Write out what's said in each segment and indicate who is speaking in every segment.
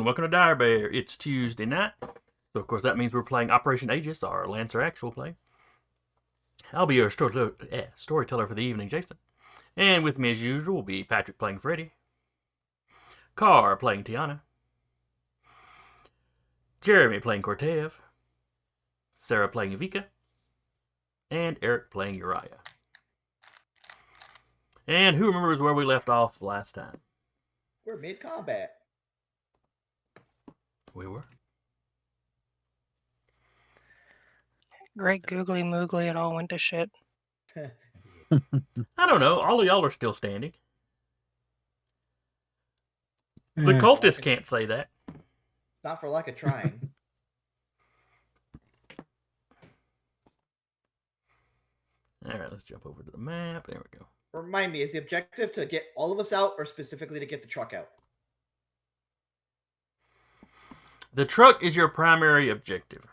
Speaker 1: and welcome to Dire Bear. It's Tuesday night, so of course that means we're playing Operation Aegis, our Lancer actual play. I'll be your storyteller for the evening, Jason. And with me as usual will be Patrick playing Freddy, Carr playing Tiana, Jeremy playing Cortev, Sarah playing Vika, and Eric playing Uriah. And who remembers where we left off last time?
Speaker 2: We're mid-combat.
Speaker 1: We were.
Speaker 3: Great googly moogly, it all went to shit.
Speaker 1: I don't know. All of y'all are still standing. The cultists can't say that.
Speaker 2: Not for lack of trying.
Speaker 1: Alright, let's jump over to the map. There we go.
Speaker 2: Remind me, is the objective to get all of us out or specifically to get the truck out?
Speaker 1: The truck is your primary objective.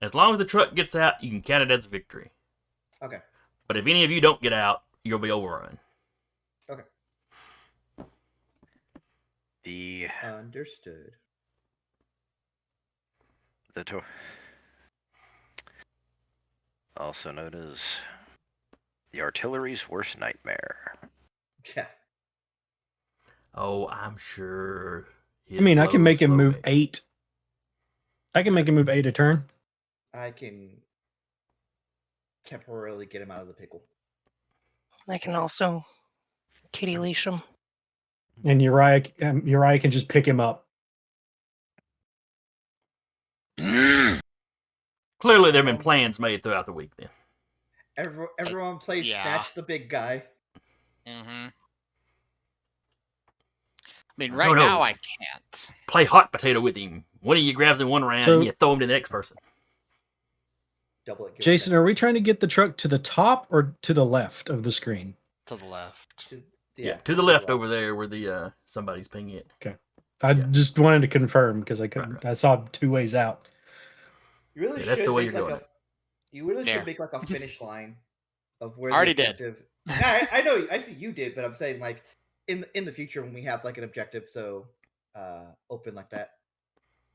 Speaker 1: As long as the truck gets out, you can count it as a victory.
Speaker 2: Okay.
Speaker 1: But if any of you don't get out, you'll be overrun.
Speaker 2: Okay. Understood.
Speaker 4: Also known as the artillery's worst nightmare.
Speaker 2: Yeah.
Speaker 1: Oh, I'm sure.
Speaker 5: I can make him move 8. I can make him move 8 a turn.
Speaker 2: I can temporarily get him out of the pickle.
Speaker 3: I can also kitty leash him.
Speaker 5: And Uriah can just pick him up.
Speaker 1: Clearly, there have been plans made throughout the week then.
Speaker 2: Everyone plays Snatch the Big Guy.
Speaker 6: Mm-hmm. I mean, now I can't.
Speaker 1: Play hot potato with him. One of you grabs him one round and you throw him to the next person.
Speaker 2: Double it.
Speaker 5: Jason, are we trying to get the truck to the top or to the left of the screen?
Speaker 6: To the left.
Speaker 1: Yeah, to the left over there where the somebody's pinging it.
Speaker 5: Okay. I just wanted to confirm because I couldn't. Right. I saw 2 ways out.
Speaker 2: You really should. That's the way you're doing it. You really should make like a finish line of where
Speaker 6: already
Speaker 2: the objective. Did. I know. I see you did, but I'm saying like in the future when we have like an objective so open like that,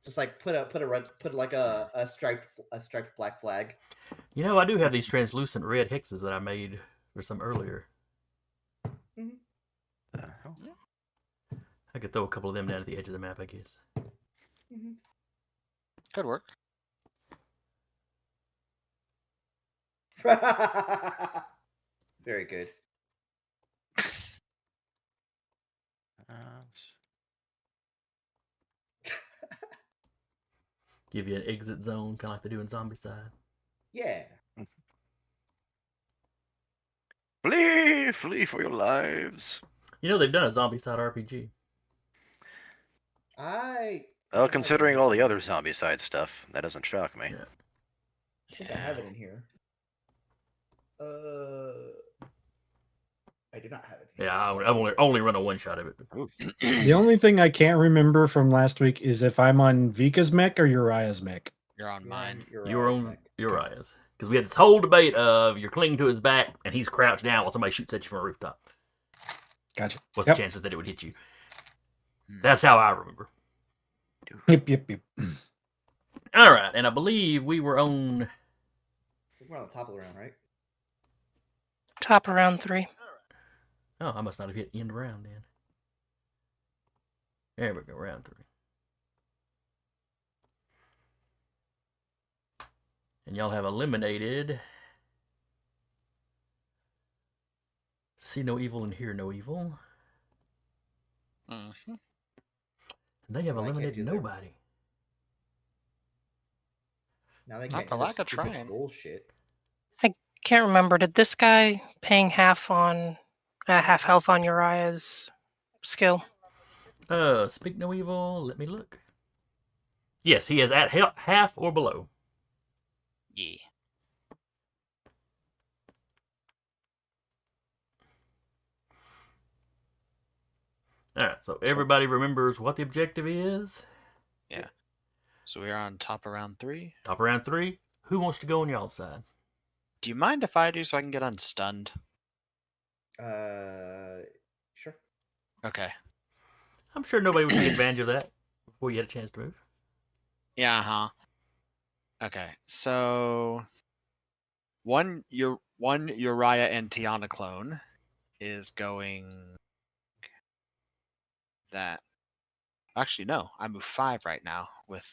Speaker 2: just like put like a striped black flag.
Speaker 1: You know, I do have these translucent red hexes that I made for some earlier.
Speaker 2: Mm-hmm.
Speaker 1: I could throw a couple of them down at the edge of the map, I guess.
Speaker 2: Mm-hmm.
Speaker 6: Could work.
Speaker 2: Very good.
Speaker 1: Give you an exit zone, kind of like they do in Zombicide.
Speaker 2: Yeah.
Speaker 4: Flee for your lives.
Speaker 1: You know, they've done a Zombicide RPG.
Speaker 4: Well, considering all the other Zombicide stuff, that doesn't shock me.
Speaker 1: Yeah.
Speaker 2: I think I have it in here. I do not have it.
Speaker 1: Yeah, I've only run a one shot of it.
Speaker 5: The only thing I can't remember from last week is if I'm on Vika's mech or Uriah's mech.
Speaker 6: You're on mine.
Speaker 1: You're on Uriah's. Because we had this whole debate of you're clinging to his back and he's crouched down while somebody shoots at you from a rooftop.
Speaker 5: Gotcha.
Speaker 1: What's the chances that it would hit you? That's how I remember.
Speaker 5: Yep.
Speaker 1: All right, and I believe we were on...
Speaker 2: We're on the top of the round, right?
Speaker 3: Top of round 3.
Speaker 1: Oh, I must not have hit end round then. There we go, round 3. And y'all have eliminated See No Evil and Hear No Evil.
Speaker 6: Mm-hmm.
Speaker 1: And they have eliminated nobody.
Speaker 2: Now they
Speaker 6: not for lack of trying.
Speaker 2: Bullshit.
Speaker 3: I can't remember. Did this guy paying half health on Uriah's skill?
Speaker 1: Speak No Evil. Let me look. Yes, he is at half or below.
Speaker 6: Yeah.
Speaker 1: Alright, so everybody remembers what the objective is?
Speaker 6: Yeah. So we're on top of round 3?
Speaker 1: Top of round 3. Who wants to go on y'all's side?
Speaker 6: Do you mind if I do so I can get unstunned?
Speaker 2: Sure.
Speaker 6: Okay.
Speaker 1: I'm sure nobody would take advantage of that. before you had a chance to move.
Speaker 6: Yeah, huh. Okay, so one Uriah and Tiana clone is going that. Actually, no. I move 5 right now with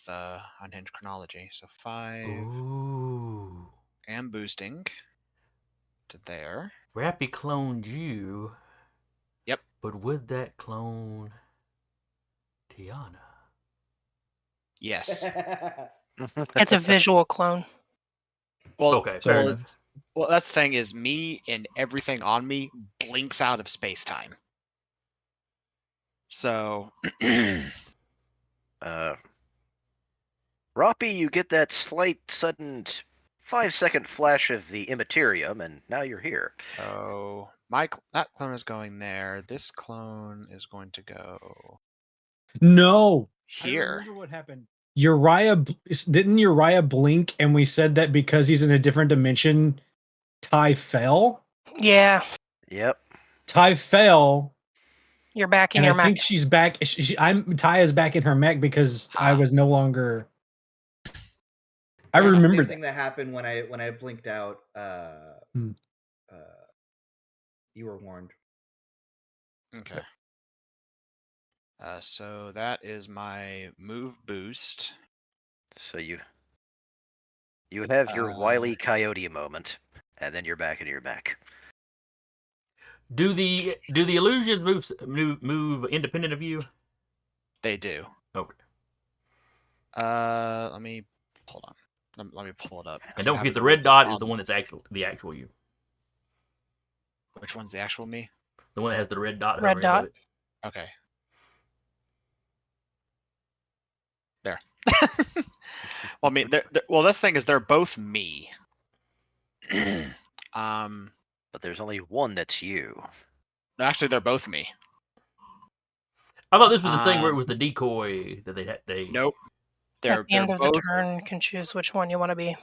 Speaker 6: Unhinged Chronology. So 5
Speaker 1: Ooh.
Speaker 6: and boosting to there.
Speaker 1: Rappy cloned you.
Speaker 6: Yep.
Speaker 1: But would that clone Tiana?
Speaker 6: Yes.
Speaker 3: It's a visual clone.
Speaker 6: Well,
Speaker 1: Okay, fair enough.
Speaker 6: Well, that's the thing is me and everything on me blinks out of space time. So,
Speaker 4: Roppy, you get that slight, sudden 5-second flash of the immaterium, and now you're here.
Speaker 6: so that clone is going there. This clone is going to go
Speaker 5: No. I
Speaker 6: here.
Speaker 5: remember what happened. Didn't Uriah blink and we said that because he's in a different dimension, Ty fell?
Speaker 3: Yeah,
Speaker 4: Yep.
Speaker 5: Ty fell,
Speaker 3: you're back in
Speaker 5: and I
Speaker 3: your mech.
Speaker 5: think she's back. Ty is back in her mech because I was no longer. I
Speaker 2: That's
Speaker 5: remember
Speaker 2: the same
Speaker 5: that.
Speaker 2: thing that happened when I blinked out. You were warned.
Speaker 6: Okay. So that is my move boost.
Speaker 4: So you have your Wile E. Coyote moment, and then you're back in your mech.
Speaker 1: Do the illusions move independent of you?
Speaker 6: They do.
Speaker 1: Okay.
Speaker 6: Let me hold on. Let me pull it up.
Speaker 1: And
Speaker 6: 'cause I
Speaker 1: don't forget
Speaker 6: haven't
Speaker 1: the
Speaker 6: read
Speaker 1: red
Speaker 6: this
Speaker 1: dot is
Speaker 6: on-
Speaker 1: the one that's the actual you.
Speaker 6: Which one's the actual me?
Speaker 1: The one that has the red dot
Speaker 3: Red
Speaker 1: hovering above
Speaker 3: dot.
Speaker 1: it.
Speaker 6: Okay. There. Well, I mean, well, this thing is they're both me.
Speaker 4: But there's only one that's you.
Speaker 6: Actually, they're both me.
Speaker 1: I thought this was the thing where it was the decoy that they.
Speaker 6: Nope.
Speaker 3: At the end of the
Speaker 6: both.
Speaker 3: turn, you can choose which one you want to be.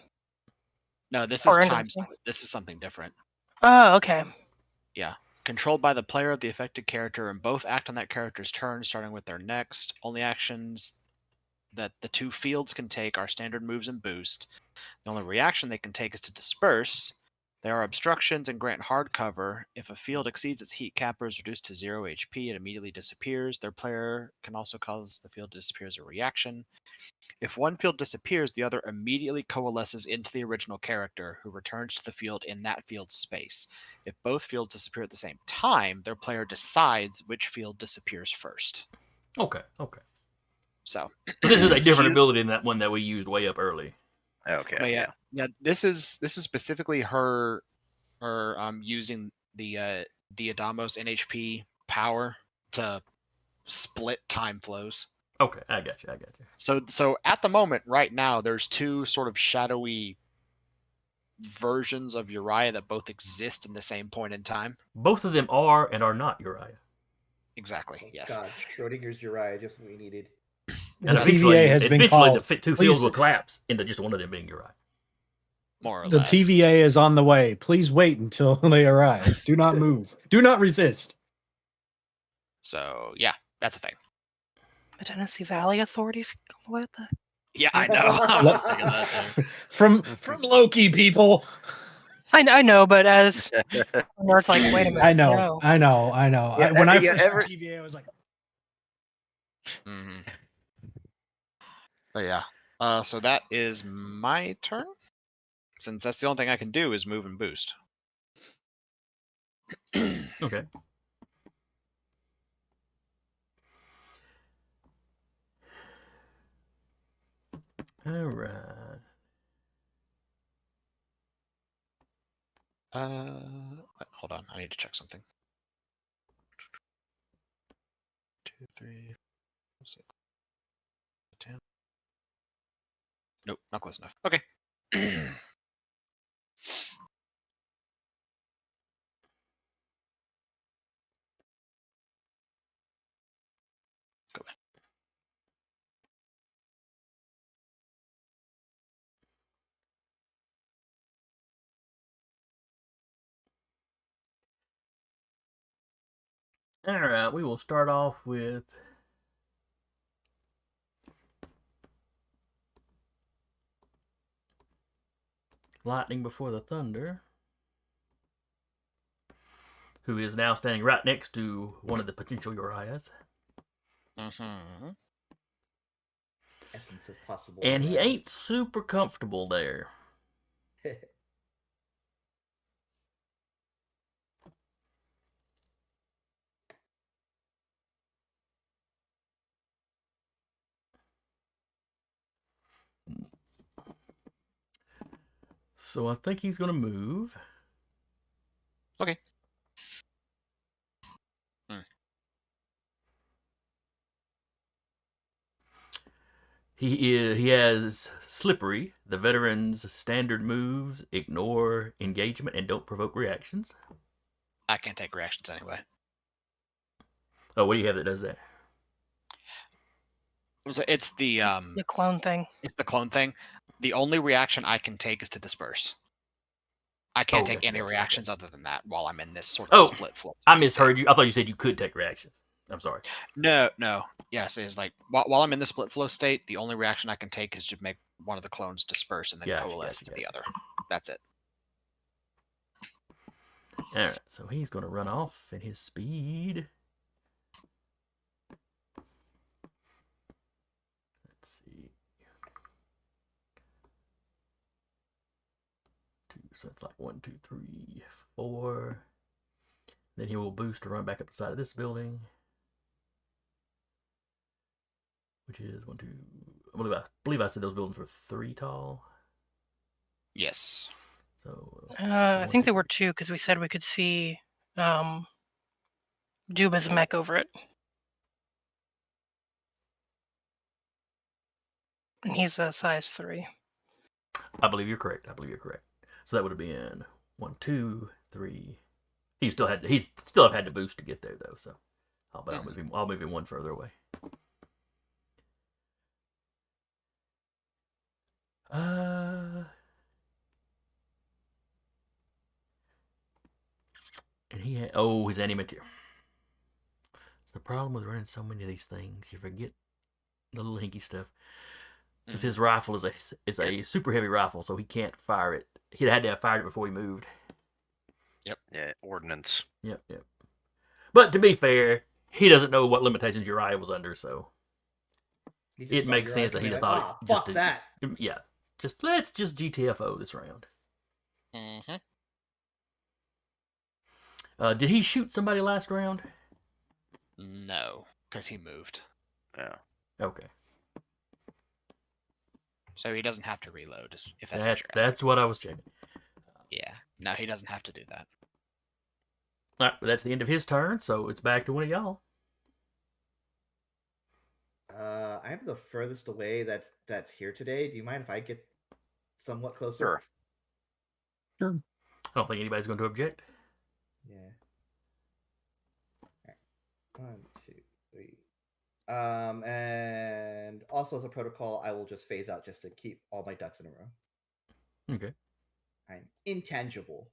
Speaker 6: No, this
Speaker 3: Or
Speaker 6: is
Speaker 3: end of
Speaker 6: time.
Speaker 3: the thing.
Speaker 6: This is something different.
Speaker 3: Oh, okay.
Speaker 6: Yeah. Controlled by the player of the affected character, and both act on that character's turn, starting with their next. Only actions that the two fields can take are standard moves and boost. The only reaction they can take is to disperse. There are obstructions and grant hard cover. If a field exceeds its heat cap or is reduced to 0 HP, it immediately disappears. Their player can also cause the field to disappear as a reaction. If one field disappears, the other immediately coalesces into the original character, who returns to the field in that field's space. If both fields disappear at the same time, their player decides which field disappears first.
Speaker 1: Okay.
Speaker 6: So
Speaker 1: This is a different ability than that one that we used way up early.
Speaker 4: Okay.
Speaker 6: but yeah. This is specifically her using the Diadamos NHP power to split time flows.
Speaker 1: Okay, I got you.
Speaker 6: So at the moment, right now, there's two sort of shadowy versions of Uriah that both exist in the same point in time.
Speaker 1: Both of them are and are not Uriah.
Speaker 6: Exactly.
Speaker 2: Oh,
Speaker 6: Yes.
Speaker 2: God, Schrodinger's Uriah, just what we needed.
Speaker 1: And
Speaker 5: The TVA has been called.
Speaker 1: the two
Speaker 5: Please-
Speaker 1: fields will collapse into just one of them being Uriah.
Speaker 6: More or
Speaker 5: The
Speaker 6: less.
Speaker 5: TVA is on the way. Please wait until they arrive. Do not move. Do not resist.
Speaker 6: So yeah, that's a thing.
Speaker 3: The Tennessee Valley authorities. What the?
Speaker 6: Yeah, I know. I was just thinking that too.
Speaker 5: From Loki, people.
Speaker 3: I know, but as it's like, wait a minute.
Speaker 5: I know.
Speaker 3: No.
Speaker 4: Yeah,
Speaker 5: When I
Speaker 4: yeah,
Speaker 5: first heard TVA, I was like,
Speaker 6: Mm-hmm. But yeah. So that is my turn. Since that's the only thing I can do is move and boost.
Speaker 1: Okay. All right.
Speaker 6: Wait, hold on. I need to check something. 2, 3, 6, 10. Nope, not close enough. Okay. Go back.
Speaker 1: All right. We will start off with lightning before the thunder, who is now standing right next to one of the potential Uriahs.
Speaker 6: Mm-hmm.
Speaker 2: Essence of possible.
Speaker 1: And he
Speaker 2: Uriah.
Speaker 1: ain't super comfortable there. So I think he's going to move.
Speaker 6: Okay.
Speaker 1: He has slippery. The veteran's standard moves ignore engagement and don't provoke reactions.
Speaker 6: I can't take reactions anyway.
Speaker 1: Oh, what do you have that does that?
Speaker 6: So it's the
Speaker 3: clone thing.
Speaker 6: It's the clone thing. The only reaction I can take is to disperse. I can't take
Speaker 1: gotcha,
Speaker 6: any
Speaker 1: gotcha,
Speaker 6: reactions
Speaker 1: okay.
Speaker 6: other than that while I'm in this sort of split flow.
Speaker 1: I misheard you. I thought you said you could take reactions. I'm sorry.
Speaker 6: No. Yes, it's like while I'm in the split flow state, the only reaction I can take is to make one of the clones disperse and then coalesce to the other. That's it.
Speaker 1: All right, so he's going to run off in his speed. Let's see. 2, so it's like 1, 2, 3, 4. Then he will boost to run back up the side of this building, which is 1, 2. I believe I said those buildings were 3 tall.
Speaker 6: Yes.
Speaker 1: So
Speaker 3: I think they were 2 because we said we could see Duba's mech over it. And he's a size 3.
Speaker 1: I believe you're correct. So that would have been 1, 2, 3. He still have had to boost to get there though. So, I'll move him 1 further away. And he had, his anti-material. It's the problem with running so many of these things. You forget the little hinky stuff. Because his rifle is a super heavy rifle, so he can't fire it. He'd had to have fired it before he moved.
Speaker 4: Yep. Yeah, ordnance.
Speaker 1: Yep. But to be fair, he doesn't know what limitations Uriah was under, so it makes sense that he'd have thought,
Speaker 2: fuck that.
Speaker 1: Yeah, let's just GTFO this round.
Speaker 6: Mm-hmm.
Speaker 1: Did he shoot somebody last round?
Speaker 6: No, because he moved.
Speaker 4: Yeah.
Speaker 1: Okay.
Speaker 6: So he doesn't have to reload, if that's what you're asking.
Speaker 1: That's what I was checking.
Speaker 6: Yeah. No, he doesn't have to do that.
Speaker 1: All right, but that's the end of his turn, so it's back to one of y'all.
Speaker 2: I'm the furthest away that's here today. Do you mind if I get somewhat closer?
Speaker 5: Sure.
Speaker 1: I don't think anybody's going to object.
Speaker 2: Yeah. All right. 1, 2, 3. And also as a protocol, I will just phase out just to keep all my ducks in a row.
Speaker 1: Okay.
Speaker 2: I'm intangible.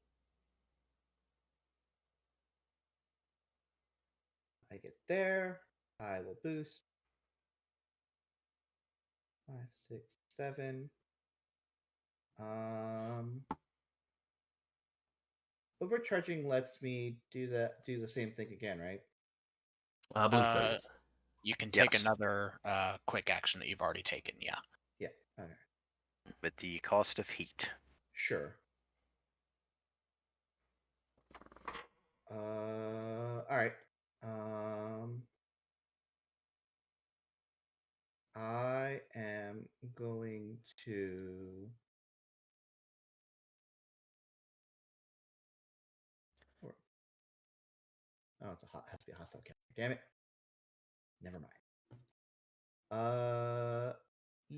Speaker 2: I get there. I will boost. 5, 6, 7. Overcharging lets me do the same thing again, right?
Speaker 1: I believe so, yes.
Speaker 6: You can take another quick action that you've already taken, yeah.
Speaker 2: Yeah. Okay.
Speaker 4: With the cost of heat.
Speaker 2: Sure. All right. I am going to. Oh, has to be a hostile counter. Damn it. Never mind.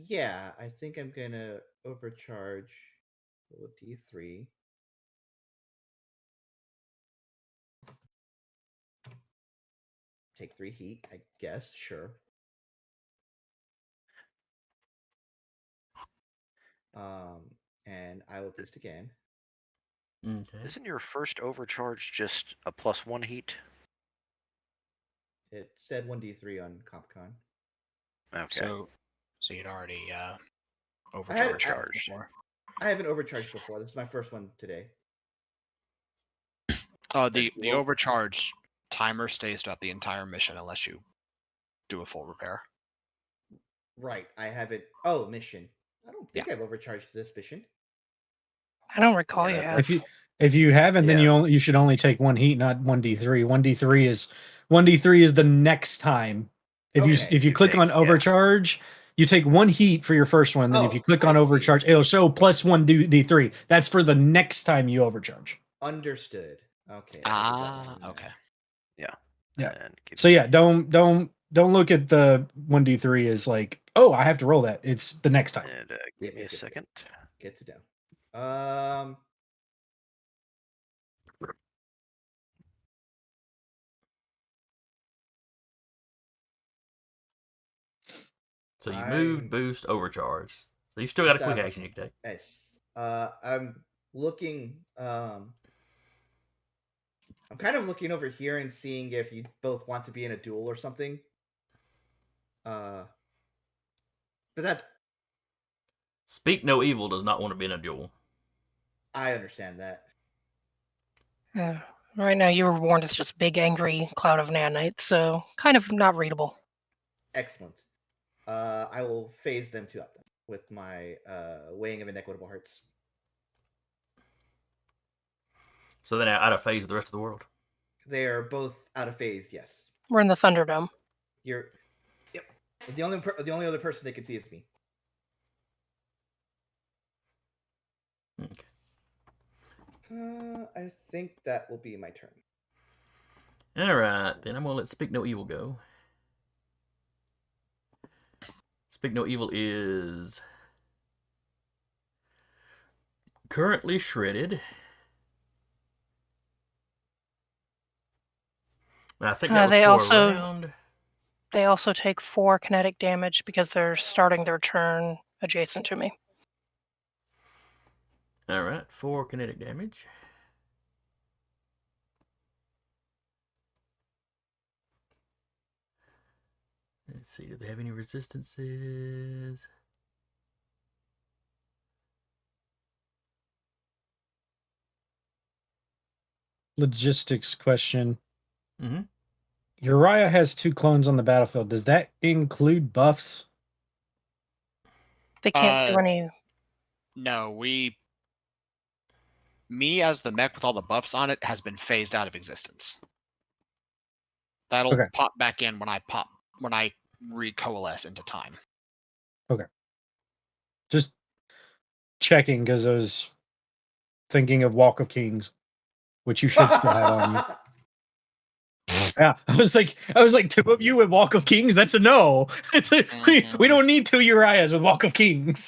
Speaker 2: Yeah, I think I'm gonna overcharge D3. Take 3 heat, I guess. Sure. And I will boost again.
Speaker 1: Okay.
Speaker 4: Isn't your first overcharge just a +1 heat?
Speaker 2: It said 1d3 on CompCon.
Speaker 4: Okay.
Speaker 6: So you'd already overcharged.
Speaker 2: I haven't overcharged before. This is my first one today.
Speaker 6: The
Speaker 2: Well-
Speaker 6: overcharge timer stays throughout the entire mission unless you do a full repair.
Speaker 2: Right. I haven't. Oh, mission. I don't think I've overcharged this mission.
Speaker 3: I don't recall
Speaker 4: Yeah,
Speaker 3: you
Speaker 4: that-
Speaker 3: have.
Speaker 5: If you haven't, then
Speaker 4: Yeah.
Speaker 5: you should only take 1 heat, not 1d3. 1d3 is the next time. If
Speaker 2: Okay.
Speaker 5: you
Speaker 4: You
Speaker 5: click
Speaker 4: take-
Speaker 5: on
Speaker 4: yeah.
Speaker 5: overcharge, you take 1 heat for your first one. Then if you
Speaker 2: Oh,
Speaker 5: click on
Speaker 2: I see.
Speaker 5: overcharge, it'll show plus 1d3. That's for the next time you overcharge.
Speaker 2: Understood. Okay.
Speaker 6: Okay.
Speaker 5: Yeah.
Speaker 4: And give
Speaker 5: So
Speaker 4: me-
Speaker 5: yeah, don't look at the 1d3 as like, oh, I have to roll that. It's the next time.
Speaker 4: And
Speaker 2: Yeah,
Speaker 4: give me
Speaker 2: yeah,
Speaker 4: a
Speaker 2: yeah.
Speaker 4: second.
Speaker 2: Get to down.
Speaker 1: So you moved,
Speaker 2: I'm-
Speaker 1: boost, overcharge. So you still got a
Speaker 2: Just,
Speaker 1: quick action you can take.
Speaker 2: Nice. I'm looking. I'm kind of looking over here and seeing if you both want to be in a duel or something. But that
Speaker 1: Speak No Evil does not want to be in a duel.
Speaker 2: I understand that.
Speaker 3: Right now, you were warned as just big, angry cloud of nanite, so kind of not readable.
Speaker 2: Excellent. I will phase them two out then with my weighing of inequitable hearts.
Speaker 1: So then out of phase with the rest of the world.
Speaker 2: They are both out of phase. Yes.
Speaker 3: We're in the Thunderdome.
Speaker 2: You're. Yep. The only other person they can see is me.
Speaker 1: Okay.
Speaker 2: I think that will be my turn.
Speaker 1: All right, then I'm gonna let Speak No Evil go. Speak No Evil is currently shredded. And I think that was
Speaker 3: They
Speaker 1: for
Speaker 3: also-
Speaker 1: a round.
Speaker 3: They also take 4 kinetic damage because they're starting their turn adjacent to me.
Speaker 1: All right, 4 kinetic damage. Let's see, do they have any resistances?
Speaker 5: Logistics question.
Speaker 1: Mm-hmm.
Speaker 5: Uriah has 2 clones on the battlefield. Does that include buffs?
Speaker 3: They can't do any.
Speaker 6: No, me as the mech with all the buffs on it has been phased out of existence. That'll
Speaker 5: Okay.
Speaker 6: pop back in when I recoalesce into time.
Speaker 5: Just checking because I was thinking of Walk of Kings, which you should still have on you. Yeah, I was like 2 of you with Walk of Kings. That's a no. We don't need 2 Uriahs with Walk of Kings.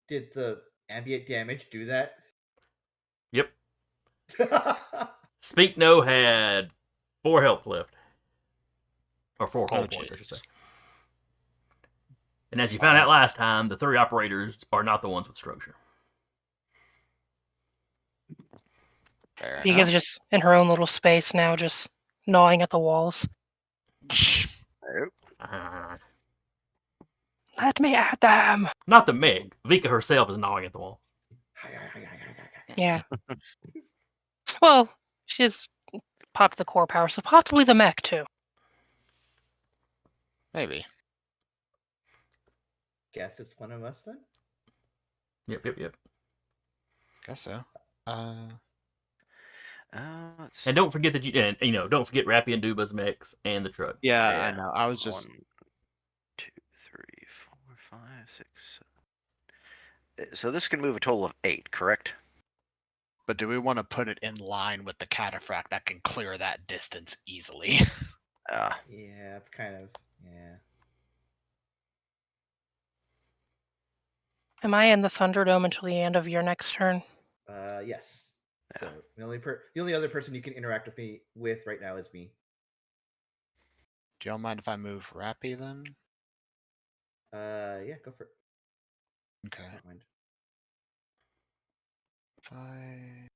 Speaker 2: Did the ambient damage do that?
Speaker 1: Yep. Speak No had 4 health left. Or 4 cold points, I should say. And as you found out last time, the 3 operators are not the ones with structure.
Speaker 6: Fair
Speaker 3: Vega's
Speaker 6: enough.
Speaker 3: just in her own little space now, just gnawing at the walls. Let me at them.
Speaker 1: Not the Meg. Vika herself is gnawing at the wall.
Speaker 3: Yeah. Well, she's popped the core power, so possibly the mech too.
Speaker 6: Maybe.
Speaker 2: Guess it's one of us then.
Speaker 1: Yep.
Speaker 6: Guess so.
Speaker 4: Let's see.
Speaker 1: And don't forget that don't forget Rappy and Duba's mechs and the truck.
Speaker 6: Yeah,
Speaker 4: Yeah.
Speaker 6: I know. I was just
Speaker 4: 1, 2, 3, 4, 5, 6, 7. So this can move a total of 8, correct?
Speaker 6: But do we want to put it in line with the cataphract that can clear that distance easily?
Speaker 2: Yeah, it's kind of
Speaker 3: Am I in the Thunderdome until the end of your next turn?
Speaker 2: Yes.
Speaker 4: Yeah.
Speaker 2: So the only other person you can interact with me with right now is me.
Speaker 6: Do y'all mind if I move Rappy then?
Speaker 2: Yeah, go for it.
Speaker 6: Okay.
Speaker 2: I don't mind.
Speaker 6: If I...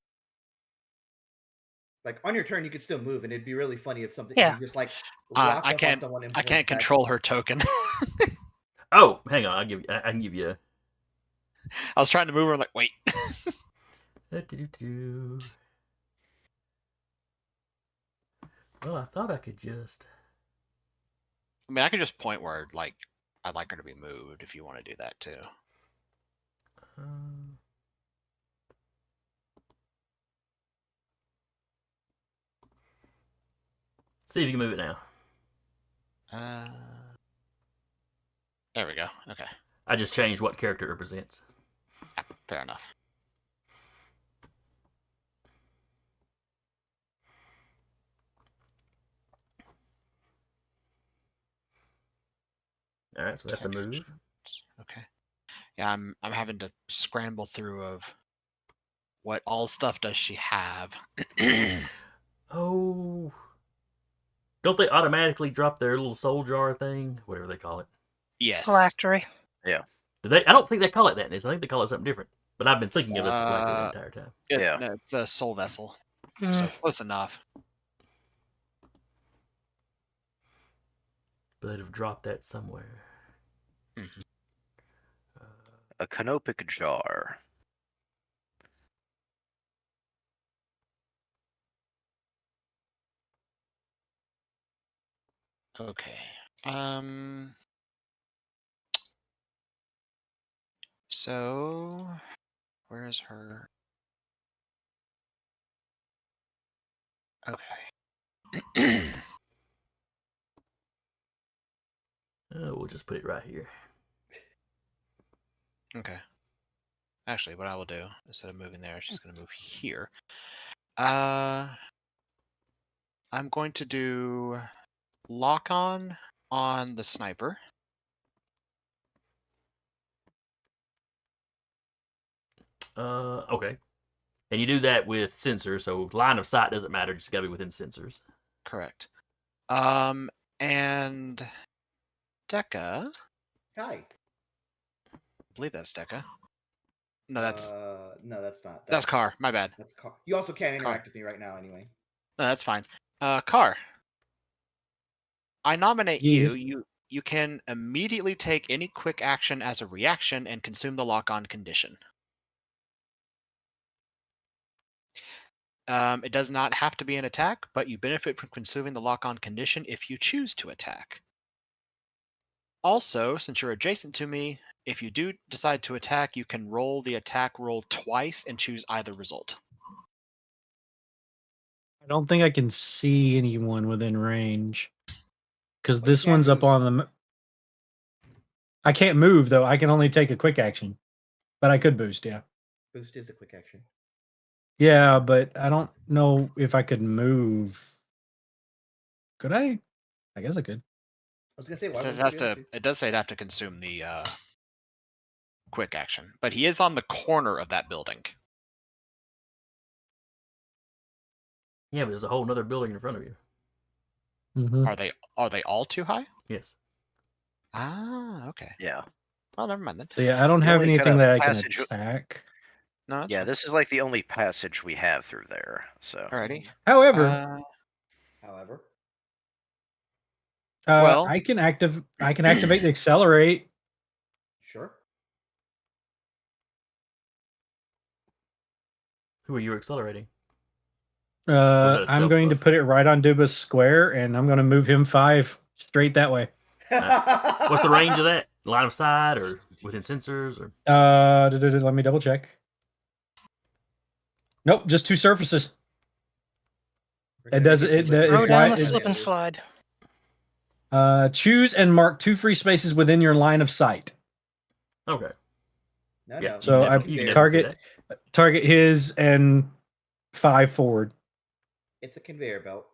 Speaker 2: Like on your turn, you could still move, and it'd be really funny if something
Speaker 3: Yeah.
Speaker 2: you just like
Speaker 6: I
Speaker 2: walk up
Speaker 6: can't-
Speaker 2: on someone and
Speaker 6: I
Speaker 2: point
Speaker 6: can't
Speaker 2: back.
Speaker 6: control her token.
Speaker 1: Oh, hang on. I can give you
Speaker 6: I was trying to move her. I'm like, wait.
Speaker 1: Da-do-do-do. Well, I thought I could just.
Speaker 6: I mean, I could just point where like I'd like her to be moved if you want to do that too.
Speaker 1: Um, see if you can move it now.
Speaker 6: There we go. Okay,
Speaker 1: I just changed what character it represents.
Speaker 6: fair enough.
Speaker 1: All right, so that's a move.
Speaker 6: Okay. Yeah, I'm having to scramble through of what all stuff does she have.
Speaker 1: Oh, don't they automatically drop their little soul jar thing, whatever they call it?
Speaker 6: Yes.
Speaker 3: Phylactery.
Speaker 1: Do they? I don't think they call it that. I think they call it something different. But I've been thinking of it as phylactery the entire time.
Speaker 4: Yeah.
Speaker 6: No, it's a soul vessel.
Speaker 3: Mm.
Speaker 6: So close enough.
Speaker 1: But have dropped that somewhere.
Speaker 6: Mhm.
Speaker 4: A canopic jar.
Speaker 6: Okay. So where is her? Okay.
Speaker 1: We'll just put it right here.
Speaker 6: Okay. Actually, what I will do instead of moving there, she's going to move here. I'm going to do lock on the sniper.
Speaker 1: Okay. And you do that with sensors, so line of sight doesn't matter. Just gotta be within sensors.
Speaker 6: Correct. And Deca.
Speaker 2: Hi.
Speaker 6: I believe that's Deca. No, that's
Speaker 2: no, that's not.
Speaker 6: that's Car. My bad.
Speaker 2: That's Car. You also can't
Speaker 6: Car.
Speaker 2: interact with me right now, anyway.
Speaker 6: No, that's fine. Car. I nominate
Speaker 5: Yes.
Speaker 6: you. You can immediately take any quick action as a reaction and consume the lock-on condition. It does not have to be an attack, but you benefit from consuming the lock-on condition if you choose to attack. Also, since you're adjacent to me, if you do decide to attack, you can roll the attack roll twice and choose either result.
Speaker 5: I don't think I can see anyone within range because
Speaker 2: Well, you
Speaker 5: this
Speaker 2: can't
Speaker 5: one's up
Speaker 2: boost.
Speaker 5: on the. I can't move though. I can only take a quick action, but I could boost. Yeah.
Speaker 2: Boost is a quick action.
Speaker 5: Yeah, but I don't know if I could move. Could I? I guess I could.
Speaker 2: I was gonna say,
Speaker 6: It
Speaker 2: why
Speaker 6: says
Speaker 2: wouldn't you be able to?
Speaker 6: it does say it have to consume the quick action, but he is on the corner of that building.
Speaker 1: Yeah, but there's a whole nother building in front of you.
Speaker 5: Mhm.
Speaker 6: Are they all too high?
Speaker 1: Yes.
Speaker 6: Ah, okay.
Speaker 4: Yeah.
Speaker 6: Well, never mind then.
Speaker 5: So yeah, I don't
Speaker 4: The
Speaker 5: have
Speaker 4: only
Speaker 5: anything
Speaker 4: kinda
Speaker 5: that I can
Speaker 4: passage-
Speaker 5: attack.
Speaker 6: No, that's
Speaker 4: Yeah,
Speaker 6: fine.
Speaker 4: this is like the only passage we have through there. So
Speaker 6: Alrighty.
Speaker 5: However,
Speaker 2: However,
Speaker 6: well-
Speaker 5: I can activate the accelerate.
Speaker 2: sure.
Speaker 1: Who are you accelerating? Was that a
Speaker 5: I'm going to
Speaker 1: self-buff?
Speaker 5: put it right on Duba's square, and I'm going to move him 5 straight that way.
Speaker 1: What's the range of that? Line of sight or within sensors? Or
Speaker 5: Let me double check. Nope, just 2 surfaces. It does it.
Speaker 3: Throw
Speaker 5: It's
Speaker 3: down
Speaker 5: why
Speaker 3: the
Speaker 5: it-
Speaker 3: slip and slide.
Speaker 5: choose and mark 2 free spaces within your line of sight.
Speaker 1: okay.
Speaker 2: No,
Speaker 1: Yeah,
Speaker 2: no.
Speaker 5: So
Speaker 1: you
Speaker 5: I
Speaker 1: can definitely
Speaker 5: target-
Speaker 1: see that.
Speaker 5: Target his and 5 forward.
Speaker 2: It's a conveyor belt.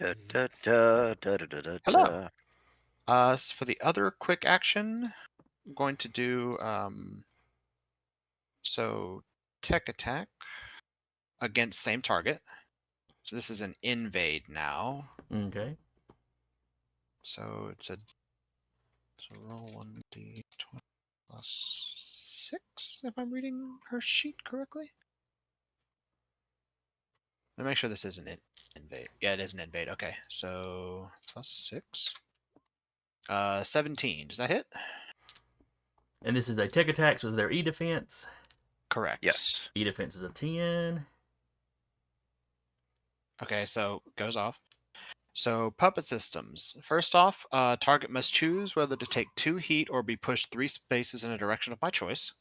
Speaker 4: Da, da, da, da, da, da, da,
Speaker 6: Hello.
Speaker 4: da.
Speaker 6: So for the other quick action, I'm going to do so tech attack against same target. So this is an invade now.
Speaker 1: Okay.
Speaker 6: So it's roll 1d20 plus 6 if I'm reading her sheet correctly. Let me make sure this isn't an invade. Yeah, it is an invade. Okay, so plus 6. 17. Does that hit?
Speaker 1: And this is a tech attack, so is there E defense?
Speaker 6: Correct.
Speaker 4: Yes.
Speaker 1: E defense is a 10.
Speaker 6: Okay, so goes off. So puppet systems. First off, target must choose whether to take 2 heat or be pushed 3 spaces in a direction of my choice.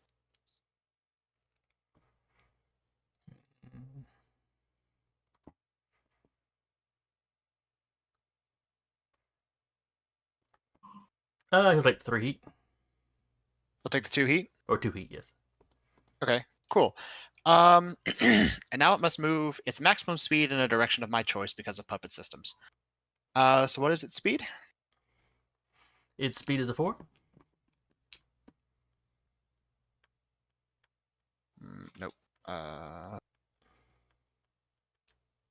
Speaker 1: He'll take 3 heat.
Speaker 6: I'll take the 2 heat.
Speaker 1: Or 2 heat, yes.
Speaker 6: Okay, cool. And now it must move its maximum speed in a direction of my choice because of puppet systems. So what is its speed?
Speaker 1: Its speed is a 4.
Speaker 6: Nope.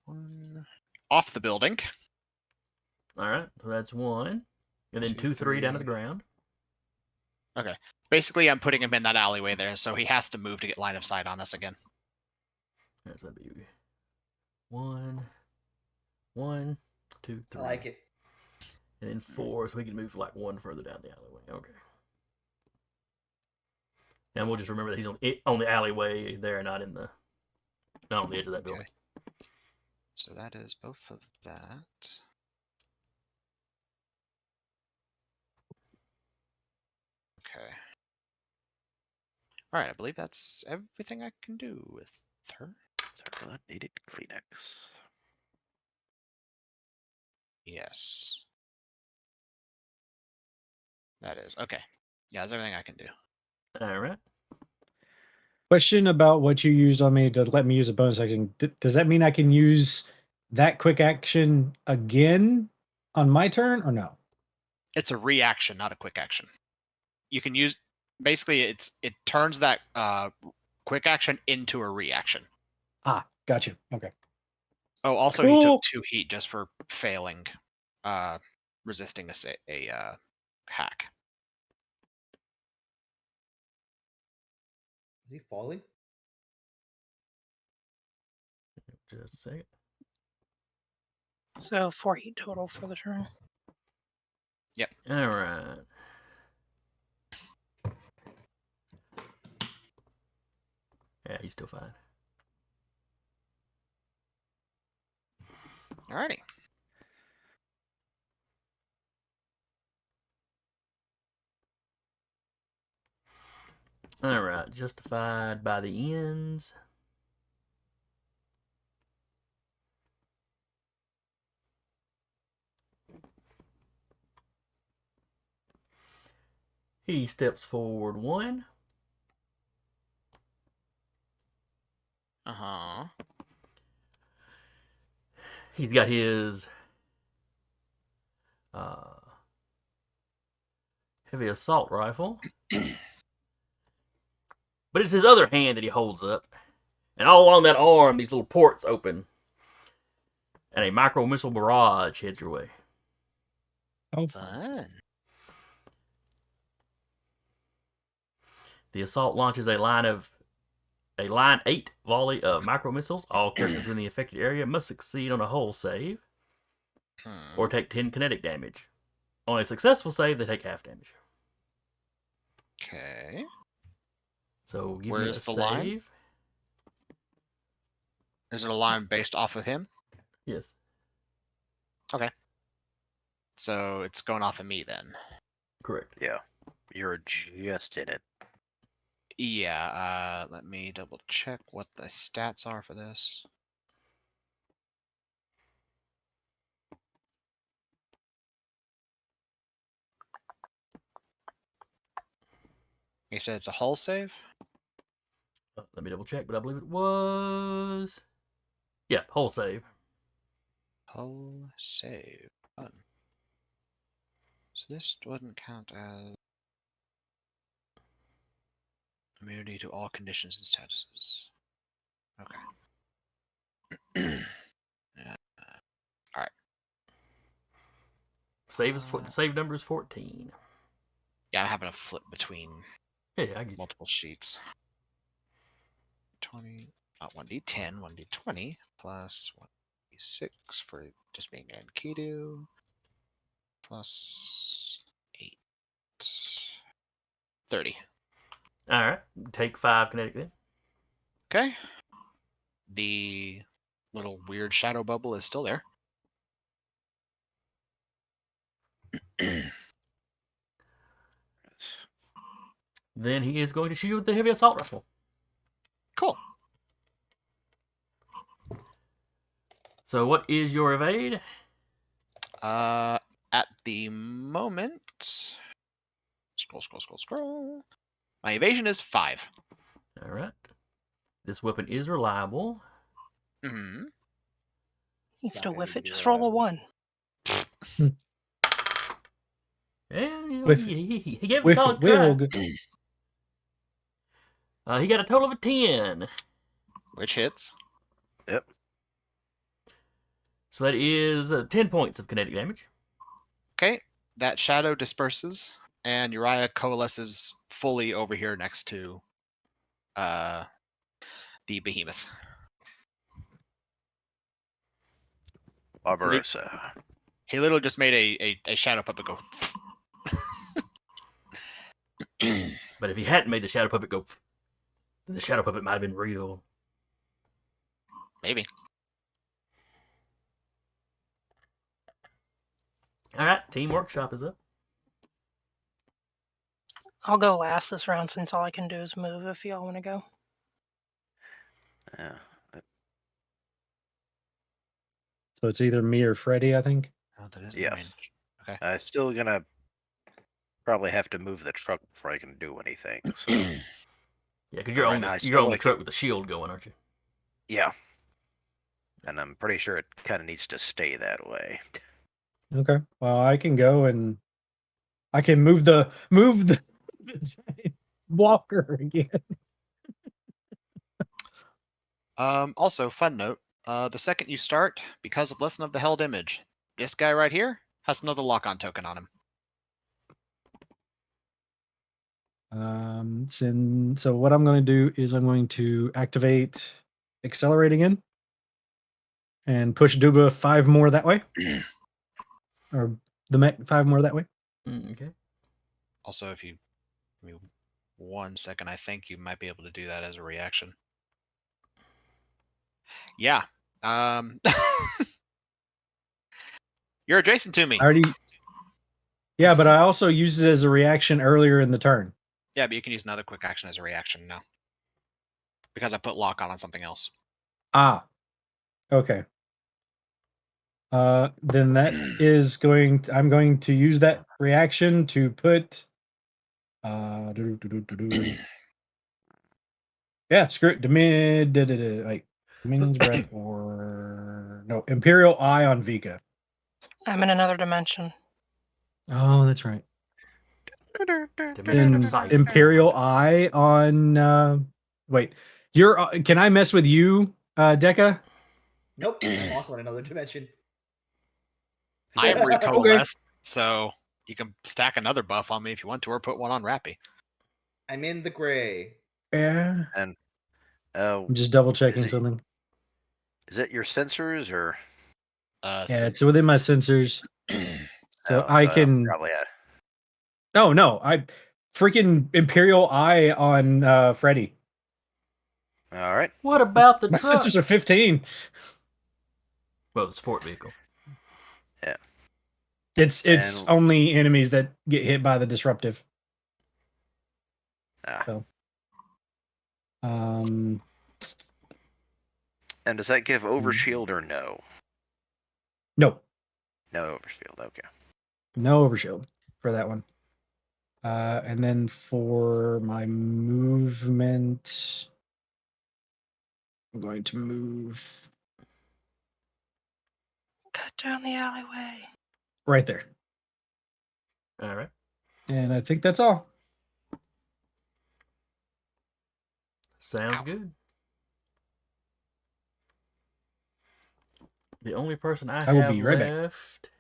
Speaker 6: 1 off the building.
Speaker 1: Alright, so that's 1. And then
Speaker 6: 2,
Speaker 1: 2, 3 down to the
Speaker 6: 3.
Speaker 1: ground.
Speaker 6: Okay. Basically, I'm putting him in that alleyway there, so he has to move to get line of sight on us again.
Speaker 1: There's that be 1, 1, 2, 3.
Speaker 2: I like it.
Speaker 1: And then 4, so he can move like 1 further down the alleyway. Okay. And we'll just remember that he's on the alleyway there, not on the edge of that building.
Speaker 6: Okay. So that is both of that. Okay. All right, I believe that's everything I can do with her.
Speaker 4: Sorry, I needed Kleenex.
Speaker 6: Yes. That is. Okay. Yeah, that's everything I can do.
Speaker 1: All right.
Speaker 5: Question about what you used on me to let me use a bonus action. Does that mean I can use that quick action again on my turn or no?
Speaker 6: It's a reaction, not a quick action. You can use basically it turns that quick action into a reaction.
Speaker 5: Ah, got you. Okay.
Speaker 6: Oh, also he
Speaker 5: Cool.
Speaker 6: took 2 heat just for failing resisting a hack.
Speaker 2: Is he falling?
Speaker 1: Just a second.
Speaker 3: So 4 heat total for the turn.
Speaker 1: All right. Yeah, he's still fine.
Speaker 6: Alrighty.
Speaker 1: All right. Justified by the ends. He steps forward 1.
Speaker 6: Uh-huh.
Speaker 1: He's got his heavy assault rifle. But it's his other hand that he holds up. And all along that arm, these little ports open. And a micro missile barrage heads your way.
Speaker 5: Oh,
Speaker 6: Fun.
Speaker 1: The assault launches a line 8 volley of micro missiles. All characters in the affected area must succeed on a hull save or take 10 kinetic damage. On a successful save, they take half damage.
Speaker 6: Okay.
Speaker 1: So give
Speaker 6: Where
Speaker 1: me a
Speaker 6: is the
Speaker 1: save.
Speaker 6: line? Is it a line based off of him?
Speaker 1: Yes.
Speaker 6: So it's going off of me then.
Speaker 1: Correct.
Speaker 4: Yeah. You're just in it.
Speaker 6: Yeah, let me double check what the stats are for this. You said it's a hull save?
Speaker 1: Let me double check, but I believe it was. Yeah, hull save.
Speaker 6: Hull save. Fun. So this wouldn't count as immunity to all conditions and statuses. Okay. Yeah.
Speaker 1: The save number is 14.
Speaker 6: Yeah, I'm having to flip between
Speaker 1: Yeah, I get you.
Speaker 6: multiple sheets. 20, 1d10, 1d20, plus 1d6 for just being Enkidu, plus 8. 30.
Speaker 1: All right. Take 5 kinetic then.
Speaker 6: Okay. The little weird shadow bubble is still there.
Speaker 1: Then he is going to shoot you with the heavy assault rifle.
Speaker 6: Cool.
Speaker 1: So what is your evade?
Speaker 6: At the moment, scroll. My evasion is 5.
Speaker 1: All right. This weapon is reliable.
Speaker 6: Hmm.
Speaker 3: You
Speaker 2: It's
Speaker 3: still
Speaker 2: not
Speaker 3: whiff
Speaker 2: gonna
Speaker 3: it,
Speaker 2: be
Speaker 3: just roll a
Speaker 2: reliable.
Speaker 3: 1.
Speaker 1: And you know,
Speaker 5: Whiff
Speaker 1: he gave it a
Speaker 5: With
Speaker 1: solid
Speaker 5: will.
Speaker 1: try. He got a total of a 10.
Speaker 6: Which hits.
Speaker 4: Yep.
Speaker 1: So that is 10 points of kinetic damage.
Speaker 6: Okay. That shadow disperses, and Uriah coalesces fully over here next to the behemoth.
Speaker 4: Barbarossa.
Speaker 6: He literally just made a shadow puppet go.
Speaker 1: But if he hadn't made the shadow puppet go, then the shadow puppet might have been real.
Speaker 6: Maybe.
Speaker 1: All right, Team Workshop is up.
Speaker 3: I'll go last this round since all I can do is move if y'all want to go.
Speaker 4: Yeah.
Speaker 5: So it's either me or Freddy, I think.
Speaker 6: Oh, that is
Speaker 4: Yes.
Speaker 6: range. Okay.
Speaker 4: I'm still gonna probably have to move the truck before I can do anything. So
Speaker 1: Yeah, because you're
Speaker 4: Alright,
Speaker 1: on the
Speaker 4: I
Speaker 1: you're
Speaker 4: still
Speaker 1: on the
Speaker 4: wanna
Speaker 1: truck
Speaker 4: keep-
Speaker 1: with the shield going, aren't you?
Speaker 4: yeah, and I'm pretty sure it kind of needs to stay that way.
Speaker 5: Okay. Well, I can go and I can move the the giant walker again.
Speaker 6: Also, fun note: the second you start, because of Lesson of the Held Image, this guy right here has another lock-on token on him.
Speaker 5: So what I'm going to do is I'm going to activate accelerate again and push Duba 5 more that way, or the mech 5 more that way.
Speaker 1: Okay.
Speaker 6: Also, if you give me 1 second, I think you might be able to do that as a reaction. Yeah. You're adjacent to me.
Speaker 5: I already. Yeah, but I also used it as a reaction earlier in the turn.
Speaker 6: Yeah, but you can use another quick action as a reaction now. Because I put lock on something else.
Speaker 5: Ah. Okay. Then that is going. I'm going to use that reaction to put. Yeah, screw it. Dominion's breath or no Imperial Eye on Vika.
Speaker 3: I'm in another dimension.
Speaker 5: Oh, that's right.
Speaker 1: Dimension of
Speaker 5: And
Speaker 1: sight.
Speaker 5: Imperial Eye on. Wait, you're. Can I mess with you, Deca?
Speaker 2: Nope, I'm also in another dimension.
Speaker 6: I am recoalesced, so you can stack another buff on me if you want to, or put one on Rappy.
Speaker 2: I'm in the gray.
Speaker 5: Yeah.
Speaker 4: And
Speaker 5: I'm just double checking
Speaker 4: Is it-
Speaker 5: something.
Speaker 4: is it your sensors or?
Speaker 5: Yeah, it's within my sensors, so I can.
Speaker 4: Probably.
Speaker 5: Oh no, I freaking Imperial Eye on Freddy.
Speaker 4: All right.
Speaker 1: What about the
Speaker 5: My
Speaker 1: truck?
Speaker 5: sensors are 15.
Speaker 1: Well, the support vehicle.
Speaker 4: Yeah.
Speaker 5: It's
Speaker 4: And-
Speaker 5: only enemies that get hit by the disruptive.
Speaker 4: Ah.
Speaker 5: So, um,
Speaker 4: And does that give overshield or no?
Speaker 5: no,
Speaker 4: No overshield. Okay.
Speaker 5: no overshield for that one. And then for my movement, I'm going to move
Speaker 3: Cut down the alleyway.
Speaker 5: right there.
Speaker 1: All right.
Speaker 5: And I think that's all.
Speaker 1: Sounds good. The only person I
Speaker 5: I will
Speaker 1: have
Speaker 5: be right back.
Speaker 1: left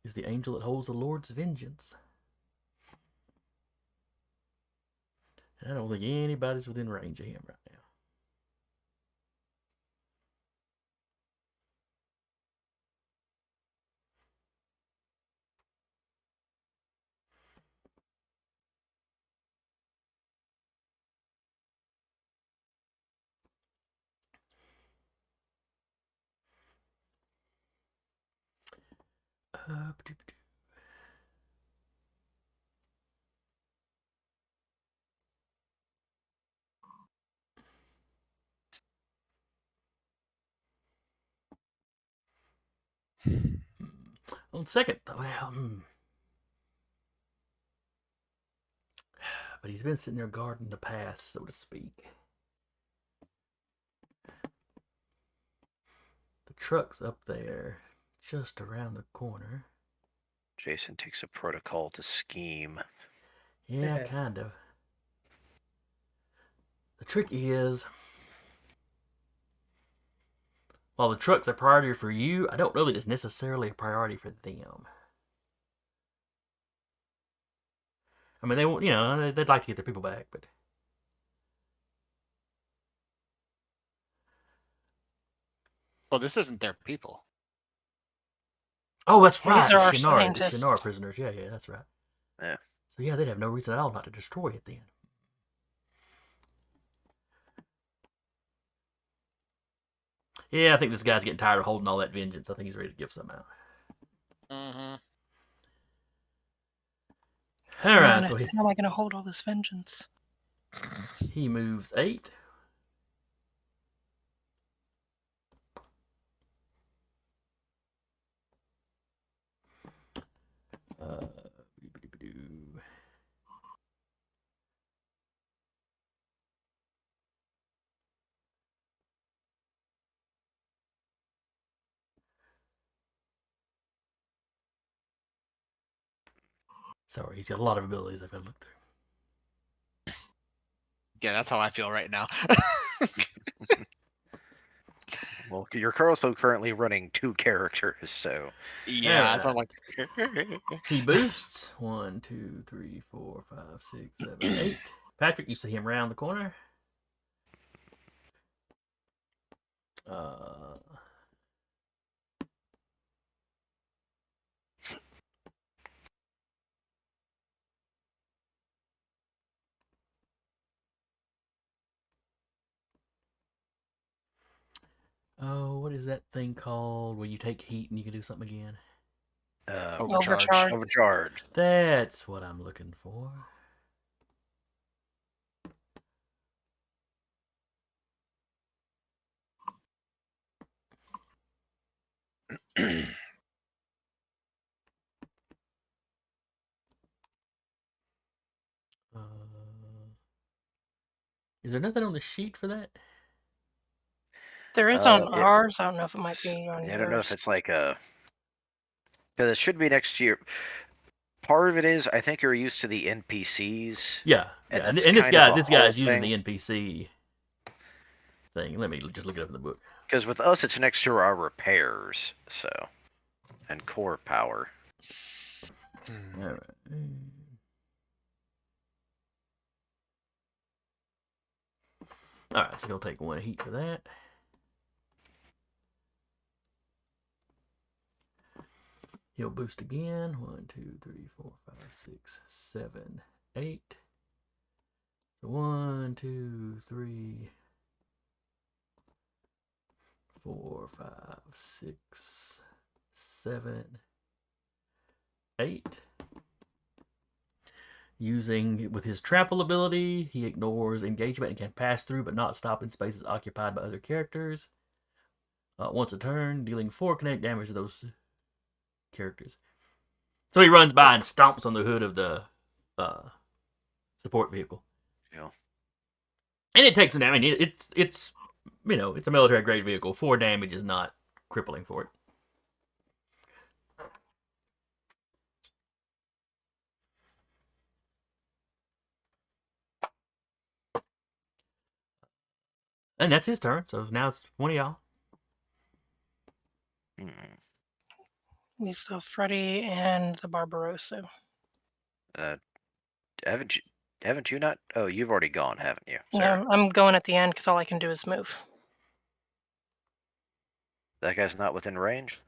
Speaker 1: is the angel that holds the Lord's vengeance. I don't think anybody's within range of him right now. On second, well, but he's been sitting there guarding the pass, so to speak. The truck's up there, just around the corner.
Speaker 4: Jason takes a protocol to scheme.
Speaker 1: Yeah, kind of. The trick is, while the truck's a priority for you, I don't know that it's necessarily a priority for them. I mean, they won't, you know, they'd like to get their people back, but
Speaker 6: Well, this isn't their people.
Speaker 1: oh, that's right.
Speaker 3: These are our
Speaker 1: The
Speaker 3: scientists.
Speaker 1: Shinar prisoners. Yeah, that's right.
Speaker 4: Yeah.
Speaker 1: So yeah, they'd have no reason at all not to destroy it then. Yeah, I think this guy's getting tired of holding all that vengeance. I think he's ready to give some out.
Speaker 6: Mm-hmm.
Speaker 1: All right, so
Speaker 3: How am I going to hold all this vengeance?
Speaker 1: he moves 8. Sorry, he's got a lot of abilities I've got to look through.
Speaker 6: Yeah, that's how I feel right now.
Speaker 4: Well, you're also currently running 2 characters, so
Speaker 6: yeah, so I'm like.
Speaker 1: He boosts 1, 2, 3, 4, 5, 6, 7, 8. Patrick, you see him round the corner. Oh, what is that thing called where you take heat and you can do something again?
Speaker 6: Overcharge.
Speaker 4: Overcharge.
Speaker 1: That's what I'm looking for. Is there nothing on the sheet for that?
Speaker 3: There is on ours. I don't know if it might be on yours.
Speaker 4: I don't know if it's like a... Because it should be next year. Part of it is, I think you're used to the NPCs.
Speaker 1: Yeah.
Speaker 4: And,
Speaker 1: And
Speaker 4: that's
Speaker 1: this
Speaker 4: kind of a
Speaker 1: guy's
Speaker 4: whole
Speaker 1: using
Speaker 4: thing.
Speaker 1: the NPC thing. Let me just look it up in the book.
Speaker 4: Because with us, it's next to our repairs, so... And core power.
Speaker 1: All right. All right, so you'll take 1 heat for that. He'll boost again. 1, 2, 3, 4, 5, 6, 7, 8. 1, 2, 3, 4, 5, 6, 7, 8. Using with his trample ability, he ignores engagement and can pass through but not stop in spaces occupied by other characters. Once a turn, dealing 4 kinetic damage to those characters. So he runs by and stomps on the hood of the support vehicle.
Speaker 4: Yeah.
Speaker 1: And it takes him down. I mean, it's you know, it's a military grade vehicle. 4 damage is not crippling for it. And that's his turn. So now it's one of y'all.
Speaker 3: We still have Freddy and the Barbarossa.
Speaker 4: Haven't you not? Oh, you've already gone, haven't you?
Speaker 3: Yeah, I'm going at the end because all I can do is move.
Speaker 4: That guy's not within range?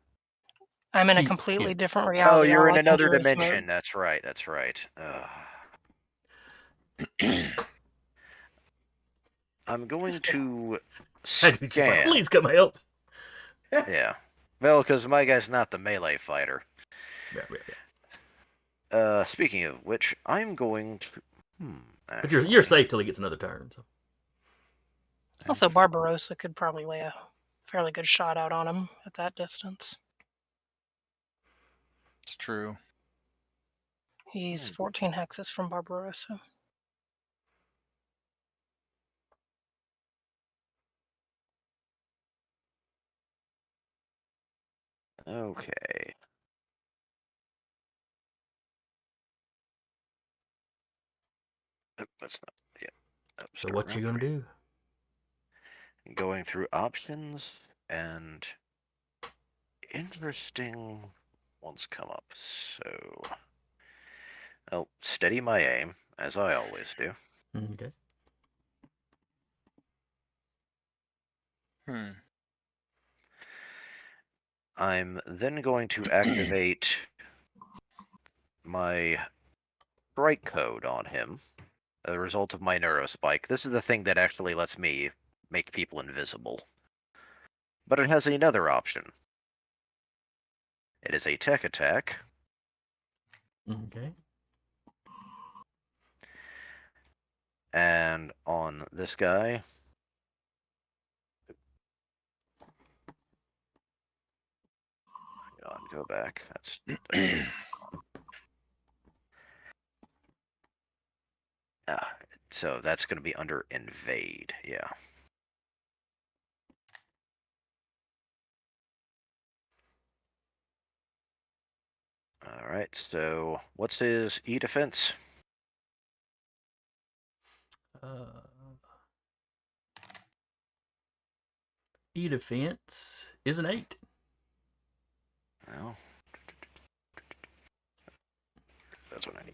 Speaker 3: I'm in a completely different reality.
Speaker 4: Oh, you're
Speaker 3: All
Speaker 4: in
Speaker 3: I can
Speaker 4: another
Speaker 3: do is move.
Speaker 4: dimension. That's right. That's right. I'm going to scan.
Speaker 1: Please come help.
Speaker 4: Yeah. Well, because my guy's not the melee fighter.
Speaker 1: Yeah.
Speaker 4: Speaking of which, I'm going to.
Speaker 1: But you're safe till he gets another turn. So.
Speaker 3: Also, Barbarossa could probably lay a fairly good shot out on him at that distance.
Speaker 6: It's true.
Speaker 3: He's 14 hexes from Barbarossa.
Speaker 4: Okay. Oh, that's not. Yeah. Oh,
Speaker 1: So what you gonna do?
Speaker 4: Going through options and interesting ones come up. So I'll steady my aim as I always do.
Speaker 1: Okay.
Speaker 4: I'm then going to activate my strike code on him, a result of my neurospike. This is the thing that actually lets me make people invisible. But it has another option. It is a tech attack.
Speaker 1: Okay.
Speaker 4: And on this guy, go back. That's so that's going to be under invade. Yeah. All right. So what's his E defense?
Speaker 1: E defense is an 8.
Speaker 4: Well, that's what I need.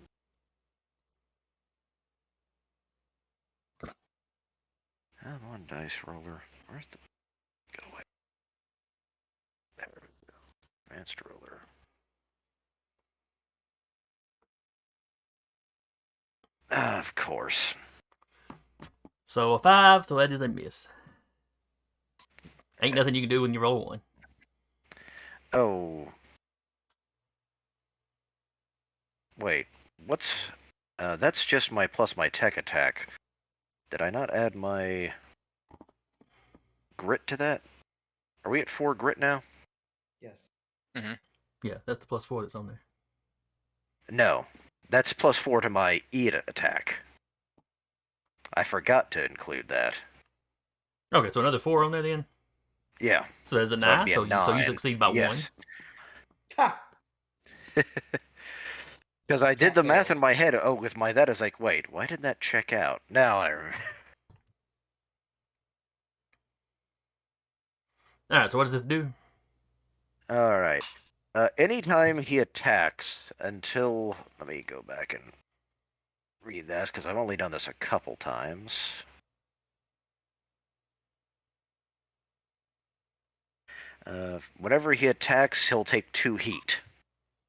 Speaker 4: Come on, dice roller. Where's the... Go away. There we go. Advanced roller. Of course.
Speaker 1: So a 5, so that is a miss. Ain't nothing you can do when you roll 1.
Speaker 4: Oh. Wait. What's... that's just my plus my tech attack. Did I not add my grit to that? Are we at 4 grit now?
Speaker 2: Yes.
Speaker 1: Yeah, that's the +4 that's on there.
Speaker 4: No. That's +4 to my E attack. I forgot to include that.
Speaker 1: Okay, so another 4 on there then?
Speaker 4: Yeah.
Speaker 1: So there's a
Speaker 4: So that'd
Speaker 1: 9,
Speaker 4: be a
Speaker 1: so you
Speaker 4: 9.
Speaker 1: succeed by 1.
Speaker 4: Yes.
Speaker 2: Ha!
Speaker 4: Because I did the
Speaker 2: Check
Speaker 4: math
Speaker 2: it.
Speaker 4: in my head. Oh, with my that, I was like, wait, why did that check out? Now I remember.
Speaker 1: Alright, so what does this do?
Speaker 4: All right. Anytime he attacks until... Let me go back and read that, because I've only done this a couple times. Whenever he attacks, he'll take 2 heat.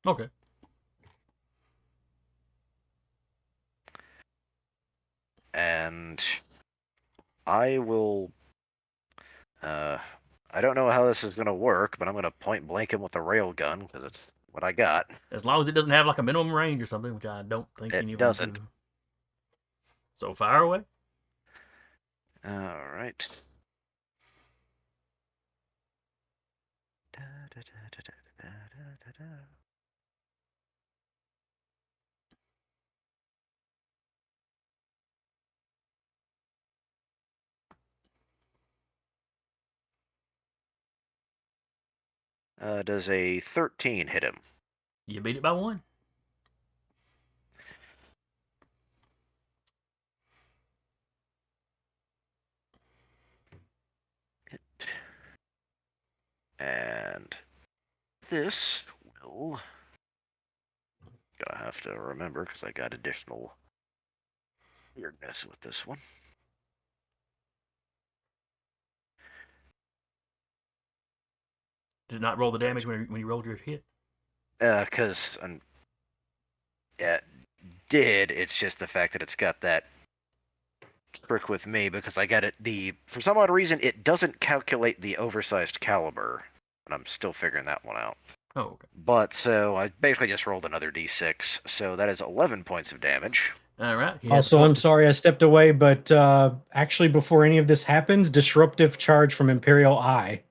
Speaker 1: Okay.
Speaker 4: And I will... I don't know how this is going to work, but I'm going to point blank him with a railgun, because it's what I got.
Speaker 1: As long as it doesn't have like a minimum range or something, which I don't think
Speaker 4: It
Speaker 1: any of them
Speaker 4: doesn't.
Speaker 1: do. So fire away.
Speaker 4: All right. Does a 13 hit him?
Speaker 1: You beat it by 1.
Speaker 4: And this will... Gonna have to remember, because I got additional weirdness with this one.
Speaker 1: Did it not roll the damage when you rolled your hit?
Speaker 4: Because... it did, it's just the fact that it's got that trick with me, because I got it... For some odd reason, it doesn't calculate the oversized caliber, and I'm still figuring that one out.
Speaker 1: Oh, okay.
Speaker 4: But so I basically just rolled another d6, so that is 11 points of damage.
Speaker 1: All right. He has
Speaker 5: Also,
Speaker 1: a
Speaker 5: I'm
Speaker 1: point-
Speaker 5: sorry I stepped away, but actually, before any of this happens, disruptive charge from Imperial Eye.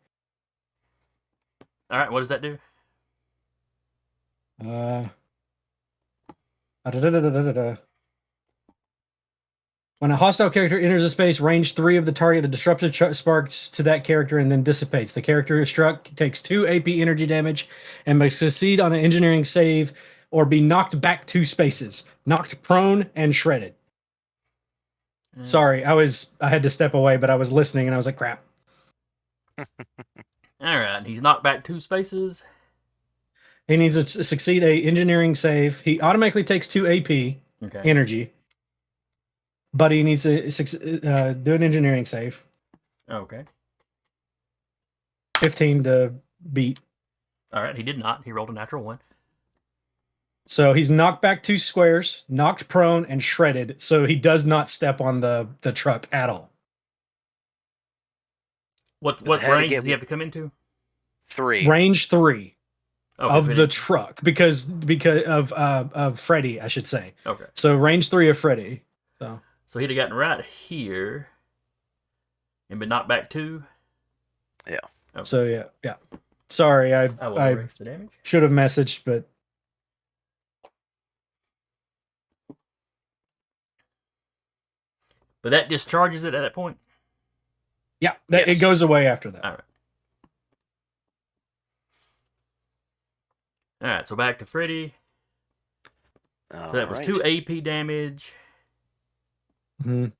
Speaker 1: All right. What does that do?
Speaker 5: Da-da-da-da-da-da. When a hostile character enters a space, range 3 of the target, the disruptive sparks to that character and then dissipates. The character struck takes 2 AP energy damage and may succeed on an engineering save or be knocked back 2 spaces, knocked prone and shredded. Sorry, I had to step away, but I was listening and I was like, crap.
Speaker 1: All right. He's knocked back 2 spaces.
Speaker 5: He needs to succeed a engineering save. He automatically takes 2 AP
Speaker 1: Okay.
Speaker 5: energy, but he needs to do an engineering save.
Speaker 1: Okay.
Speaker 5: 15 to beat.
Speaker 1: All right. He did not. He rolled a natural 1.
Speaker 5: So he's knocked back 2 squares, knocked prone, and shredded. So he does not step on the truck at all.
Speaker 1: What
Speaker 4: Does it have to
Speaker 1: range
Speaker 4: get
Speaker 1: does he have to come into?
Speaker 4: 3.
Speaker 5: Range 3
Speaker 1: Oh,
Speaker 5: of the truck because of Freddy, I should say.
Speaker 1: Okay.
Speaker 5: So range 3 of Freddy.
Speaker 1: So he'd have gotten right here and been knocked back 2.
Speaker 4: Yeah.
Speaker 1: Okay.
Speaker 5: So yeah. Sorry,
Speaker 1: I will
Speaker 5: I
Speaker 1: erase the damage.
Speaker 5: should have messaged, but
Speaker 1: But that discharges it at that point.
Speaker 5: yeah,
Speaker 4: Yes.
Speaker 5: it goes away after that.
Speaker 1: All right. All right. So back to Freddy. So that was 2 AP damage.
Speaker 5: Mhm.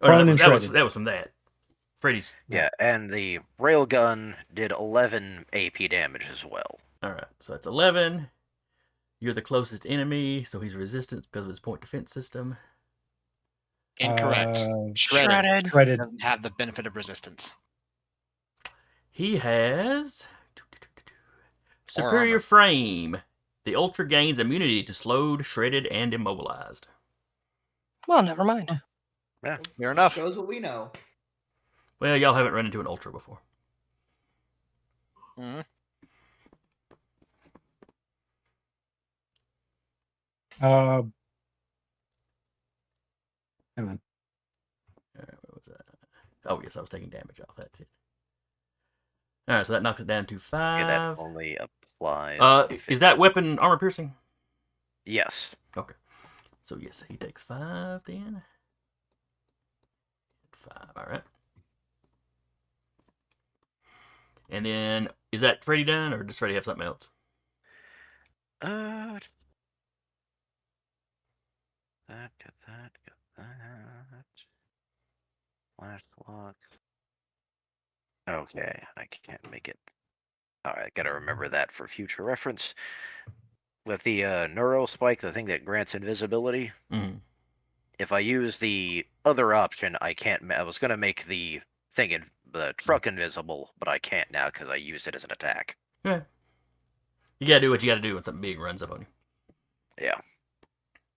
Speaker 1: Oh, no,
Speaker 5: Prone and
Speaker 1: that was
Speaker 5: shredded.
Speaker 1: from that. Freddy's.
Speaker 4: Yeah, and the railgun did 11 AP damage as well.
Speaker 1: All right. So that's 11. You're the closest enemy, so he's resistant because of his point defense system.
Speaker 6: Incorrect. Shredded
Speaker 5: Shredded.
Speaker 6: doesn't have the benefit of resistance.
Speaker 1: He has
Speaker 6: Or
Speaker 1: superior
Speaker 6: armor.
Speaker 1: frame. The Ultra gains immunity to slowed, shredded, and immobilized.
Speaker 3: Well, never mind.
Speaker 6: Fair enough.
Speaker 2: Shows what we know.
Speaker 1: Well, y'all haven't run into an Ultra before.
Speaker 6: Mhm.
Speaker 5: Hang on.
Speaker 1: All right, what was that? Oh, yes, I was taking damage off. That's it. All right, so that knocks it down to 5.
Speaker 4: Yeah, that only applies.
Speaker 1: Is that weapon armor piercing?
Speaker 4: Yes.
Speaker 1: Okay. So, yes, he takes 5 then. 5, all right. And then, is that Freddy done, or does Freddy have something else?
Speaker 4: Got that. Flash lock. Okay, I can't make it. Alright, gotta remember that for future reference. With the neuro spike, the thing that grants invisibility,
Speaker 1: Mm.
Speaker 4: if I use the other option, I can't. I was gonna make the the truck invisible, but I can't now because I used it as an attack.
Speaker 1: Yeah. You gotta do what you gotta do when something big runs up on you.
Speaker 4: Yeah.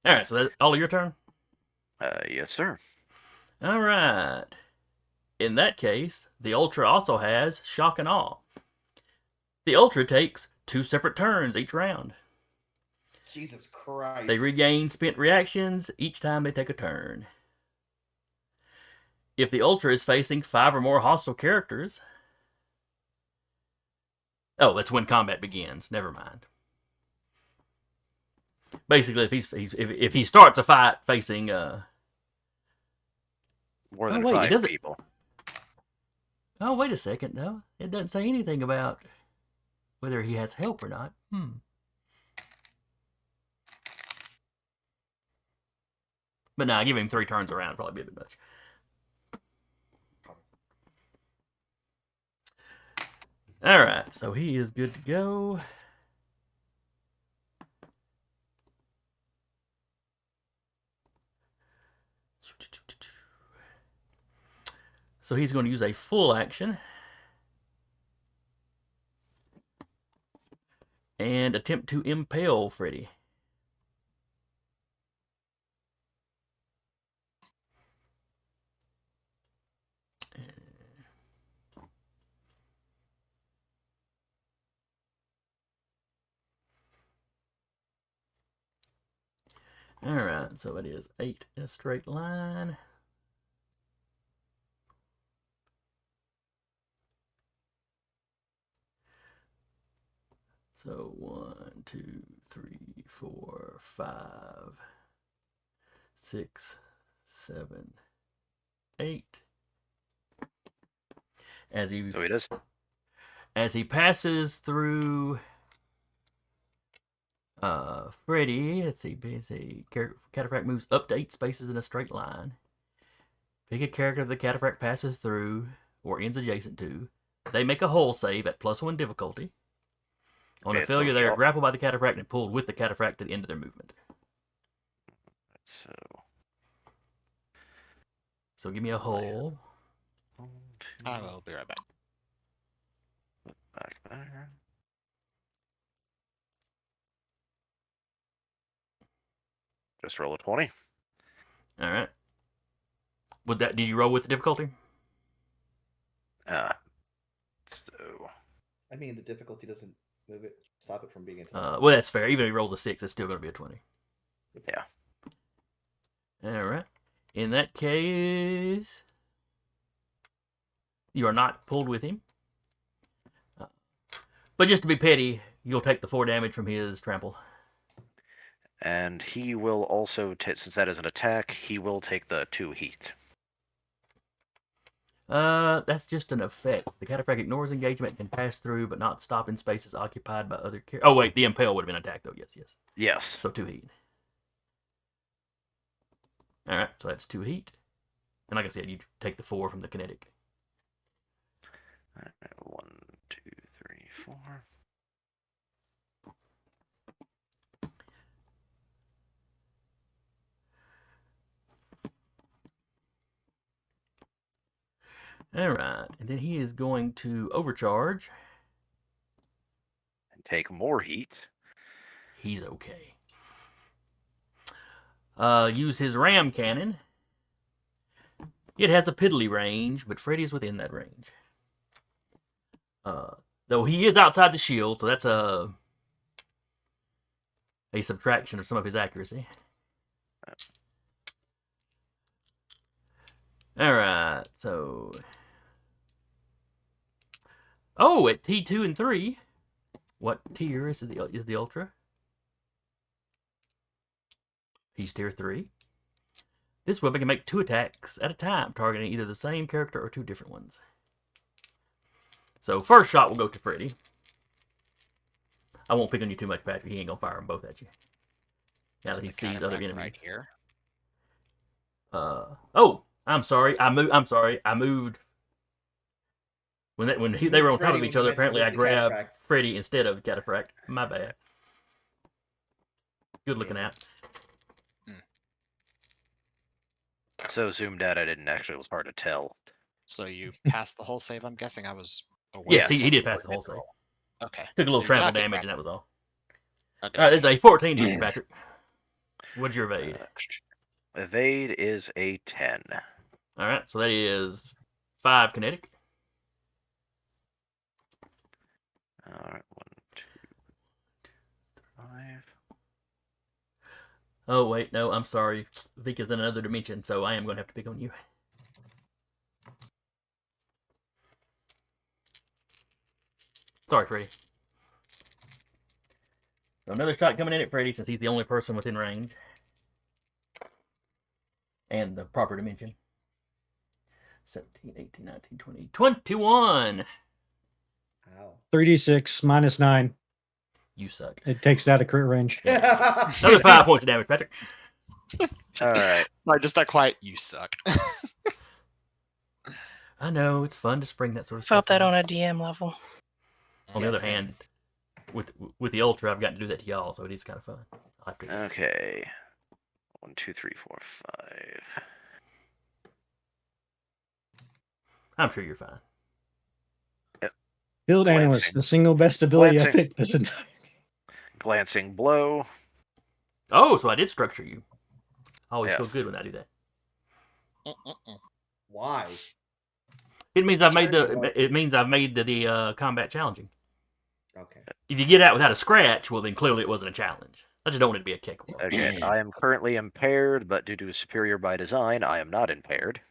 Speaker 1: All right, so that's all of your turn?
Speaker 4: Yes, sir.
Speaker 1: All right. In that case, the Ultra also has Shock and Awe. The Ultra takes 2 separate turns each round.
Speaker 2: Jesus Christ.
Speaker 1: They regain spent reactions each time they take a turn. If the Ultra is facing 5 or more hostile characters... Oh, that's when combat begins. Never mind. Basically, if he starts a fight facing...
Speaker 4: More
Speaker 1: Oh,
Speaker 4: than
Speaker 1: wait, it
Speaker 4: 5
Speaker 1: doesn't-
Speaker 4: people.
Speaker 1: Oh, wait a second, though. It doesn't say anything about whether he has help or not. But nah, give him 3 turns around. Probably be a bit much. All right, so he is good to go. So he's going to use a full action and attempt to impale Freddy. All right, so it is 8 in a straight line. So 1, 2, 3, 4, 5, 6, 7, 8. As he
Speaker 4: So he does.
Speaker 1: as he passes through Freddy, let's see, Cataphract moves up to 8 spaces in a straight line. Pick a character the Cataphract passes through or ends adjacent to. They make a hull save at +1 difficulty. On a
Speaker 4: Okay,
Speaker 1: failure,
Speaker 4: so
Speaker 1: they are
Speaker 4: y'all-
Speaker 1: grappled by the Cataphract and pulled with the Cataphract to the end of their movement.
Speaker 4: So
Speaker 1: So give me a hull.
Speaker 4: 1, 2,
Speaker 6: I will be right back.
Speaker 4: back there. Just roll a 20.
Speaker 1: All right. Did you roll with the difficulty?
Speaker 4: So
Speaker 2: I mean, the difficulty doesn't stop it from being a 20.
Speaker 1: Well, that's fair. Even if he rolls a 6, it's still going to be a 20.
Speaker 4: yeah.
Speaker 1: All right. In that case, you are not pulled with him. But just to be petty, you'll take the 4 damage from his trample.
Speaker 4: And he will also since that is an attack, he will take the 2 heat.
Speaker 1: That's just an effect. The Cataphract ignores engagement and can pass through, but not stop in spaces occupied by other characters. Oh wait, the impale would have been an attack though. Yes.
Speaker 4: Yes.
Speaker 1: So 2 heat. All right, so that's 2 heat, and like I said, you take the 4 from the kinetic.
Speaker 4: All right, 1, 2, 3, 4.
Speaker 1: All right, and then he is going to overcharge.
Speaker 4: And take more heat.
Speaker 1: He's okay. Use his ram cannon. It has a piddly range, but Freddy's within that range. Though he is outside the shield, so that's a subtraction of some of his accuracy. All right, so at T2 and 3, what tier is the Ultra? He's tier 3. This weapon can make 2 attacks at a time, targeting either the same character or 2 different ones. So first shot will go to Freddy. I won't pick on you too much, Patrick. He ain't gonna fire them both at you. Now that he sees other enemies.
Speaker 6: Right here.
Speaker 1: Oh, I'm sorry. I'm sorry. I moved. When they were on top of each other, apparently I grabbed Freddy instead of Cataphract. My bad. Good looking out.
Speaker 4: So zoomed out, I didn't actually. It was hard to tell.
Speaker 6: So you passed the whole save. I'm guessing I was aware.
Speaker 1: Yes, he did pass the whole save.
Speaker 6: Okay.
Speaker 1: Took a little
Speaker 6: So
Speaker 1: trample
Speaker 6: you're not
Speaker 1: damage, and that was all.
Speaker 6: Okay.
Speaker 1: All right, there's a 14 to you, Patrick. What's your evade?
Speaker 4: Evade is a 10.
Speaker 1: All right, so that is 5 kinetic.
Speaker 4: All right, 1, 2, 5.
Speaker 1: Oh, wait, no, I'm sorry. Vika's in another dimension, so I am going to have to pick on you. Sorry, Freddy. So another shot coming in at Freddy, since he's the only person within range. And the proper dimension. 17, 18, 19, 20, 21!
Speaker 2: Ow.
Speaker 5: 3d6 minus 9.
Speaker 1: You suck.
Speaker 5: It takes it out of crit range.
Speaker 1: Another 5 points of damage, Patrick.
Speaker 4: All right.
Speaker 6: Sorry, just that quiet. You suck.
Speaker 1: I know, it's fun to spring that sort of
Speaker 3: Felt
Speaker 1: stuff.
Speaker 3: that on a DM level.
Speaker 1: On the other hand, with the Ultra, I've gotten to do that to y'all, so it is kind of fun. I like to-
Speaker 4: Okay. 1, 2, 3, 4, 5.
Speaker 1: I'm sure you're fine.
Speaker 5: Field Analyst, the single best ability I
Speaker 4: Glancing.
Speaker 5: picked this entire
Speaker 4: Glancing blow.
Speaker 1: Oh, so I did structure you. I always
Speaker 4: Yes.
Speaker 1: feel good when I do that.
Speaker 2: Why?
Speaker 1: It means I've made the combat challenging.
Speaker 2: Okay.
Speaker 1: If you get out without a scratch, well, then clearly it wasn't a challenge. I just don't want it to be a cakewalk.
Speaker 4: Again, I am currently impaired, but due to superior by design, I am not impaired.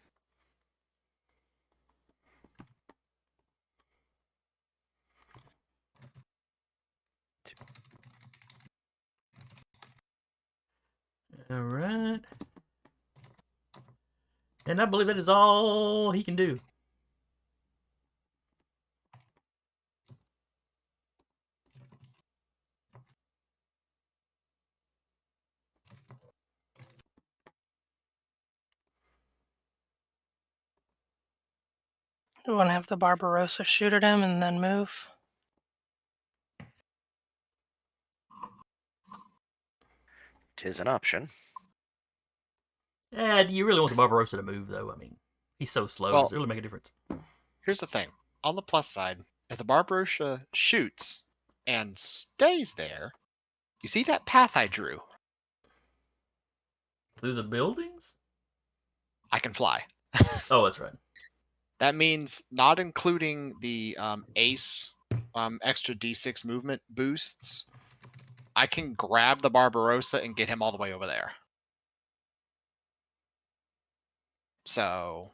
Speaker 1: All right. And I believe that is all he can do.
Speaker 3: Do you want to have the Barbarossa shoot at him and then move?
Speaker 4: Tis an option.
Speaker 1: Do you really want the Barbarossa to move, though? I mean, he's so slow.
Speaker 6: Well-
Speaker 1: Does it really make a difference?
Speaker 6: Here's the thing. On the plus side, if the Barbarossa shoots and stays there, you see that path I drew?
Speaker 1: Through the buildings?
Speaker 6: I can fly.
Speaker 1: Oh, that's right.
Speaker 6: That means not including the ace extra d6 movement boosts. I can grab the Barbarossa and get him all the way over there. So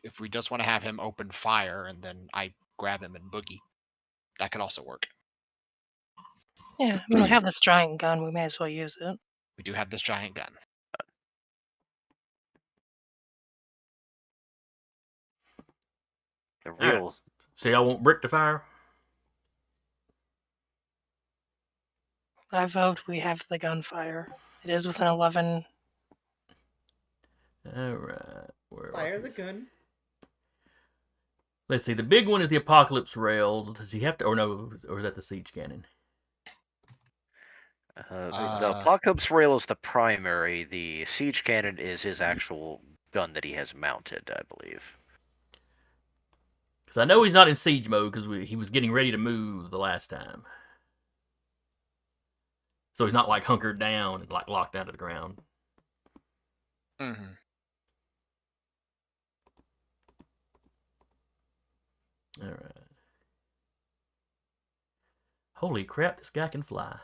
Speaker 6: if we just want to have him open fire and then I grab him and boogie, that could also work.
Speaker 3: Yeah, I mean, we have this giant gun. We may as well use it.
Speaker 6: We do have this giant gun.
Speaker 4: The
Speaker 1: All right.
Speaker 4: real
Speaker 1: So y'all want brick to fire?
Speaker 3: I vote we have the gunfire. It is within 11.
Speaker 1: All right. Where
Speaker 2: Fire
Speaker 1: are
Speaker 2: the
Speaker 1: these?
Speaker 2: gun.
Speaker 1: Let's see. The big one is the Apocalypse Rail. Does he have to, or no, or is that the Siege Cannon?
Speaker 4: the Apocalypse Rail is the primary. The Siege Cannon is his actual gun that he has mounted, I believe.
Speaker 1: Because I know he's not in siege mode because he was getting ready to move the last time. So he's not like hunkered down and like locked down to the ground.
Speaker 6: Mm-hmm.
Speaker 1: All right. Holy crap, this guy can fly.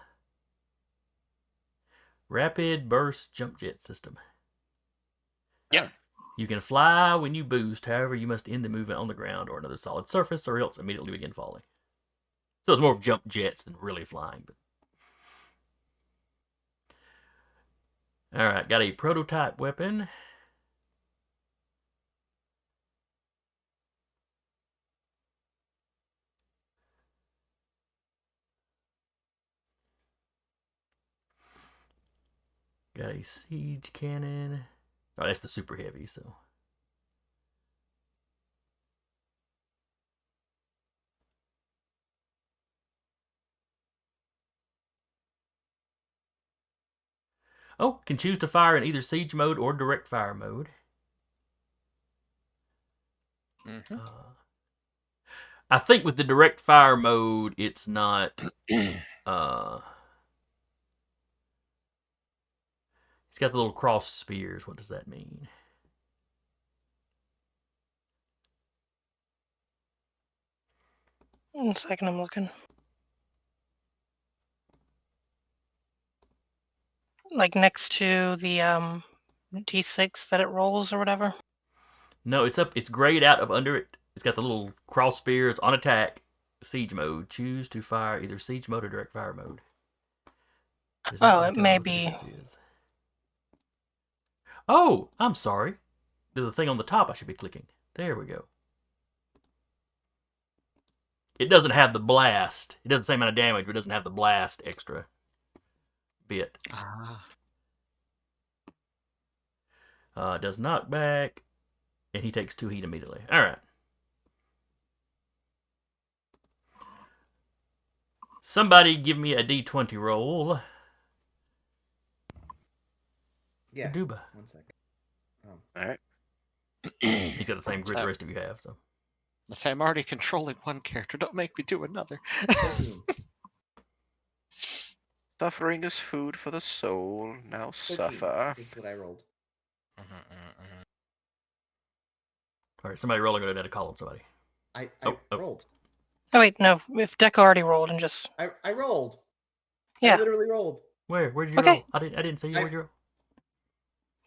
Speaker 1: Rapid burst jump jet system.
Speaker 6: Yeah.
Speaker 1: You can fly when you boost, however, you must end the movement on the ground or another solid surface or else immediately begin falling. So it's more of jump jets than really flying. But... Alright, got a prototype weapon. Got a siege cannon. Oh, that's the super heavy, so. Oh, can choose to fire in either siege mode or direct fire mode.
Speaker 6: Mm-hmm.
Speaker 1: I think with the direct fire mode, it's not. It's got the little cross spears. What does that mean?
Speaker 3: One second, I'm looking. Like next to the D6 that it rolls or whatever.
Speaker 1: No, it's up. It's grayed out up under it. It's got the little cross spears on attack. Siege mode. Choose to fire either siege mode or direct fire mode. Does not
Speaker 3: Oh,
Speaker 1: really
Speaker 3: it
Speaker 1: tell
Speaker 3: may
Speaker 1: me what the
Speaker 3: be.
Speaker 1: difference is. Oh, I'm sorry. There's a thing on the top I should be clicking. There we go. It doesn't have the blast. It does the same amount of damage, but it doesn't have the blast extra bit. It does knockback, and he takes 2 heat immediately. All right. Somebody give me a D20 roll.
Speaker 2: Yeah.
Speaker 1: Duba.
Speaker 2: 1 second.
Speaker 4: All right.
Speaker 1: He's got the same grit the rest of you have, so.
Speaker 6: I say I'm already controlling one character. Don't make me do another.
Speaker 2: 13.
Speaker 4: Suffering is food for the soul. Now
Speaker 2: 13
Speaker 4: suffer.
Speaker 2: is what I rolled.
Speaker 1: All right, somebody roll. I'm going to call on somebody.
Speaker 2: I
Speaker 1: Oh.
Speaker 2: rolled.
Speaker 3: Oh wait, no. If Deca already rolled and just
Speaker 2: I rolled.
Speaker 3: Yeah.
Speaker 2: I literally rolled.
Speaker 1: Where'd you
Speaker 3: Okay.
Speaker 1: roll? I didn't see you. Where'd you roll?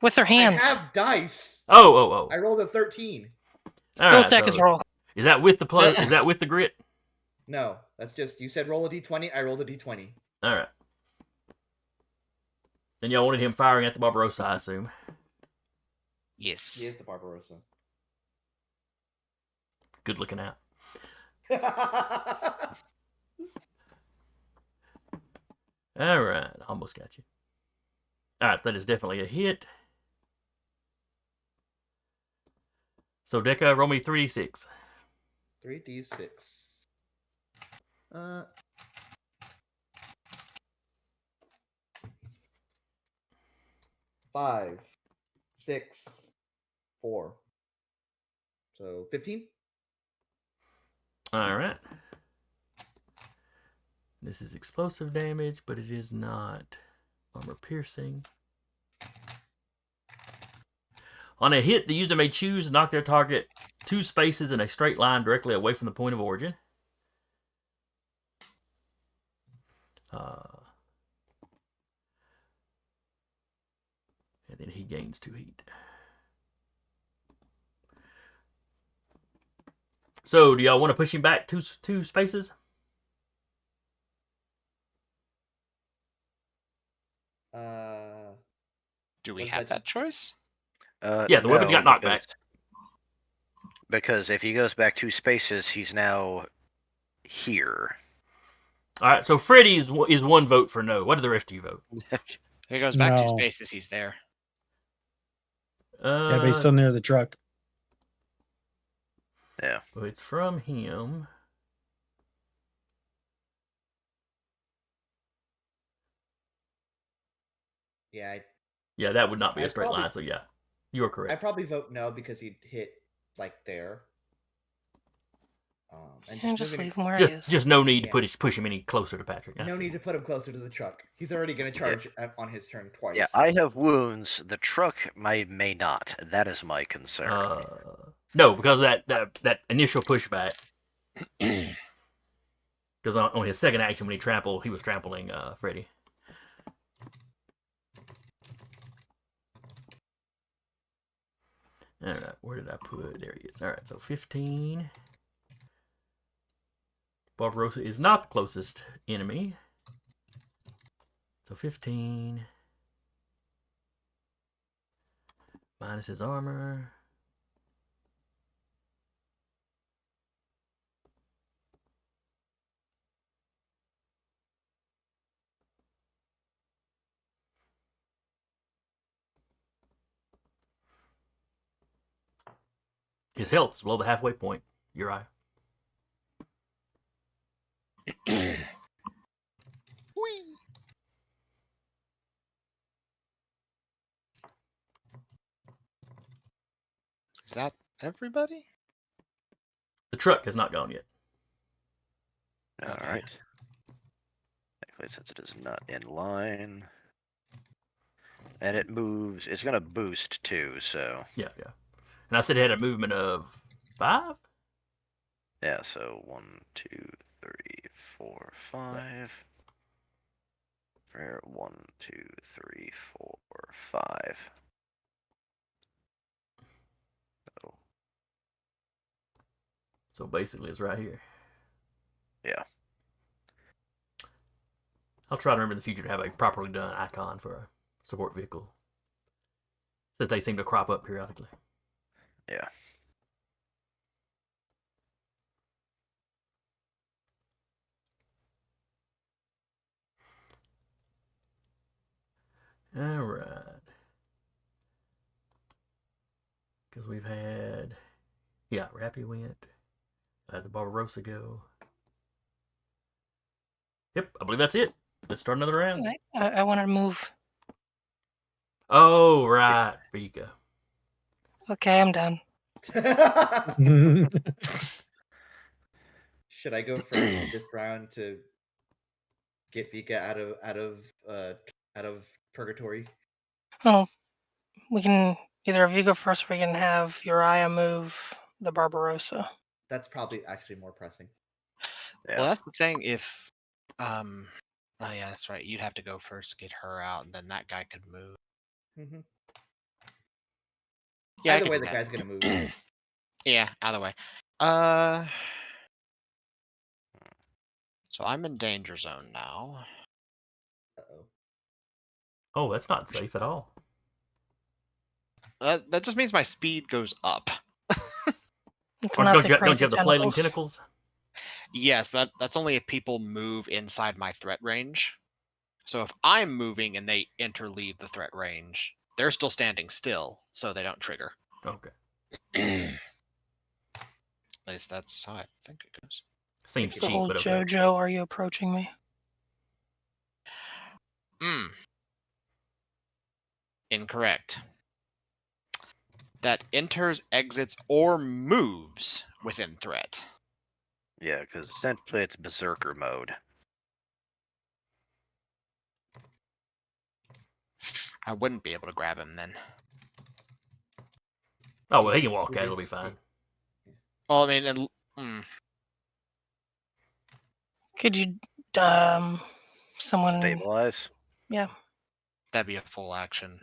Speaker 3: with their hands.
Speaker 2: I have dice.
Speaker 1: Oh.
Speaker 2: I rolled a 13.
Speaker 1: All
Speaker 3: Go
Speaker 1: right.
Speaker 3: with Deca's
Speaker 1: So
Speaker 3: roll.
Speaker 1: is that with the Is that with the grit?
Speaker 2: No, that's just you said roll a d20. I rolled a d20.
Speaker 1: All right. And y'all wanted him firing at the Barbarossa, I assume.
Speaker 6: Yes.
Speaker 2: He is the Barbarossa.
Speaker 1: Good looking out. All right. Almost got you. All right. That is definitely a hit. So, Deca, roll me 3d6.
Speaker 2: 3d6. 5, 6, 4. So 15.
Speaker 1: All right. This is explosive damage, but it is not armor piercing. On a hit, the user may choose to knock their target 2 spaces in a straight line directly away from the point of origin. And then he gains 2 heat. So, do y'all want to push him back two spaces?
Speaker 6: Do we
Speaker 2: Was
Speaker 6: have
Speaker 2: that
Speaker 6: that choice?
Speaker 1: Yeah, the weapons got knocked back.
Speaker 4: Because if he goes back 2 spaces, he's now here.
Speaker 1: All right, so Freddy is 1 vote for no. What do the rest of you vote?
Speaker 6: If he goes back 2
Speaker 5: No.
Speaker 6: spaces, he's there.
Speaker 5: Yeah, but he's still near the truck.
Speaker 4: Yeah.
Speaker 1: Well, it's from him.
Speaker 2: Yeah,
Speaker 1: Yeah, that would not be a
Speaker 2: I'd
Speaker 1: straight
Speaker 2: probably-
Speaker 1: line, so yeah. You are
Speaker 2: I
Speaker 1: correct.
Speaker 2: probably vote no because he'd hit like there.
Speaker 3: And just
Speaker 2: moving-
Speaker 3: leave him where he is.
Speaker 1: Just no need
Speaker 2: Yeah.
Speaker 1: to push him any closer to Patrick.
Speaker 2: No need to put him closer to the truck. He's already going to charge on his turn twice.
Speaker 4: Yeah, I have wounds. The truck may not. That is my concern.
Speaker 1: No, because of that initial pushback. Because on his second action, when he was trampling Freddy. All right, where did I put? There he is. All right, so 15. Barbarossa is not the closest enemy. So 15. Minus his armor. His health is below the halfway point. You're right.
Speaker 6: Is that everybody?
Speaker 1: The truck has not gone yet.
Speaker 4: All
Speaker 6: Okay.
Speaker 4: right. Actually, since it is not in line. And it moves. It's going to boost too, so.
Speaker 1: Yeah. And I said it had a movement of 5?
Speaker 4: Yeah, so 1, 2, 3, 4, 5. Fair. 1, 2, 3, 4, 5. Oh,
Speaker 1: So basically, it's right here.
Speaker 4: yeah.
Speaker 1: I'll try to remember in the future to have a properly done icon for a support vehicle. Since they seem to crop up periodically.
Speaker 4: Yeah.
Speaker 1: All right. Because we've had... Yeah, Rappy went. I had the Barbarossa go. Yep, I believe that's it. Let's start another round.
Speaker 3: I want to move.
Speaker 1: Oh, right. Vika.
Speaker 3: Okay, I'm done.
Speaker 2: Should I go first this round to get Vika out of purgatory?
Speaker 3: Oh, we can either of you go first, or we can have Uriah move the Barbarossa.
Speaker 2: That's probably actually more pressing.
Speaker 4: Yeah.
Speaker 6: Well, that's the thing. If, oh yeah, that's right. You'd have to go first to get her out, and then that guy could move.
Speaker 2: Mhm.
Speaker 6: Yeah, I
Speaker 2: Either
Speaker 6: could
Speaker 2: way,
Speaker 6: do
Speaker 2: the
Speaker 6: that.
Speaker 2: guy's gonna move.
Speaker 6: Yeah, either way. So I'm in danger zone now.
Speaker 2: Uh-oh.
Speaker 1: Oh, that's not safe at all.
Speaker 6: That just means my speed goes up.
Speaker 3: It's
Speaker 1: Or
Speaker 3: not the
Speaker 1: don't
Speaker 3: crazy
Speaker 1: you have the flailing
Speaker 3: tentacles.
Speaker 1: tentacles?
Speaker 6: Yes, that's only if people move inside my threat range. So if I'm moving and they leave the threat range, they're still standing still, so they don't trigger.
Speaker 1: Okay.
Speaker 6: At least that's how I think it goes.
Speaker 1: Seems
Speaker 3: The
Speaker 1: cheap,
Speaker 3: whole
Speaker 1: but okay.
Speaker 3: JoJo, are you approaching me?
Speaker 6: Incorrect. That enters, exits, or moves within threat.
Speaker 4: Yeah, because essentially it's berserker mode.
Speaker 6: I wouldn't be able to grab him then.
Speaker 1: Oh, well, he can walk out. It'll be fine.
Speaker 6: Well, I mean,
Speaker 3: Could you, someone?
Speaker 4: Stabilize.
Speaker 3: Yeah.
Speaker 6: that'd be a full action.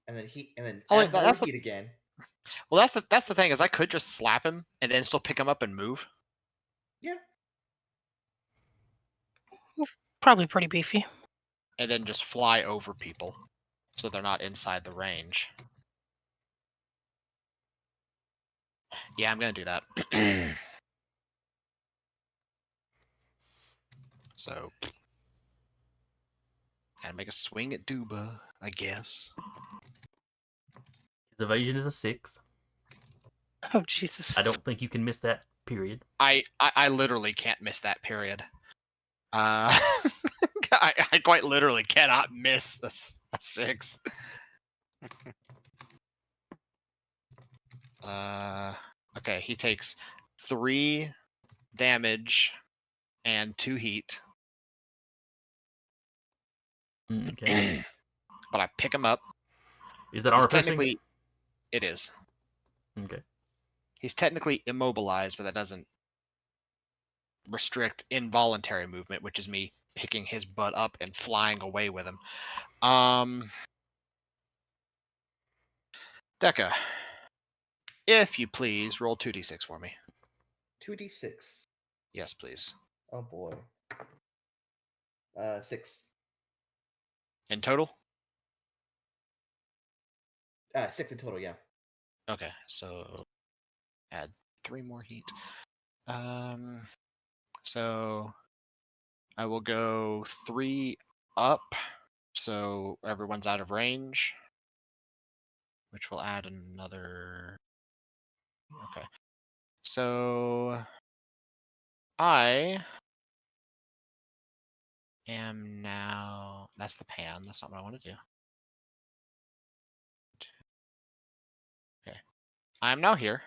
Speaker 2: And then
Speaker 6: Oh,
Speaker 2: add more
Speaker 6: that's the-
Speaker 2: heat again.
Speaker 6: Well, that's the thing is I could just slap him and then still pick him up and move.
Speaker 2: Yeah.
Speaker 3: Probably pretty beefy.
Speaker 6: And then just fly over people, so they're not inside the range. Yeah, I'm gonna do that. So, gotta make a swing at Duba, I guess.
Speaker 1: His evasion is a 6.
Speaker 3: Oh Jesus.
Speaker 1: I don't think you can miss that period.
Speaker 6: I literally can't miss that period. I quite literally cannot miss a 6. Okay, he takes 3 damage and 2 heat.
Speaker 1: Okay.
Speaker 6: But I pick him up.
Speaker 1: Is that armor
Speaker 6: He's
Speaker 1: piercing?
Speaker 6: technically, it is.
Speaker 1: Okay.
Speaker 6: He's technically immobilized, but that doesn't restrict involuntary movement, which is me picking his butt up and flying away with him. Deca, if you please, roll 2d6 for me.
Speaker 2: 2d6.
Speaker 6: Yes, please.
Speaker 2: Oh boy. 6.
Speaker 6: In total?
Speaker 2: 6 in total, yeah.
Speaker 6: Okay, so add 3 more heat. So I will go 3 up, so everyone's out of range, which will add another. Okay, so I am now. That's the pan. That's not what I want to do. Okay, I am now here,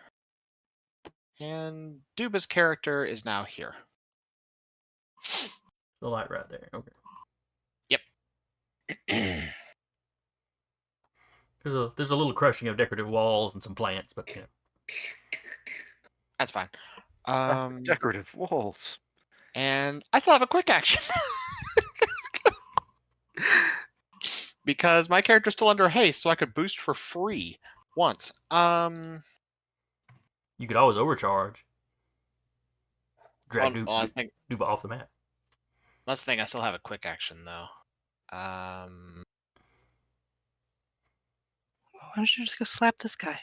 Speaker 6: and Duba's character is now here.
Speaker 1: The light right there. Okay. There's a little crushing of decorative walls and some plants, but yeah.
Speaker 6: That's fine.
Speaker 4: Decorative walls.
Speaker 6: And I still have a quick action. Because my character's still under haste, so I could boost for free once.
Speaker 1: You could always overcharge. Drag
Speaker 6: I think
Speaker 1: Duba off the map.
Speaker 6: that's the thing. I still have a quick action though.
Speaker 3: Why don't you just go slap this guy?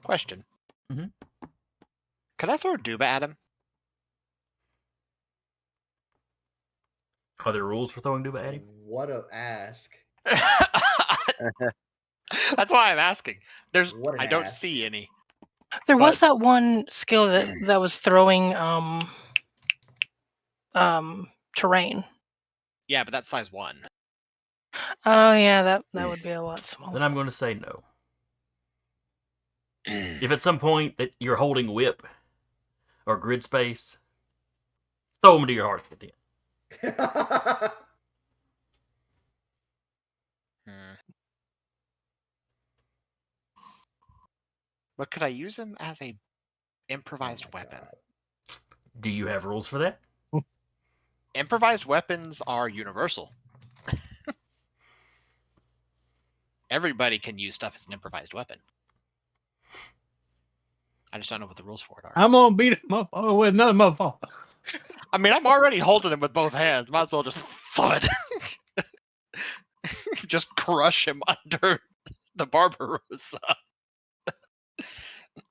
Speaker 6: Question.
Speaker 1: Mhm.
Speaker 6: Could I throw Duba at him?
Speaker 1: Are there rules for throwing Duba at him?
Speaker 2: What a ask.
Speaker 6: That's why I'm asking.
Speaker 2: What an
Speaker 6: I don't
Speaker 2: ass.
Speaker 6: see any.
Speaker 3: There was
Speaker 6: But-
Speaker 3: that one skill that was throwing terrain.
Speaker 6: Yeah, but that's size 1.
Speaker 3: Oh yeah, that would be a lot
Speaker 1: Then
Speaker 3: smaller.
Speaker 1: I'm going to say no. If at some point that you're holding whip or grid space, throw them to your heart's content.
Speaker 6: But could I use him as a improvised
Speaker 2: Oh my
Speaker 6: weapon?
Speaker 2: God.
Speaker 1: Do you have rules for that?
Speaker 6: Improvised weapons are universal. Everybody can use stuff as an improvised weapon. I just don't know what the rules for it are.
Speaker 5: I'm gonna beat him up with another motherfucker.
Speaker 6: I mean, I'm already holding him with both hands. Might as well just thud. Just crush him under the Barbarossa.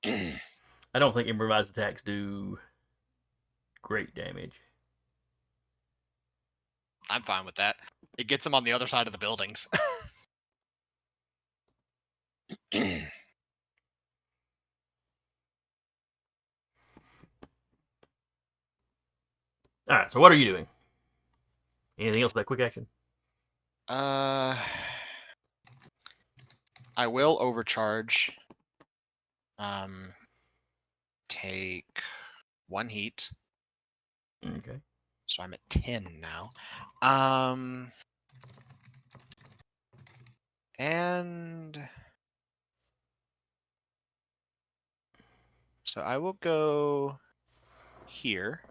Speaker 1: I don't think improvised attacks do great damage.
Speaker 6: I'm fine with that. It gets him on the other side of the buildings.
Speaker 1: All right, so what are you doing? Anything else with that quick action?
Speaker 6: I will overcharge. Take 1 heat.
Speaker 1: Okay.
Speaker 6: So I'm at 10 now. And so I will go here.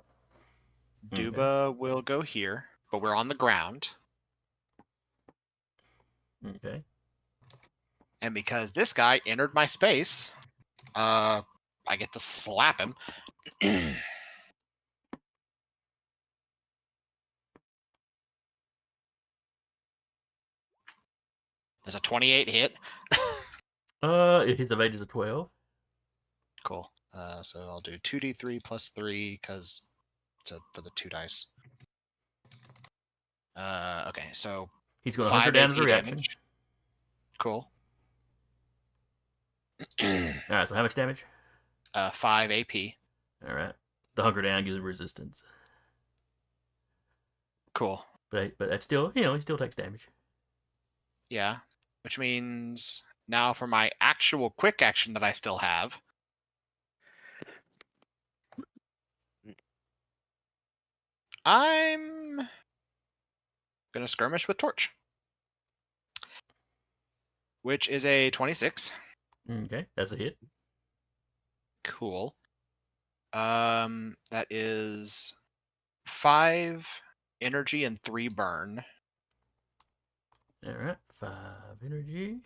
Speaker 1: Okay.
Speaker 6: Duba will go here, but we're on the ground.
Speaker 1: Okay.
Speaker 6: And because this guy entered my space, I get to slap him. There's a 28 hit.
Speaker 1: His evade is a 12.
Speaker 6: Cool. So I'll do 2d3 plus 3 because for the 2 dice. Okay, so
Speaker 1: He's going to
Speaker 6: 5
Speaker 1: hunker down
Speaker 6: AP
Speaker 1: as a reaction.
Speaker 6: damage. Cool.
Speaker 1: All right, so how much damage?
Speaker 6: 5 AP.
Speaker 1: All right. The hunker down gives him resistance.
Speaker 6: Cool.
Speaker 1: But that's still, he still takes damage.
Speaker 6: Yeah. Which means now for my actual quick action that I still have. I'm gonna skirmish with Torch. Which is a 26.
Speaker 1: Okay, that's a hit.
Speaker 6: Cool. That is 5 energy and 3 burn.
Speaker 1: All right, 5 energy.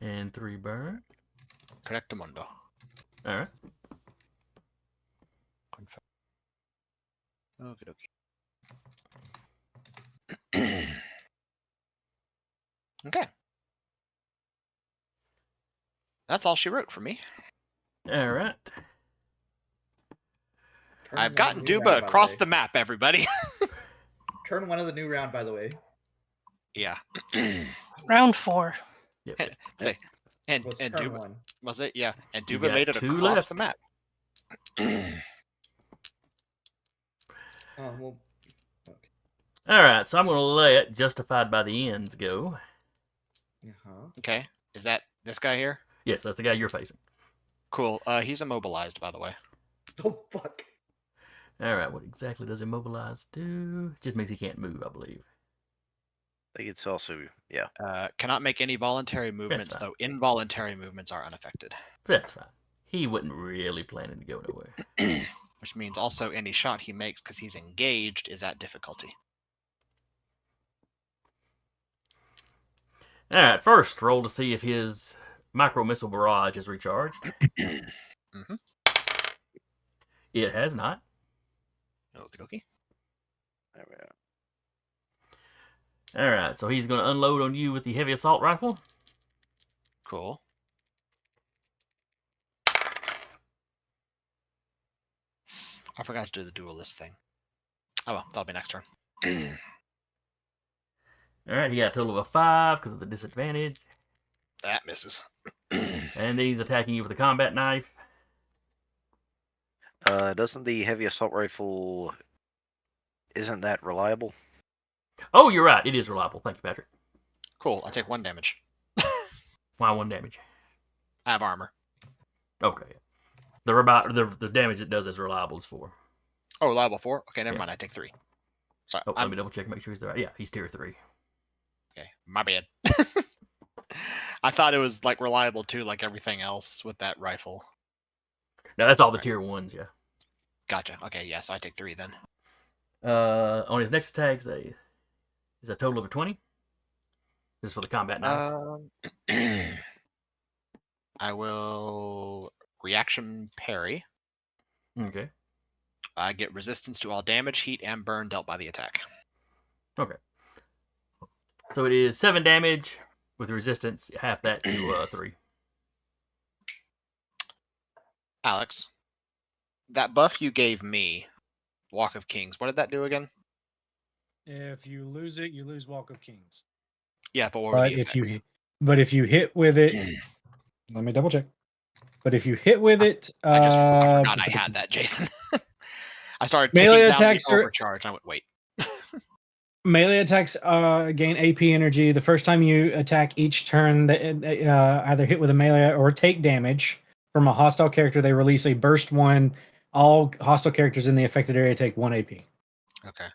Speaker 1: And 3 burn.
Speaker 6: Correctamundo.
Speaker 1: All right.
Speaker 6: Okay. Okay. That's all she wrote for me.
Speaker 1: All right.
Speaker 2: Turn
Speaker 6: I've
Speaker 2: one
Speaker 6: gotten
Speaker 2: of the new
Speaker 6: Duba
Speaker 2: round, by
Speaker 6: across
Speaker 2: way.
Speaker 6: the map, everybody.
Speaker 2: Turn one of the new round, by the way.
Speaker 6: Yeah.
Speaker 3: Round 4.
Speaker 1: Yep.
Speaker 6: Say, and
Speaker 2: Well, it's
Speaker 6: and
Speaker 2: turn
Speaker 6: Duba
Speaker 2: one.
Speaker 6: was it? Yeah. And
Speaker 1: You
Speaker 6: Duba
Speaker 1: got
Speaker 6: made it
Speaker 1: 2
Speaker 6: across
Speaker 1: left.
Speaker 6: the map.
Speaker 2: Oh well. Okay.
Speaker 1: All right, so I'm going to let Justified by the Ends go.
Speaker 2: Uh-huh.
Speaker 6: Okay. Is that this guy here?
Speaker 1: Yes, that's the guy you're facing.
Speaker 6: Cool. He's immobilized, by the way.
Speaker 2: Oh fuck.
Speaker 1: All right, what exactly does Immobilize do? Just means he can't move, I believe.
Speaker 4: I think it's also, yeah.
Speaker 6: Cannot make any voluntary movements,
Speaker 1: fine.
Speaker 6: though involuntary movements are unaffected.
Speaker 1: That's fine. He wasn't really planning to go nowhere.
Speaker 6: Which means also any shot he makes because he's engaged is at difficulty.
Speaker 1: All right, first roll to see if his micro missile barrage is recharged.
Speaker 6: Mm-hmm.
Speaker 1: It has not.
Speaker 6: Okie dokie.
Speaker 4: There we are.
Speaker 1: All right, so he's going to unload on you with the heavy assault rifle.
Speaker 6: Cool. I forgot to do the duelist thing. Oh well, that'll be next turn.
Speaker 1: All right, he got a total of a 5 because of the disadvantage.
Speaker 6: That misses.
Speaker 1: And he's attacking you with a combat knife.
Speaker 4: Doesn't the heavy assault rifle, isn't that reliable?
Speaker 1: Oh, you're right. It is reliable. Thank you, Patrick.
Speaker 6: Cool. I take 1 damage.
Speaker 1: Why 1 damage?
Speaker 6: I have armor.
Speaker 1: Okay. The damage it does is reliable is 4.
Speaker 6: Oh, reliable 4? Okay, never
Speaker 1: Yeah.
Speaker 6: mind. I take 3. Sorry.
Speaker 1: Oh, let me double check and make sure he's the right. Yeah, he's tier 3.
Speaker 6: Okay. My bad. I thought it was like reliable too, like everything else with that rifle.
Speaker 1: No, that's all the tier 1s, yeah.
Speaker 6: Gotcha. Okay, yeah, so I take 3 then.
Speaker 1: On his next attack is a total of a 20. This is for the combat knife.
Speaker 6: I will reaction parry.
Speaker 1: Okay.
Speaker 6: I get resistance to all damage, heat, and burn dealt by the attack.
Speaker 1: Okay. So it is 7 damage with resistance, half that to 3.
Speaker 6: Alex, that buff you gave me, Walk of Kings, what did that do again?
Speaker 5: If you lose it, you lose Walk of Kings.
Speaker 6: Yeah, but what were
Speaker 5: But
Speaker 6: the
Speaker 5: if
Speaker 6: effects?
Speaker 5: if you hit with it, let me double check. But if you hit with it,
Speaker 6: I forgot I had that, Jason. I started
Speaker 5: Melee
Speaker 6: taking down
Speaker 5: attacks
Speaker 6: the
Speaker 5: are-
Speaker 6: overcharge. I went, wait.
Speaker 5: melee attacks gain AP energy. The first time you attack each turn, that either hit with a melee or take damage from a hostile character, they release a burst 1. All hostile characters in the affected area take 1 AP.
Speaker 6: Okay.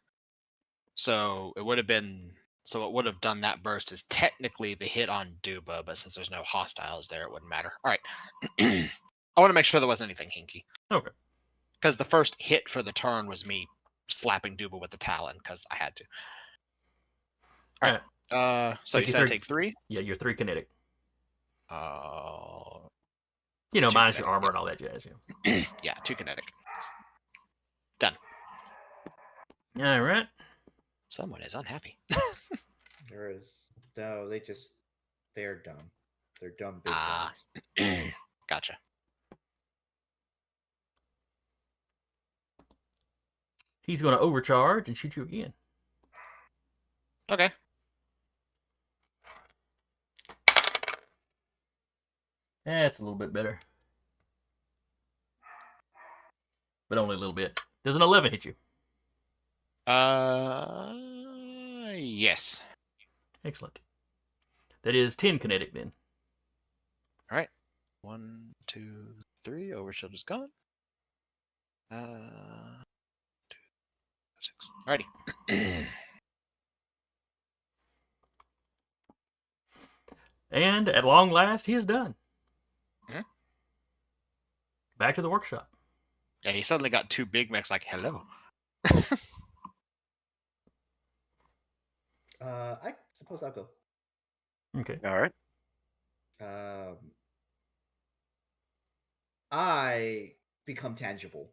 Speaker 6: So it would have been. So what would have done that burst is technically the hit on Duba, but since there's no hostiles there, it wouldn't matter. All right. I want to make sure there wasn't anything hinky.
Speaker 1: Okay.
Speaker 6: Because the first hit for the turn was me slapping Duba with the Talon, because I had to. All right. So you said I take 3?
Speaker 1: Yeah, you're 3 kinetic.
Speaker 6: Uh,
Speaker 1: You know,
Speaker 6: 2
Speaker 1: minus your
Speaker 6: kinetic,
Speaker 1: armor and
Speaker 6: yes.
Speaker 1: all that jazz. Yeah.
Speaker 6: Yeah, 2 kinetic. Done.
Speaker 1: All right.
Speaker 6: Someone is unhappy.
Speaker 2: There is no. They're dumb. They're dumb big
Speaker 6: Ah.
Speaker 2: guns.
Speaker 6: Gotcha.
Speaker 1: He's going to overcharge and shoot you again.
Speaker 6: Okay.
Speaker 1: That's a little bit better. But only a little bit. Does an 11 hit you?
Speaker 6: Yes.
Speaker 1: Excellent. That is 10 kinetic then.
Speaker 6: All right. 1, 2, 3. Overshield is gone. 2, 6. Alrighty.
Speaker 1: And at long last, he is done.
Speaker 6: Mhm.
Speaker 1: Back to the workshop.
Speaker 6: Yeah, he suddenly got 2 big mechs. Like, hello.
Speaker 2: I suppose I'll go.
Speaker 1: Okay.
Speaker 4: All right.
Speaker 2: I become tangible.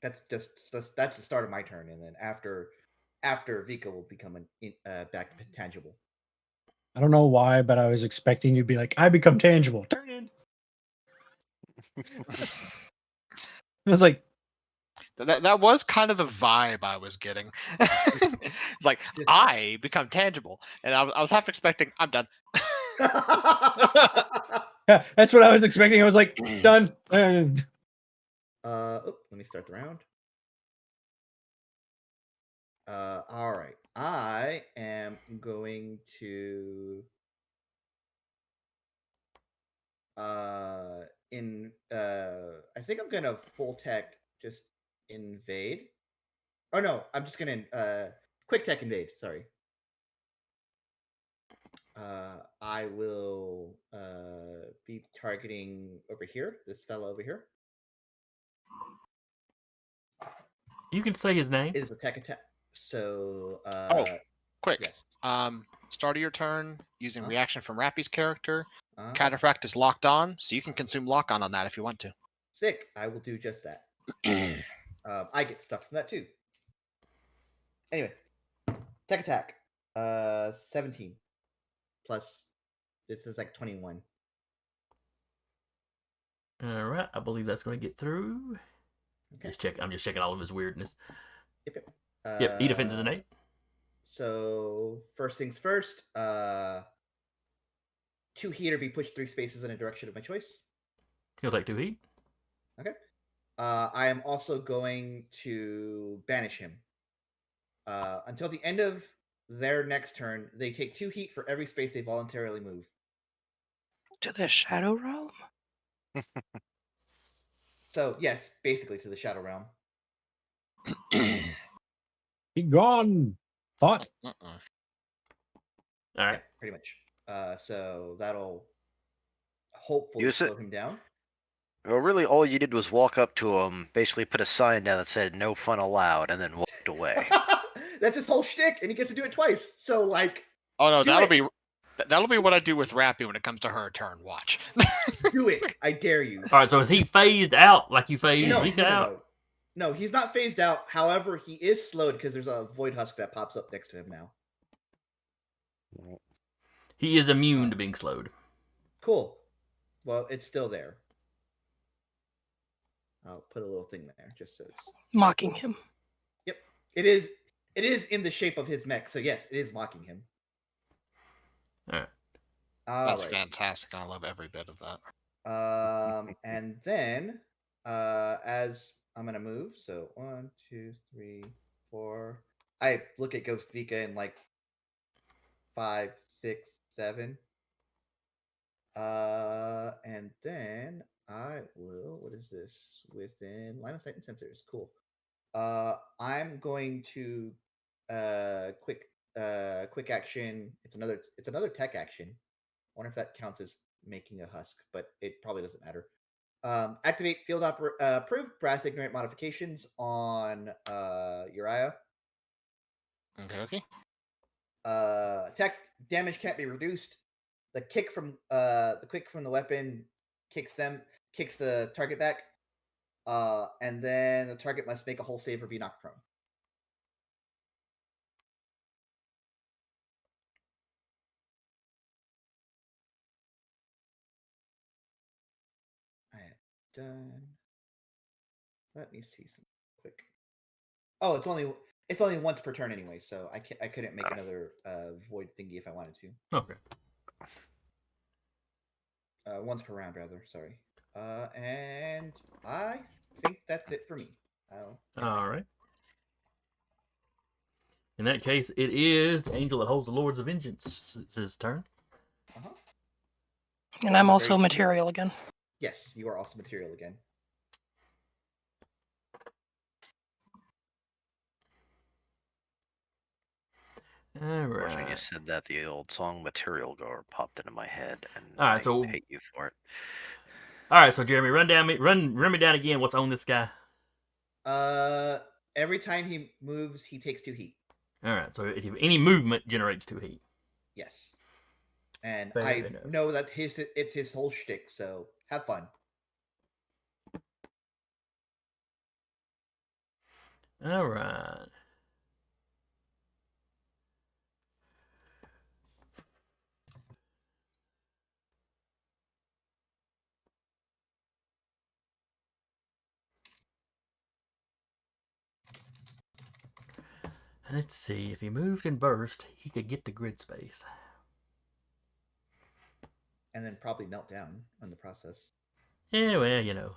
Speaker 2: That's the start of my turn, and then after Vika will become back to tangible.
Speaker 5: I don't know why, but I was expecting you to be like, I become tangible. Turn in. I was like,
Speaker 6: That was kind of the vibe I was getting. It's like, I become tangible. And I was half expecting, I'm done.
Speaker 5: yeah, that's what I was expecting. I was like, done.
Speaker 2: Let me start the round. All right. I am going to I think I'm gonna full tech just invade. Oh no, I'm just gonna quick tech invade, sorry. I will be targeting over here, this fellow over here.
Speaker 1: You can say his name.
Speaker 2: It is a tech attack. So
Speaker 6: Quick.
Speaker 2: yes.
Speaker 6: Start of your turn using reaction from Rappy's character.
Speaker 2: Uh-huh.
Speaker 6: Cataphract is locked on, so you can consume lock on that if you want to.
Speaker 2: Sick. I will do just that. I get stuff from that too. Anyway, tech attack. 17 plus. This is like 21.
Speaker 1: All right. I believe that's going to get through.
Speaker 2: Okay.
Speaker 1: I'm just checking all of his weirdness.
Speaker 2: Yep.
Speaker 1: Yep. E defense is an 8.
Speaker 2: So first things first. 2 heat or be pushed 3 spaces in a direction of my choice.
Speaker 1: He'll take 2 heat.
Speaker 2: Okay. I am also going to banish him. Until the end of their next turn, they take 2 heat for every space they voluntarily move.
Speaker 3: To the Shadow Realm?
Speaker 2: So, yes, basically to the Shadow Realm.
Speaker 5: be gone. Thought.
Speaker 1: All
Speaker 2: Yeah,
Speaker 1: right.
Speaker 2: pretty much. So that'll hopefully
Speaker 4: Use it.
Speaker 2: slow him down.
Speaker 4: Well, really, all you did was walk up to him, basically put a sign down that said "No fun allowed," and then walked away.
Speaker 2: That's his whole shtick, and he gets to do it twice. So like,
Speaker 6: Oh no,
Speaker 2: Do
Speaker 6: that'll be what I do with Rappy when it comes to her turn. Watch.
Speaker 2: do it. I dare you.
Speaker 1: All right. So is he phased out like you phased
Speaker 2: No,
Speaker 1: Zika out?
Speaker 2: No, he's not phased out. However, he is slowed because there's a void husk that pops up next to him now.
Speaker 1: He is immune to being slowed.
Speaker 2: Cool. Well, it's still there. I'll put a little thing there just so it's
Speaker 3: Mocking him.
Speaker 2: It is in the shape of his mech, so yes, it is mocking him.
Speaker 1: All right.
Speaker 6: That's
Speaker 2: Alright.
Speaker 6: fantastic, and I love every bit of that.
Speaker 2: And then as I'm gonna move, so 1, 2, 3, 4. I look at Ghost Vika in like 5, 6, 7. And then I will. What is this? Within line of sight and sensors. Cool. I'm going to quick action. It's another tech action. I wonder if that counts as making a husk, but it probably doesn't matter. Activate field approved brass ignorant modifications on Uriah.
Speaker 6: Okay.
Speaker 2: Attack damage can't be reduced. The kick from the weapon kicks the target back. And then the target must make a whole save or be knocked prone. I have done. Let me see some quick. Oh, it's only once per turn anyway, so I couldn't make another void thingy if I wanted to.
Speaker 1: Okay.
Speaker 2: Once per round, rather. Sorry. And I think that's it for me.
Speaker 1: All right. In that case, it is the angel that holds the Lords of Vengeance's turn.
Speaker 2: Uh-huh.
Speaker 3: And I'm also material again.
Speaker 2: Yes, you are also material again.
Speaker 1: All
Speaker 4: When you
Speaker 1: right.
Speaker 4: said that, the old song "Material Guard" popped into my head, and
Speaker 1: All right,
Speaker 4: I
Speaker 1: so-
Speaker 4: hate you for it.
Speaker 1: All right. So Jeremy, run me down again. What's on this guy?
Speaker 2: Every time he moves, he takes 2 heat.
Speaker 1: All right. So if any movement generates 2 heat.
Speaker 2: Yes. And
Speaker 1: Fair
Speaker 2: I
Speaker 1: enough.
Speaker 2: know that it's his whole shtick, so have fun.
Speaker 1: All right. Let's see. If he moved and burst, he could get to grid space.
Speaker 2: And then probably melt down in the process.
Speaker 1: Yeah, well, you know.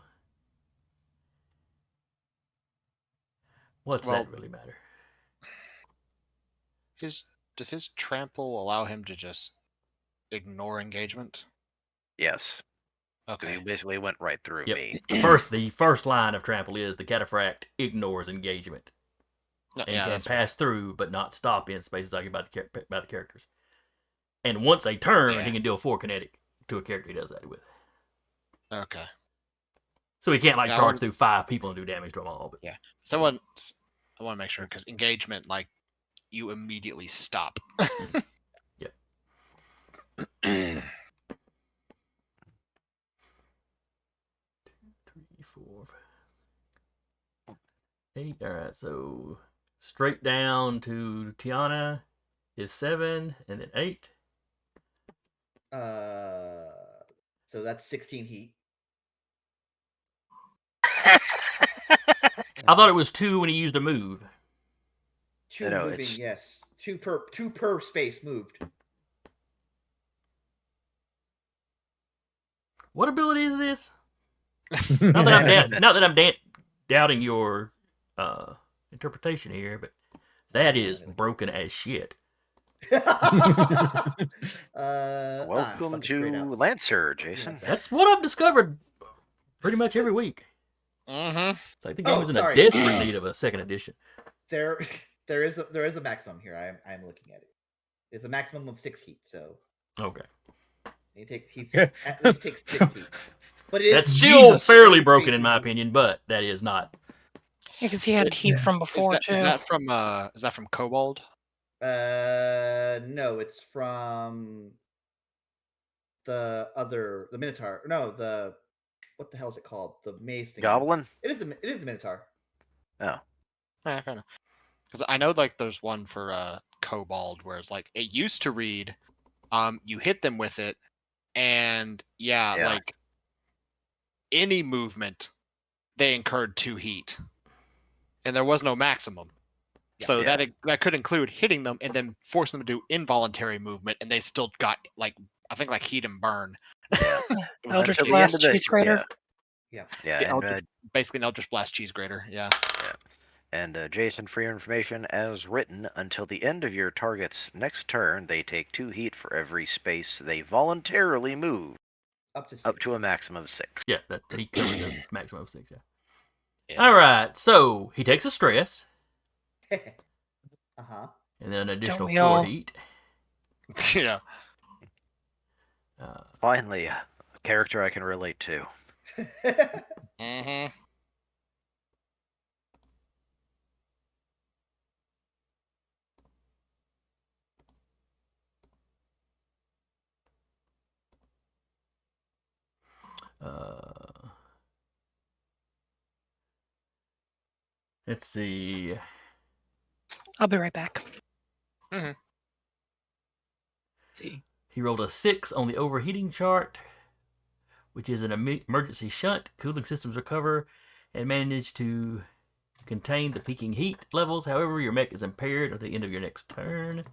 Speaker 1: What's that really matter?
Speaker 6: Does his trample allow him to just ignore engagement?
Speaker 4: Yes.
Speaker 6: Okay.
Speaker 4: You basically went right through
Speaker 1: Yep.
Speaker 4: me.
Speaker 1: The first line of trample is the cataphract ignores engagement
Speaker 6: No,
Speaker 1: and
Speaker 6: yeah,
Speaker 1: can
Speaker 6: that's
Speaker 1: pass through but not stop in spaces occupied by the characters. And once a turn,
Speaker 6: Yeah.
Speaker 1: he can deal 4 kinetic to a character he does that with.
Speaker 6: okay.
Speaker 1: So he can't
Speaker 6: Yeah,
Speaker 1: charge through 5 people and do damage to them all. But
Speaker 6: I want to make sure because engagement, like, you immediately stop.
Speaker 1: Yep. 3, 4, 8. All right, so straight down to Tiana is 7, and then 8.
Speaker 2: So that's 16 heat.
Speaker 1: I thought it was 2 when he used a move.
Speaker 2: 2
Speaker 4: No,
Speaker 2: moving,
Speaker 4: it's-
Speaker 2: yes. 2 per space moved.
Speaker 1: What ability is this? Not that I'm doubting your interpretation here, but that is broken as shit.
Speaker 4: Welcome to Lancer, Jason.
Speaker 1: That's what I've discovered pretty much every week.
Speaker 6: Mm-hmm.
Speaker 1: It's like the game is in a
Speaker 2: sorry.
Speaker 1: desperate need of a second edition.
Speaker 2: There is a maximum here. I'm looking at it. It's a maximum of 6 heat, so
Speaker 1: Okay.
Speaker 2: you take heat
Speaker 5: Yeah.
Speaker 2: at least takes 6 heat. But it is
Speaker 1: That's still
Speaker 5: Jesus.
Speaker 1: fairly broken in
Speaker 2: crazy
Speaker 1: my
Speaker 2: move.
Speaker 1: opinion, but that is not.
Speaker 3: Because he had heat
Speaker 5: Yeah.
Speaker 3: from
Speaker 6: Is
Speaker 3: before
Speaker 6: that,
Speaker 3: too.
Speaker 6: is that from Kobold?
Speaker 2: No, it's from the Minotaur. No, what the hell is it called? The maze thing.
Speaker 4: Goblin?
Speaker 2: It is the Minotaur.
Speaker 4: Oh.
Speaker 6: Yeah, fair enough. Because I know like there's one for Kobold where it's like it used to read, you hit them with it, and
Speaker 4: Yeah.
Speaker 6: like any movement, they incurred 2 heat, and there was no maximum. So
Speaker 4: Yeah.
Speaker 6: that could include hitting them and then forcing them to do involuntary movement, and they still got like I think like heat and burn.
Speaker 4: Yeah.
Speaker 6: It was
Speaker 3: Eldritch
Speaker 4: Until the
Speaker 3: Blast
Speaker 4: end of the-
Speaker 3: Cheese Grater.
Speaker 2: Yeah.
Speaker 4: Yeah,
Speaker 6: the
Speaker 4: and
Speaker 6: Eldritch, basically an Eldritch Blast cheese grater. Yeah.
Speaker 4: Jason, for your information, as written, until the end of your target's next turn, they take 2 heat for every space they voluntarily move,
Speaker 2: Up to 6.
Speaker 4: up to a maximum of 6.
Speaker 1: Yeah, that he covered the maximum of 6. Yeah.
Speaker 6: Yeah.
Speaker 1: All right. So he takes a stress
Speaker 2: Uh-huh.
Speaker 1: and then an additional
Speaker 3: we
Speaker 1: 4
Speaker 3: all?
Speaker 1: heat.
Speaker 6: Yeah.
Speaker 4: Finally, a character I can relate to.
Speaker 6: Mm-hmm.
Speaker 1: Let's see.
Speaker 3: I'll be right back.
Speaker 5: See.
Speaker 1: He rolled a 6 on the overheating chart, which is an emergency shunt. Cooling systems recover and manage to contain the peaking heat levels. However, your mech is impaired at the end of your next turn.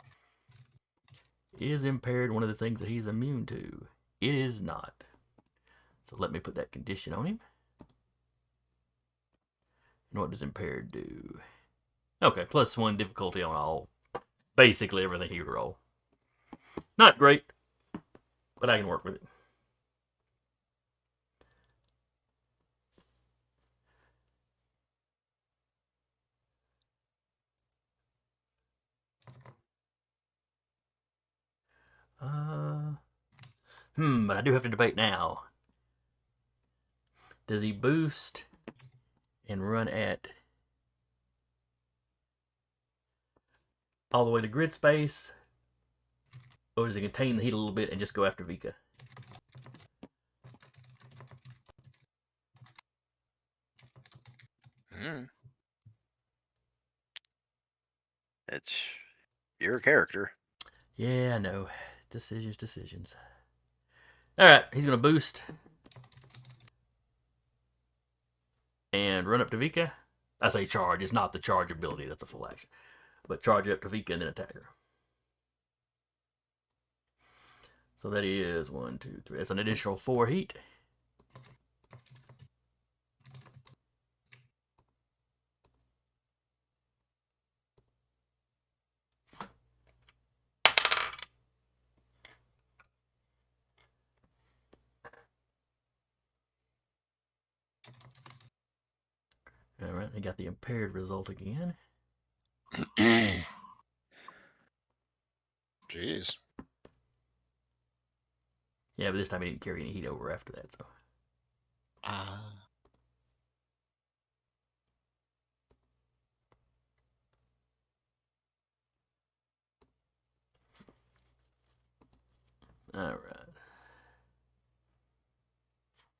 Speaker 1: Is impaired one of the things that he's immune to? It is not. So let me put that condition on him. And what does impaired do? Okay, +1 difficulty on all. Basically everything he would roll. Not great, but I can work with it. But I do have to debate now. Does he boost and run at all the way to grid space? Or does he contain the heat a little bit and just go after Vika?
Speaker 4: It's your character.
Speaker 1: Yeah, I know. Decisions. Alright, he's going to boost. And run up to Vika. I say charge, it's not the charge ability, that's a full action. But charge up to Vika and then attack her. So that is 1, 2, 3. That's an additional 4 heat. Alright, they got the impaired result again.
Speaker 6: Jeez.
Speaker 1: Yeah, but this time he didn't carry any heat over after that, so. Alright.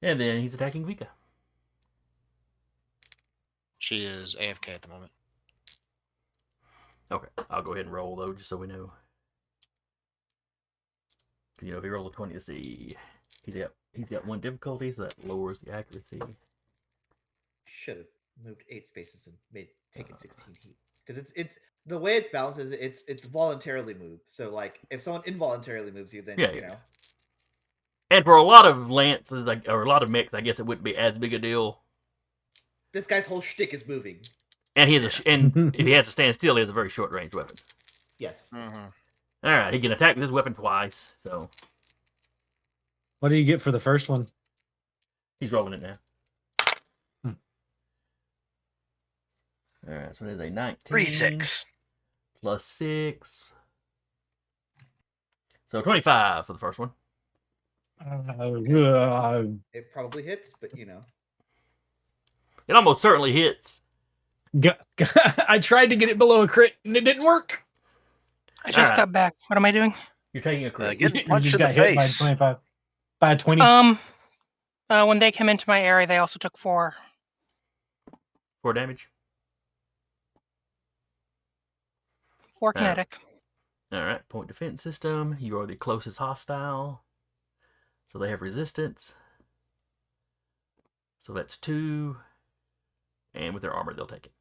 Speaker 1: And then he's attacking Vika.
Speaker 6: She is AFK at the moment.
Speaker 1: Okay, I'll go ahead and roll though, just so we know. You know, if he rolls a 20 to see, he's got 1 difficulty, so that lowers the accuracy.
Speaker 2: Should have moved 8 spaces and taken 16 heat, because it's the way it's balanced is it's voluntarily moved. So like if someone involuntarily moves you, then
Speaker 1: Yeah,
Speaker 2: you
Speaker 1: yeah.
Speaker 2: know.
Speaker 1: And for a lot of lances, like, or a lot of mechs, I guess it wouldn't be as big a deal.
Speaker 2: This guy's whole shtick is moving.
Speaker 1: And he has and if he has to stand still, he has a very short range weapon.
Speaker 2: Yes.
Speaker 6: Mm-hmm.
Speaker 1: All right, he can attack with his weapon twice, so
Speaker 5: What do you get for the first one?
Speaker 1: he's rolling it now. All right, so there's a 19
Speaker 4: 3-6.
Speaker 1: plus 6 So 25 for the first one.
Speaker 2: It probably hits, but you know.
Speaker 1: It almost certainly hits.
Speaker 5: I tried to get it below a crit and it didn't work.
Speaker 3: I just
Speaker 1: Alright.
Speaker 3: got back. What am I doing?
Speaker 1: You're taking a crit.
Speaker 4: Getting
Speaker 5: You
Speaker 4: punched
Speaker 5: just
Speaker 4: in the
Speaker 5: got hit by
Speaker 4: face.
Speaker 5: 25. By 20.
Speaker 3: When they came into my area, they also took 4.
Speaker 1: 4 damage.
Speaker 3: 4
Speaker 1: Alright.
Speaker 3: kinetic.
Speaker 1: Alright, point defense system. You are the closest hostile. So they have resistance. So that's 2. And with their armor, they'll take it.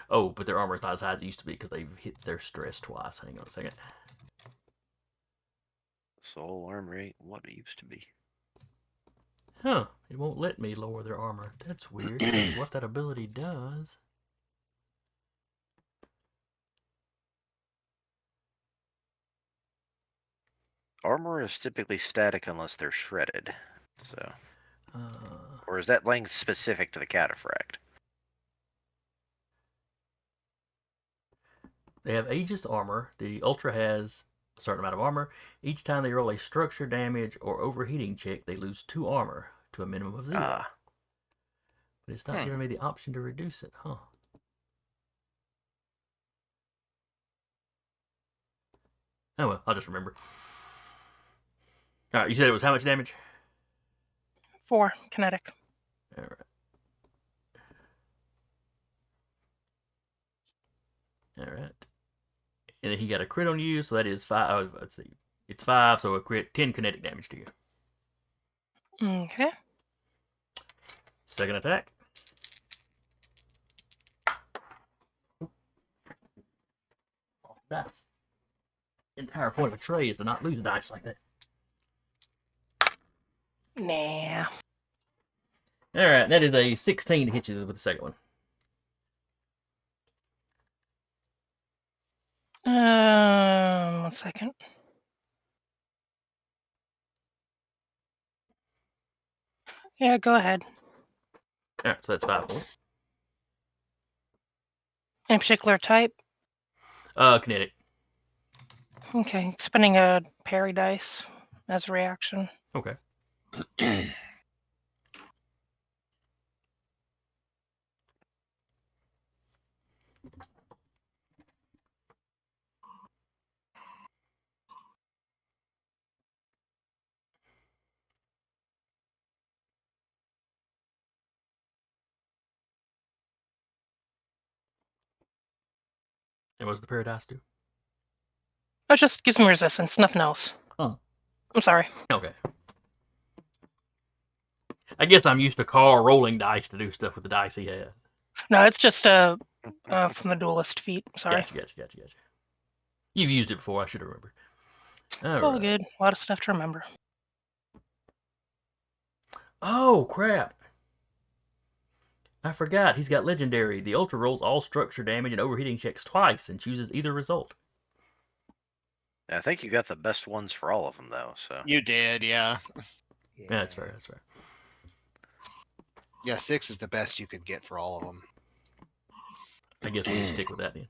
Speaker 1: Oh, but their armor is not as high as it used to be because they've hit their stress twice. Hang on a second.
Speaker 4: Soul arm rate, what it used to be.
Speaker 1: Huh. It won't let me lower their armor. That's weird. That's what that ability does.
Speaker 4: Armor is typically static unless they're shredded. So,
Speaker 1: Uh,
Speaker 4: or is that length specific to the cataphract?
Speaker 1: they have Aegis armor. The Ultra has a certain amount of armor. Each time they roll a structure damage or overheating check, they lose 2 armor to a minimum of 0.
Speaker 4: Ah,
Speaker 1: But it's not giving me the option to reduce it, huh? Oh well, I'll just remember. Alright, you said it was how much damage?
Speaker 3: 4 kinetic.
Speaker 1: Alright. Alright. And then he got a crit on you, so that is 5. Oh, let's see. It's 5, so a crit, 10 kinetic damage to you.
Speaker 3: Okay.
Speaker 1: Second attack. Off the dice. The entire point of a tray is to not lose a dice like that.
Speaker 3: Nah.
Speaker 1: Alright, that is a 16 to hit you with the second one.
Speaker 3: 1 second. Yeah, go ahead.
Speaker 1: Alright, so that's 5 points.
Speaker 3: Any particular type?
Speaker 1: Kinetic.
Speaker 3: Okay, spinning a parry dice as a reaction.
Speaker 1: Okay. And what does the paradise do?
Speaker 3: It just gives me resistance, nothing else.
Speaker 1: Huh.
Speaker 3: I'm sorry.
Speaker 1: Okay. I guess I'm used to Carl rolling dice to do stuff with the dice he has.
Speaker 3: No, it's just from the duelist feat. Sorry.
Speaker 1: Gotcha. You've used it before, I should have remembered.
Speaker 3: It's all good. A lot of stuff to remember.
Speaker 1: Oh, crap. I forgot. He's got legendary. The Ultra rolls all structure damage and overheating checks twice and chooses either result.
Speaker 4: I think you got the best ones for all of them, though. So
Speaker 6: You did, yeah.
Speaker 1: Yeah, that's fair.
Speaker 6: Yeah, 6 is the best you could get for all of them.
Speaker 1: I guess we'll just stick with that then.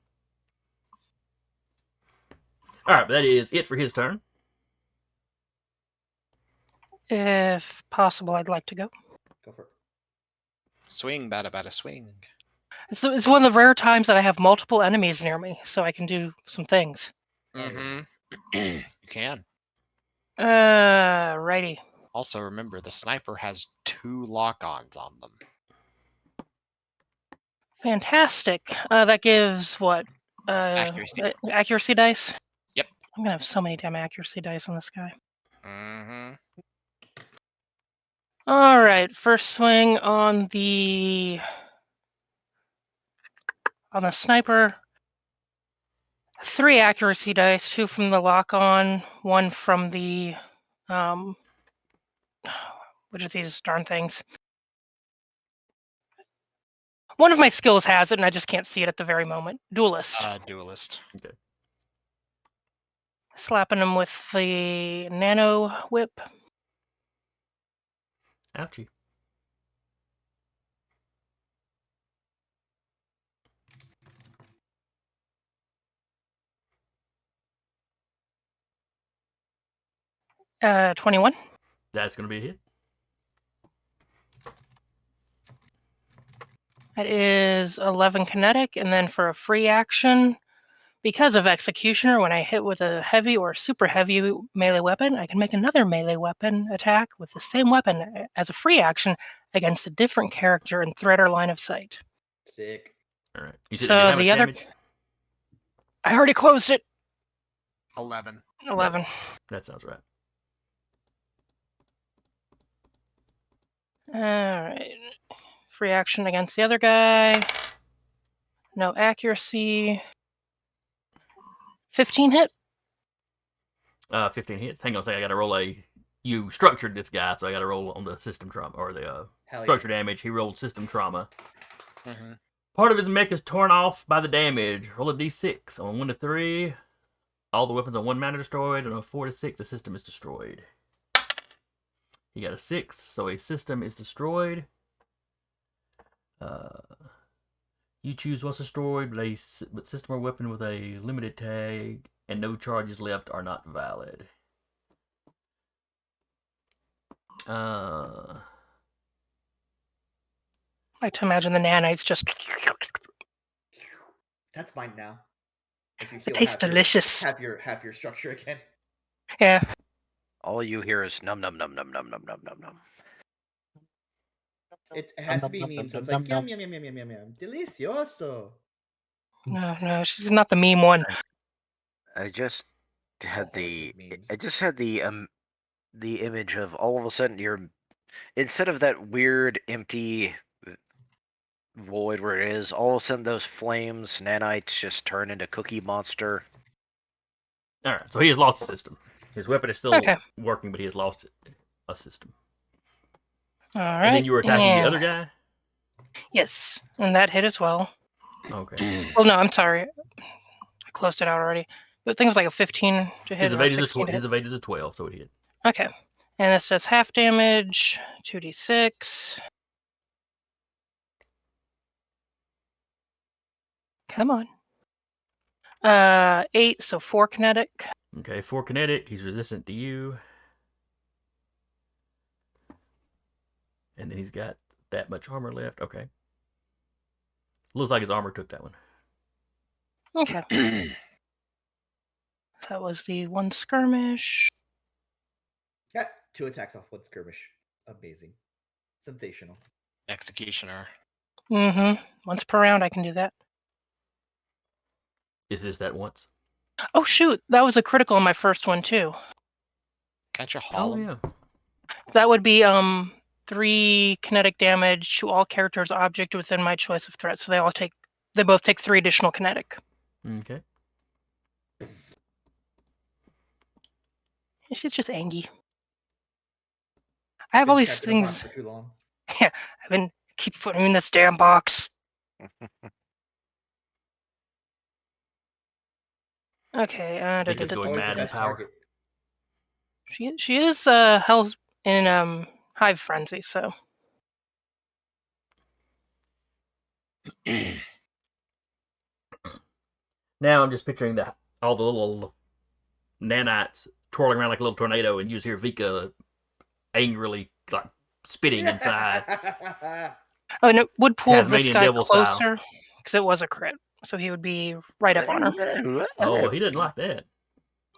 Speaker 1: Alright, that is it for his turn.
Speaker 3: If possible, I'd like to go.
Speaker 2: Go for it.
Speaker 6: Swing, bada swing.
Speaker 3: It's one of the rare times that I have multiple enemies near me, so I can do some things.
Speaker 6: Mm-hmm. You can.
Speaker 3: Righty.
Speaker 6: Also, remember, the sniper has 2 lock-ons on them.
Speaker 3: Fantastic. That gives what?
Speaker 6: Accuracy.
Speaker 3: Accuracy dice?
Speaker 6: Yep.
Speaker 3: I'm gonna have so many damn accuracy dice on this guy.
Speaker 6: Mm-hmm.
Speaker 3: Alright, first swing on the sniper. 3 accuracy dice, 2 from the lock-on, 1 from the which of these darn things? One of my skills has it, and I just can't see it at the very moment. Duelist.
Speaker 6: Duelist.
Speaker 1: Okay.
Speaker 3: Slapping him with the nano whip.
Speaker 1: Ouchie.
Speaker 3: 21.
Speaker 1: That's going to be a hit.
Speaker 3: That is 11 kinetic, and then for a free action, because of Executioner, when I hit with a heavy or super heavy melee weapon, I can make another melee weapon attack with the same weapon as a free action against a different character in threat or line of sight.
Speaker 2: Sick.
Speaker 1: All right. You said
Speaker 3: So
Speaker 1: it did how much
Speaker 3: the other-
Speaker 1: damage?
Speaker 3: I already closed it.
Speaker 6: 11.
Speaker 3: 11.
Speaker 1: That sounds right.
Speaker 3: All right. Free action against the other guy. No accuracy. 15 hit.
Speaker 1: 15 hits. Hang on a second. I got to roll a. You structured this guy, so I got to roll on the system trauma or the
Speaker 2: Hell yeah.
Speaker 1: structure damage. He rolled system trauma.
Speaker 6: Mm-hmm.
Speaker 1: Part of his mech is torn off by the damage. Roll a d6. On 1 to 3, all the weapons on 1 mount are destroyed, and on 4 to 6, the system is destroyed. He got a 6, so a system is destroyed. You choose what's destroyed, but system or weapon with a limited tag and no charges left are not valid.
Speaker 3: I like to imagine the nanites just.
Speaker 2: That's mine now. If you
Speaker 3: It
Speaker 2: heal
Speaker 3: tastes
Speaker 2: half
Speaker 3: delicious.
Speaker 2: half your structure again.
Speaker 3: Yeah.
Speaker 4: All you hear is num num num num num num num num num.
Speaker 2: It has to be meme, so it's like yum yum yum yum yum yum yum. Delicioso.
Speaker 3: No, she's not the meme one.
Speaker 4: I just had
Speaker 2: All horses memes.
Speaker 4: I just had the image of all of a sudden you're, instead of that weird empty void where it is, all of a sudden those flames, nanites just turn into Cookie Monster.
Speaker 1: All right, so he has lost a system. His weapon is still
Speaker 3: Okay.
Speaker 1: working, but he has lost a system.
Speaker 3: All right.
Speaker 1: And then you were attacking the
Speaker 3: and-
Speaker 1: other guy?
Speaker 3: Yes, and that hit as well.
Speaker 1: Okay.
Speaker 3: Well, no, I'm sorry. I closed it out already. I think it was like a 15 to hit.
Speaker 1: His
Speaker 3: and a
Speaker 1: evade is
Speaker 3: 16 to hit.
Speaker 1: his evade is a 12, so it hit.
Speaker 3: Okay. And this does half damage, 2d6. Come on. 8, so 4 kinetic.
Speaker 1: Okay, 4 kinetic. He's resistant to you. And then he's got that much armor left. Okay. Looks like his armor took that one.
Speaker 3: Okay. That was the 1 skirmish.
Speaker 2: Got 2 attacks off 1 skirmish. Amazing. Sensational.
Speaker 6: Executioner.
Speaker 3: Mm-hmm. Once per round, I can do that.
Speaker 1: Is this that once?
Speaker 3: Oh, shoot. That was a critical on my first one, too.
Speaker 6: Can't you haul
Speaker 1: Oh,
Speaker 6: him?
Speaker 1: yeah.
Speaker 3: That would be 3 kinetic damage to all characters object within my choice of threat. So they both take 3 additional kinetic.
Speaker 1: Okay.
Speaker 3: She's just angry. I have
Speaker 2: Been
Speaker 3: all these
Speaker 2: trapped in a box
Speaker 3: things.
Speaker 2: for too long.
Speaker 3: I've been keep putting them in this damn box. Okay.
Speaker 1: I think it's going
Speaker 2: Always the
Speaker 1: mad in
Speaker 2: best
Speaker 1: power.
Speaker 2: target.
Speaker 3: She is hell's in hive frenzy. So
Speaker 1: Now I'm just picturing all the little nanites twirling around like a little tornado, and you just hear Vika angrily like spitting inside.
Speaker 3: oh, and it would pull this
Speaker 1: Tasmanian
Speaker 3: guy
Speaker 1: devil style.
Speaker 3: closer because it was a crit, so he would be right up on her.
Speaker 1: Oh, well, he didn't like that.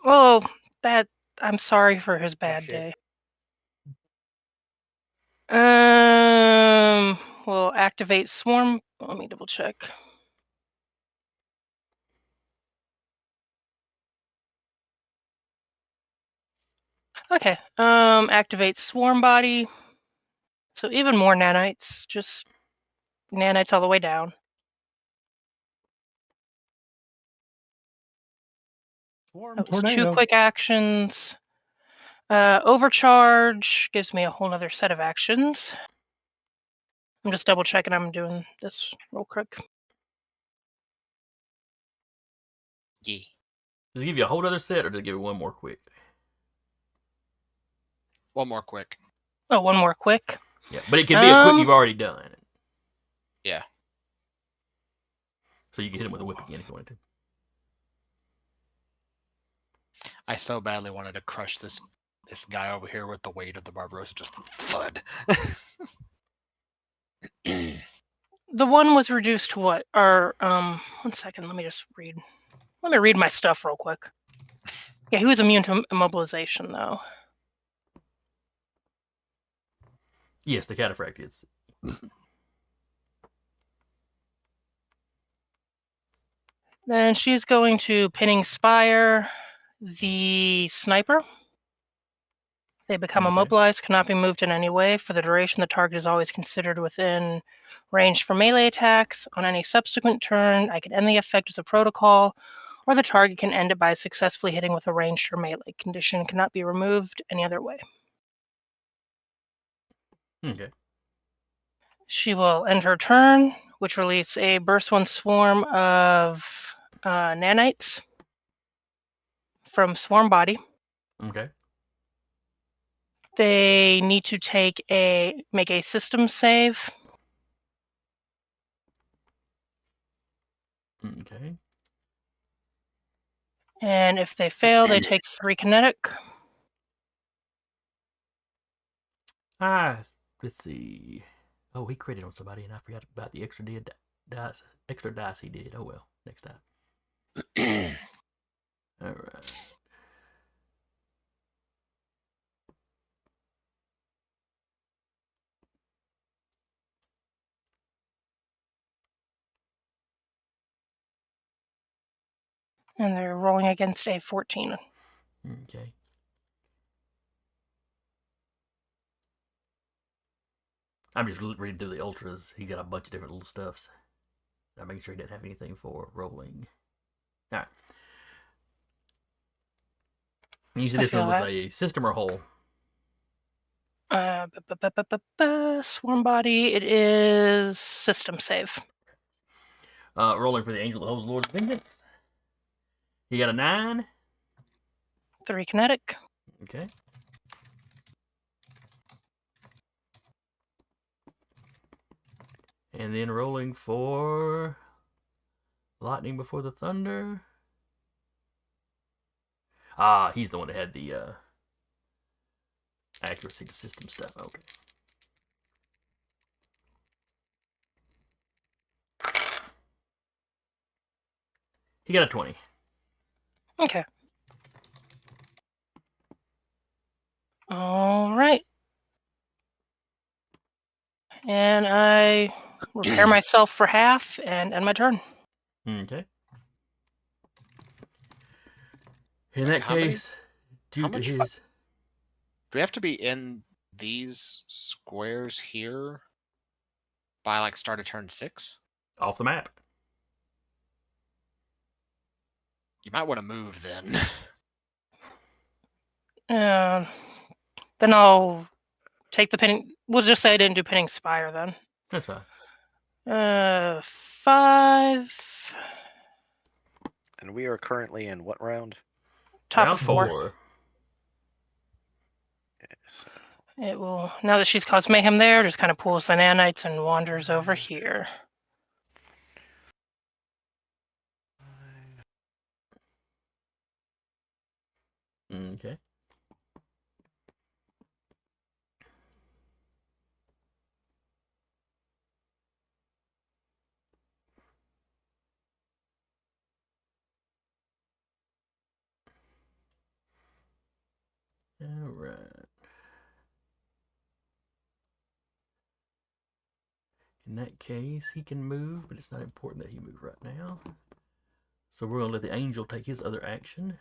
Speaker 3: Oh, I'm sorry for his bad
Speaker 2: shit.
Speaker 3: day. We'll activate swarm. Let me double check. Okay. Activate swarm body. So even more nanites. Just nanites all the way down.
Speaker 5: Swarm
Speaker 3: That was 2
Speaker 5: tornado.
Speaker 3: quick actions. Overcharge gives me a whole nother set of actions. I'm just double checking I'm doing this real quick.
Speaker 6: Yeah.
Speaker 1: Does it give you a whole other set, or does it give you one more quick?
Speaker 6: One more quick.
Speaker 3: Oh, one more quick.
Speaker 1: Yeah, but it can be a quick
Speaker 3: Um,
Speaker 1: you've already done.
Speaker 6: Yeah.
Speaker 1: So you can hit him with a whip again if you wanted to.
Speaker 6: I so badly wanted to crush this this guy over here with the weight of the Barbarossa just thud.
Speaker 3: The one was reduced to what? Or 1 second, let me just read. Let me read my stuff real quick. Yeah, he was immune to immobilization though.
Speaker 1: Yes, the cataphract is.
Speaker 3: Then she's going to pinning spire the sniper. They become
Speaker 1: Okay.
Speaker 3: immobilized, cannot be moved in any way. For the duration, the target is always considered within range for melee attacks. On any subsequent turn, I can end the effect as a protocol, or the target can end it by successfully hitting with a ranged or melee. Condition cannot be removed any other way.
Speaker 1: Okay.
Speaker 3: She will end her turn, which release a burst one swarm of nanites from swarm body.
Speaker 1: Okay.
Speaker 3: They need to make a system save.
Speaker 1: Okay.
Speaker 3: And if they fail, they take 3 kinetic.
Speaker 1: Let's see. Oh, he critted on somebody, and I forgot about the extra dice he did. Oh well, next time. All right.
Speaker 3: And they're rolling against a 14.
Speaker 1: Okay. I'm just reading through the ultras. He got a bunch of different little stuffs. I'm making sure he didn't have anything for rolling. All right. You said
Speaker 3: I
Speaker 1: this one
Speaker 3: feel
Speaker 1: was
Speaker 3: that.
Speaker 1: a system or whole?
Speaker 3: Swarm body, it is system save.
Speaker 1: Rolling for the angel that holds Lord's vengeance. He got a 9.
Speaker 3: 3 kinetic.
Speaker 1: Okay. And then rolling for lightning before the thunder. Ah, he's the one that had the accuracy to system stuff. Okay. He got a 20.
Speaker 3: Okay. All right. And I repair myself for half and end my turn.
Speaker 1: Okay. In that
Speaker 6: How many-
Speaker 1: case, due
Speaker 6: how
Speaker 1: to
Speaker 6: much
Speaker 1: his...
Speaker 6: Do we have to be in these squares here by like start of turn 6?
Speaker 1: Off the map.
Speaker 6: You might want to move then.
Speaker 3: Then I'll take the pinning. We'll just say I didn't do pinning spire then.
Speaker 1: That's fine.
Speaker 3: 5.
Speaker 4: And we are currently in what round?
Speaker 3: Top
Speaker 1: Round
Speaker 3: of 4.
Speaker 1: 4.
Speaker 4: Okay, so
Speaker 3: It will, now that she's caused mayhem there, just kind of pulls the nanites and wanders over here.
Speaker 1: Okay. All right. In that case, he can move, but it's not important that he move right now. So we're going to let the angel take his other action.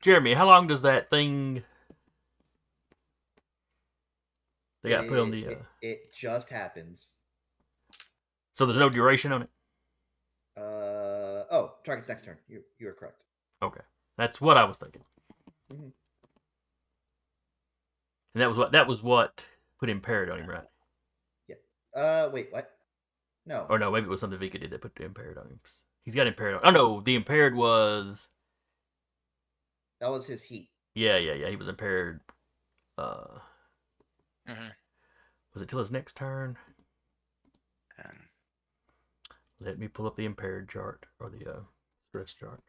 Speaker 1: Jeremy, how long does that thing they got put on the...
Speaker 2: It just happens.
Speaker 1: So there's no duration on it?
Speaker 2: Oh, target's next turn. You are correct.
Speaker 1: Okay. That's what I was thinking.
Speaker 2: Mhm.
Speaker 1: And that was what put impaired on him, right?
Speaker 2: Wait, what? No.
Speaker 1: Or no, maybe it was something Vika did that put impaired on him. He's got impaired on... Oh no, the impaired was...
Speaker 2: That was his heat.
Speaker 1: Yeah. He was impaired.
Speaker 6: Mhm.
Speaker 1: Was it till his next turn?
Speaker 4: and
Speaker 1: Let me pull up the impaired chart or the stress chart.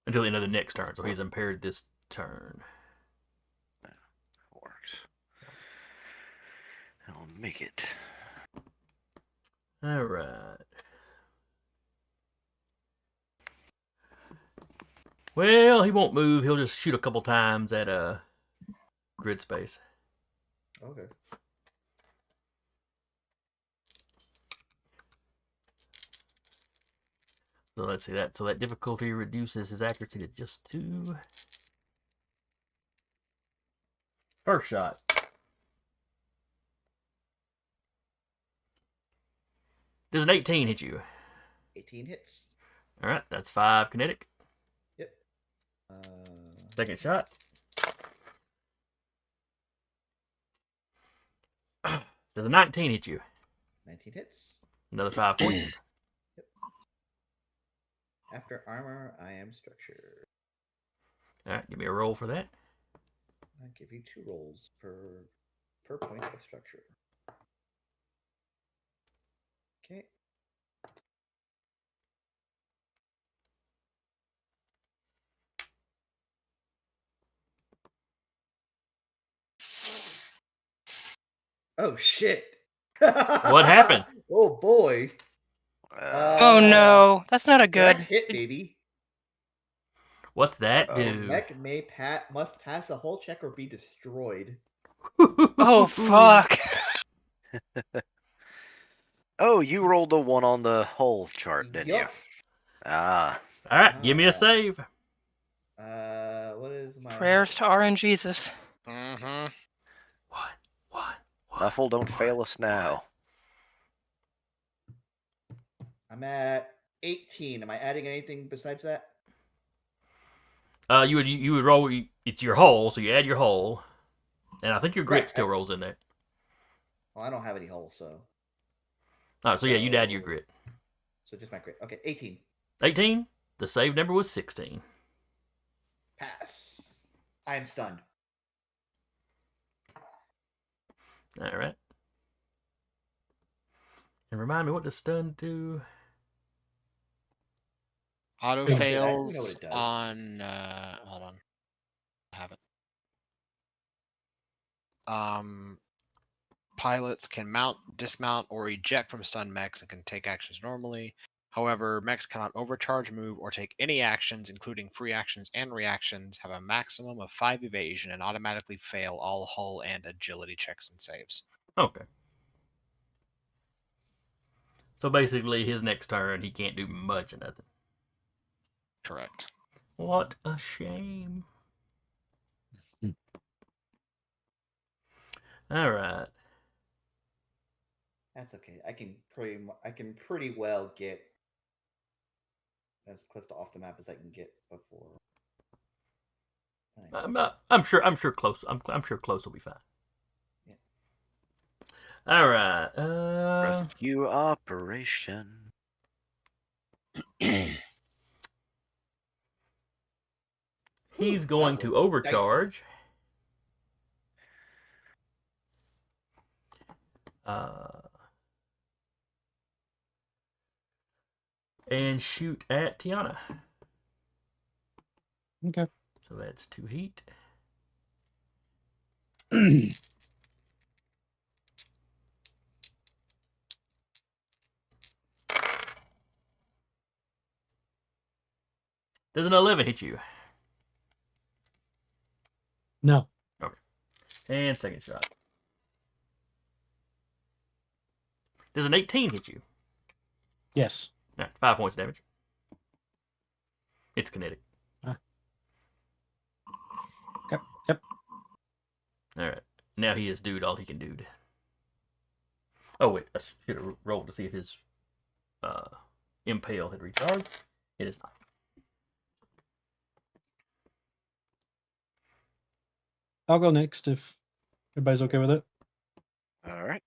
Speaker 1: Until the end of the next turn, so he's impaired this turn.
Speaker 4: Works. I'll make it.
Speaker 1: All right. Well, he won't move. He'll just shoot a couple times at grid space.
Speaker 2: Okay.
Speaker 1: So let's see that. So that difficulty reduces his accuracy to just 2. First shot. Does an 18 hit you?
Speaker 2: 18 hits.
Speaker 1: All right, that's 5 kinetic.
Speaker 2: Yep.
Speaker 1: Second shot. Does a 19 hit you?
Speaker 2: 19 hits.
Speaker 1: Another 5 points.
Speaker 2: After armor, I am structured.
Speaker 1: All right, give me a roll for that.
Speaker 2: I give you 2 rolls per point of structure. Okay.
Speaker 1: Oh shit!
Speaker 2: What
Speaker 1: happened?
Speaker 2: Oh boy.
Speaker 3: Oh no, that's not a
Speaker 2: Direct
Speaker 3: good.
Speaker 2: hit, baby.
Speaker 1: What's that
Speaker 4: Uh-oh.
Speaker 1: do?
Speaker 2: Mech must pass a hull check or be destroyed.
Speaker 3: Oh fuck.
Speaker 4: Oh, you rolled a 1 on the hull chart, didn't you?
Speaker 2: Yup.
Speaker 4: Ah.
Speaker 1: All right, give me a save.
Speaker 2: What is my
Speaker 3: Prayers to RNGesus.
Speaker 6: Mm-hmm.
Speaker 1: One.
Speaker 4: Nuffle, don't fail us now.
Speaker 2: I'm at 18. Am I adding anything besides that?
Speaker 1: You would roll. It's your hull, so you add your hull, and I think your grit
Speaker 2: Right,
Speaker 1: still rolls in there.
Speaker 2: Well, I don't have any holes, so
Speaker 1: So yeah, you'd add your grit.
Speaker 2: so just my grit. Okay, 18.
Speaker 1: 18. The save number was 16.
Speaker 2: Pass. I am stunned.
Speaker 1: All right. And remind me, what does stun do?
Speaker 6: Auto
Speaker 5: Yeah.
Speaker 2: I don't know what
Speaker 6: fails
Speaker 2: it does.
Speaker 6: on. Hold on. I have it. Pilots can mount, dismount, or eject from stun mechs and can take actions normally. However, mechs cannot overcharge, move, or take any actions, including free actions and reactions, have a maximum of 5 evasion, and automatically fail all hull and agility checks and saves.
Speaker 1: Okay. So basically, his next turn, he can't do much of nothing.
Speaker 6: Correct.
Speaker 1: What a shame. All right.
Speaker 2: That's okay. I can pretty well get as close to off the map as I can get before.
Speaker 1: I'm sure close. I'm sure close will be fine.
Speaker 2: Yeah.
Speaker 1: All right.
Speaker 4: Rescue operation.
Speaker 1: He's going
Speaker 2: That
Speaker 1: to
Speaker 2: looks
Speaker 1: overcharge. And shoot at Tiana.
Speaker 5: Okay.
Speaker 1: So that's 2 heat. Does an 11 hit you?
Speaker 5: No.
Speaker 1: And second shot. Does an 18 hit you?
Speaker 5: Yes.
Speaker 1: All right, 5 points of damage. It's kinetic.
Speaker 5: Yep.
Speaker 1: All right. Now he has dude all he can dude. Oh, wait. I should have rolled to see if his impale had recharged. It is not.
Speaker 5: I'll go next if everybody's okay with it.
Speaker 4: All right.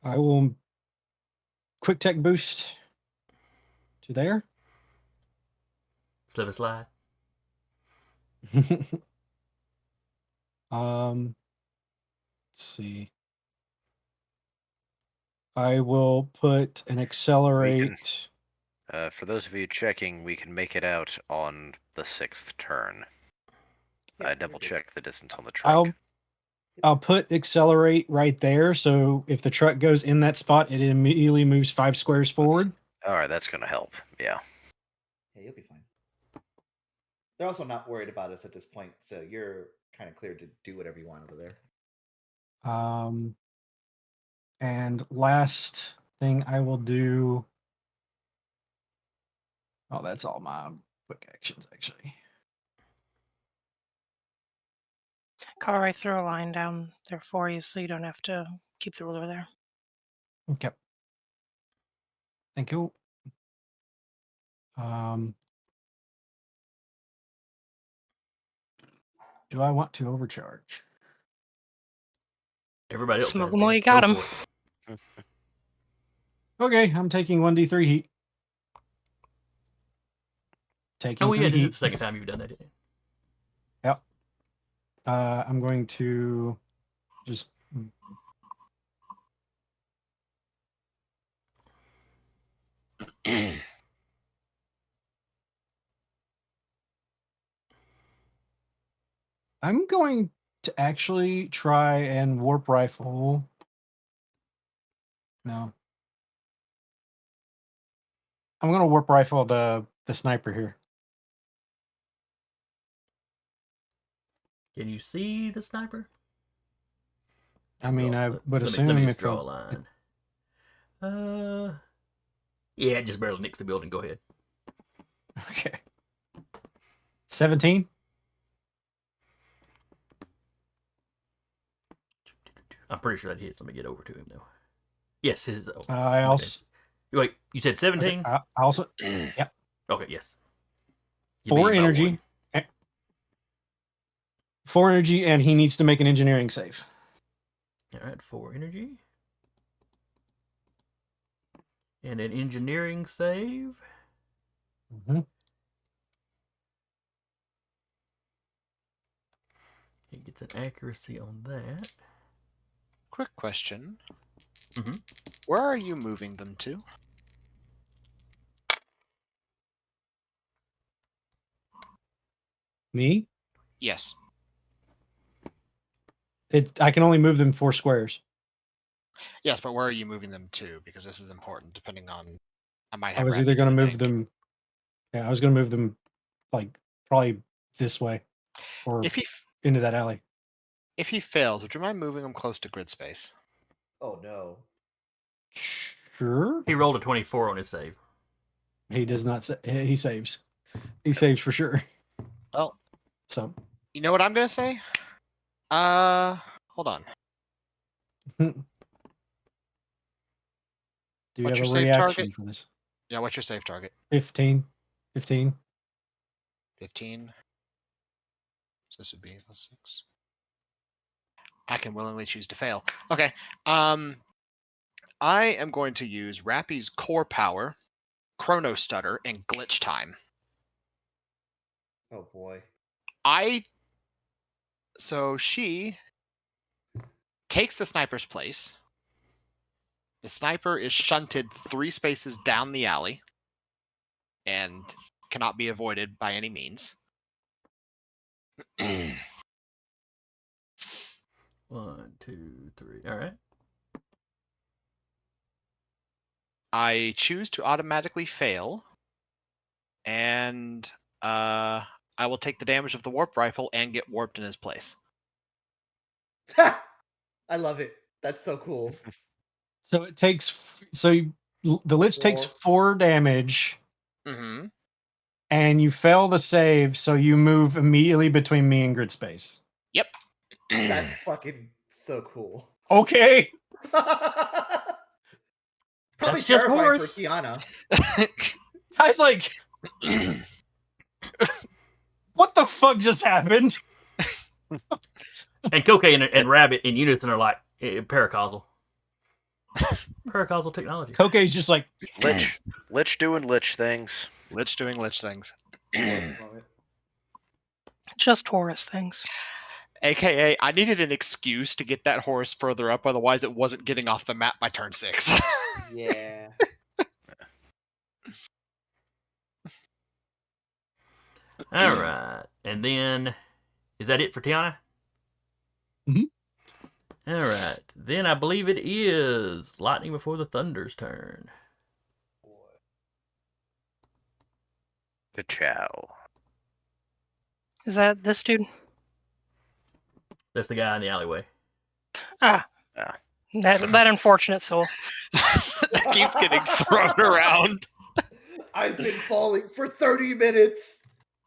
Speaker 5: I will quick tech boost to there.
Speaker 1: Slip and slide.
Speaker 5: Let's see. I will put an accelerate.
Speaker 4: For those of you checking, we can make it out on the 6th turn.
Speaker 2: Yeah,
Speaker 4: I
Speaker 2: you're
Speaker 4: double
Speaker 2: good.
Speaker 4: checked the distance on the truck.
Speaker 5: I'll put accelerate right there. So if the truck goes in that spot, it immediately moves 5 squares forward.
Speaker 4: All right, that's going to help. Yeah.
Speaker 2: Yeah, you'll be fine. They're also not worried about us at this point, so you're kind of clear to do whatever you want over there.
Speaker 5: And last thing I will do. Oh, that's all my quick actions, actually.
Speaker 3: Carl, I threw a line down there for you so you don't have to keep the ruler there.
Speaker 5: Okay. Thank you. Do I want to overcharge?
Speaker 1: Everybody else
Speaker 3: Smoke
Speaker 1: has
Speaker 3: them while
Speaker 1: been.
Speaker 3: you got
Speaker 1: Go
Speaker 3: 'em.
Speaker 1: for it.
Speaker 5: Okay, I'm taking 1d3 heat. Taking
Speaker 1: Oh,
Speaker 5: 3
Speaker 1: yeah, this is
Speaker 5: heat.
Speaker 1: the second time you've done that. Didn't you?
Speaker 5: Yep. I'm going to just I'm going to actually try and warp rifle. No. I'm going to warp rifle the sniper here.
Speaker 1: Can you see the sniper?
Speaker 5: I mean, I would
Speaker 1: let
Speaker 5: assume
Speaker 1: me just
Speaker 5: if
Speaker 1: draw a line. Yeah, just barely nicks the building. Go ahead.
Speaker 5: Okay. 17?
Speaker 1: I'm pretty sure that hits. Let me get over to him though. Yes, his. Oh,
Speaker 5: I also
Speaker 1: wait, you said 17?
Speaker 5: okay, I also yep.
Speaker 1: Okay, yes. You
Speaker 5: 4
Speaker 1: beat by
Speaker 5: energy.
Speaker 1: one.
Speaker 5: 4 energy, and he needs to make an engineering save.
Speaker 1: All right, 4 energy. And an engineering save.
Speaker 5: Mm-hmm.
Speaker 1: He gets an accuracy on that.
Speaker 6: Quick question.
Speaker 1: Mhm.
Speaker 6: Where are you moving them to?
Speaker 5: Me?
Speaker 6: Yes.
Speaker 5: I can only move them 4 squares.
Speaker 6: Yes, but where are you moving them to? Because this is important, depending on... I might have
Speaker 5: I was
Speaker 6: Rappy
Speaker 5: either going
Speaker 6: do
Speaker 5: to
Speaker 6: a
Speaker 5: move
Speaker 6: thing.
Speaker 5: them. Yeah, I was going to move them like probably this way or into that alley.
Speaker 6: If he fails, would you mind moving him close to grid space?
Speaker 2: Oh no.
Speaker 5: Sure.
Speaker 1: He rolled a 24 on his save.
Speaker 5: He does not say he saves. He saves for sure.
Speaker 6: Well,
Speaker 5: So
Speaker 6: you know what I'm gonna say? Hold on.
Speaker 5: do you
Speaker 6: What's
Speaker 5: have
Speaker 6: your
Speaker 5: a
Speaker 6: save
Speaker 5: reaction
Speaker 6: target?
Speaker 5: for this?
Speaker 6: Yeah, what's your save target?
Speaker 5: 15.
Speaker 6: 15. So this would be plus 6. I can willingly choose to fail. Okay. I am going to use Rappy's core power, Chrono Stutter, and Glitch Time.
Speaker 2: Oh boy.
Speaker 6: So she takes the sniper's place. The sniper is shunted 3 spaces down the alley and cannot be avoided by any means.
Speaker 1: 1, 2, 3. All right.
Speaker 6: I choose to automatically fail, and I will take the damage of the warp rifle and get warped in his place.
Speaker 2: I love it. That's so cool.
Speaker 5: So it takes the Lich takes 4 damage.
Speaker 6: Mm-hmm.
Speaker 5: And you fail the save, so you move immediately between me and grid space.
Speaker 6: Yep.
Speaker 2: That's fucking so cool.
Speaker 5: Okay.
Speaker 2: Probably
Speaker 1: That's just
Speaker 2: terrifying for
Speaker 1: Horus.
Speaker 2: Kiana.
Speaker 5: I was like, what the fuck just happened?
Speaker 1: And Koke and Rabbit in unison are like paracausal. Paracausal technology.
Speaker 5: Koke's just like,
Speaker 4: Lich doing lich things.
Speaker 6: Lich doing lich things.
Speaker 3: Just Horus things.
Speaker 6: AKA, I needed an excuse to get that horse further up, otherwise it wasn't getting off the map by turn 6.
Speaker 2: Yeah.
Speaker 1: All right. And then, is that it for Tiana?
Speaker 5: Mhm.
Speaker 1: All right. Then I believe it is Lightning Before the Thunder's turn.
Speaker 4: Good chow.
Speaker 3: Is that this dude?
Speaker 1: That's the guy in the alleyway.
Speaker 3: Ah.
Speaker 4: Ah.
Speaker 3: That unfortunate soul.
Speaker 6: That keeps getting thrown around.
Speaker 2: I've been falling for 30 minutes.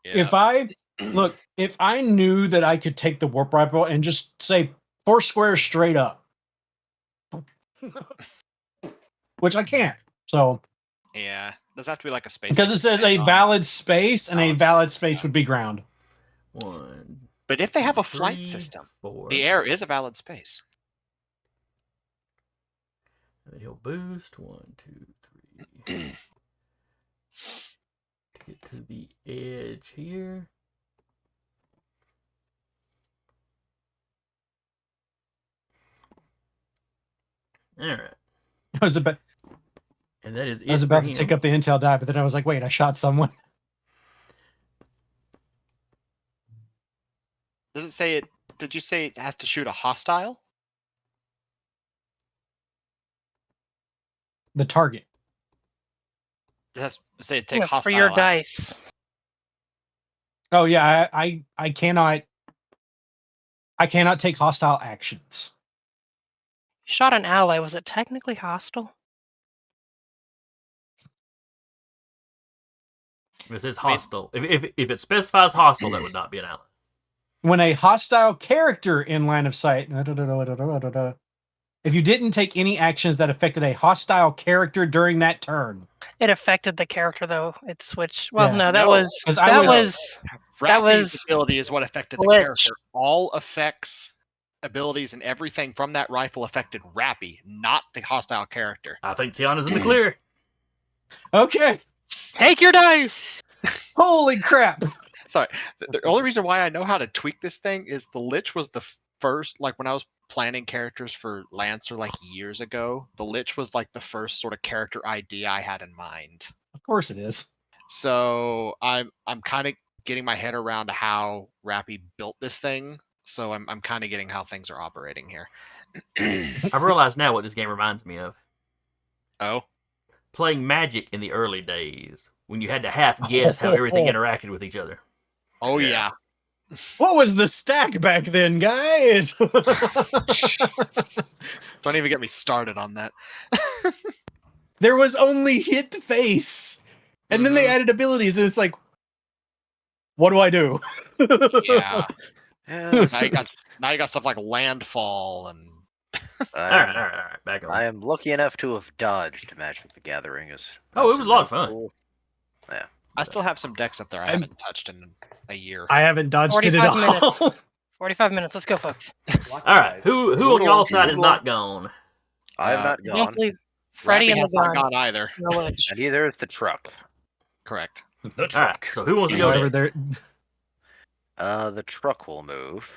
Speaker 5: if I knew that I could take the warp rifle and just say 4 squares straight up, which I can't. So
Speaker 6: Yeah, does have to be like a space.
Speaker 5: because
Speaker 6: they
Speaker 5: it
Speaker 6: can
Speaker 5: says
Speaker 6: stand
Speaker 5: a
Speaker 6: on.
Speaker 5: valid space, and a
Speaker 6: Valid
Speaker 5: valid
Speaker 6: space,
Speaker 5: space
Speaker 6: yeah.
Speaker 5: would be ground.
Speaker 1: 1,
Speaker 6: But if they have a
Speaker 1: 2,
Speaker 6: flight
Speaker 1: 3,
Speaker 6: system,
Speaker 1: 4.
Speaker 6: the air is a valid space.
Speaker 1: And then he'll boost. 1, 2, 3. Get to the edge here. All right.
Speaker 5: I was about
Speaker 1: And that is it
Speaker 5: I was about
Speaker 1: for
Speaker 5: to
Speaker 1: him.
Speaker 5: take up the intel die, but then I was like, wait, I shot someone.
Speaker 6: Does it say it? Did you say it has to shoot a hostile?
Speaker 5: The target.
Speaker 6: Does it say take
Speaker 3: Yeah,
Speaker 6: hostile?
Speaker 3: for your
Speaker 6: action?
Speaker 3: dice.
Speaker 5: Oh yeah, I cannot take hostile actions.
Speaker 3: Shot an ally. Was it technically hostile?
Speaker 1: If it says
Speaker 6: I mean-
Speaker 1: hostile, if it specifies hostile, that would not be an ally.
Speaker 5: When a hostile character in line of sight, if you didn't take any actions that affected a hostile character during that turn,
Speaker 3: It affected the character though. It switched. Well,
Speaker 5: Yeah.
Speaker 3: no, that
Speaker 6: No,
Speaker 3: was
Speaker 5: 'cause I
Speaker 3: that
Speaker 5: was-
Speaker 3: was That
Speaker 6: Rappy's
Speaker 3: was
Speaker 6: ability is what affected the
Speaker 3: glitch.
Speaker 6: character. All effects, abilities, and everything from that rifle affected Rappy, not the hostile character.
Speaker 1: I think Tiana's in the clear.
Speaker 5: okay,
Speaker 3: take your dice.
Speaker 5: holy crap!
Speaker 6: Sorry, the only reason why I know how to tweak this thing is the Lich was the first, like when I was planning characters for Lancer like years ago, the Lich was like the first sort of character idea I had in mind.
Speaker 5: Of course it is.
Speaker 6: So I'm kind of getting my head around how Rappy built this thing. So I'm kind of getting how things are operating here.
Speaker 1: I've realized now what this game reminds me of.
Speaker 6: Oh,
Speaker 1: Playing Magic in the early days, when you had to half guess how everything interacted with each other.
Speaker 6: oh yeah.
Speaker 5: What was the stack back then, guys?
Speaker 6: Don't even get me started on that.
Speaker 5: There was only hit face, and then they
Speaker 6: Mhm.
Speaker 5: added abilities, and it's like, what do I do?
Speaker 6: Yeah.
Speaker 4: Yeah,
Speaker 6: Now you got stuff like landfall and
Speaker 1: All right. Back on.
Speaker 4: I am lucky enough to have dodged Magic the Gathering.
Speaker 1: Oh, it was a lot of fun.
Speaker 4: Cool.
Speaker 6: I still have some decks up there I
Speaker 5: I'm-
Speaker 6: haven't touched in a year.
Speaker 5: I haven't dodged it at
Speaker 3: 45 minutes.
Speaker 5: all.
Speaker 3: 45 minutes. Let's go, folks.
Speaker 1: All right. Who on y'all side is
Speaker 4: Doodle.
Speaker 1: not gone?
Speaker 4: I have not
Speaker 3: Don't
Speaker 4: gone,
Speaker 3: believe Freddy
Speaker 6: Rappy
Speaker 3: and
Speaker 6: has
Speaker 3: the
Speaker 6: not
Speaker 3: gun.
Speaker 6: gone either.
Speaker 3: No Lich.
Speaker 4: and either is the truck.
Speaker 6: Correct.
Speaker 5: The
Speaker 1: All right. So who wants to go
Speaker 5: Whatever
Speaker 1: next?
Speaker 4: The truck will move.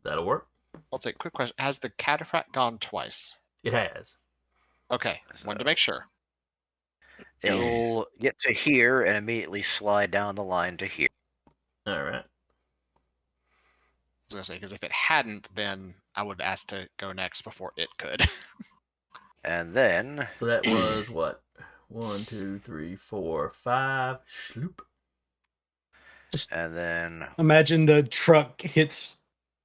Speaker 1: That'll work.
Speaker 6: I'll take a quick question. Has the cataphract gone twice?
Speaker 1: It has.
Speaker 6: Okay. Wanted to make sure.
Speaker 4: It'll get to here and immediately slide down the line to here.
Speaker 1: All right.
Speaker 6: I was gonna say, because if it hadn't, then I would ask to go next before it could.
Speaker 4: And then
Speaker 1: So that was what? 1, 2, 3, 4, 5. Schloop.
Speaker 4: and then
Speaker 5: Imagine the truck hits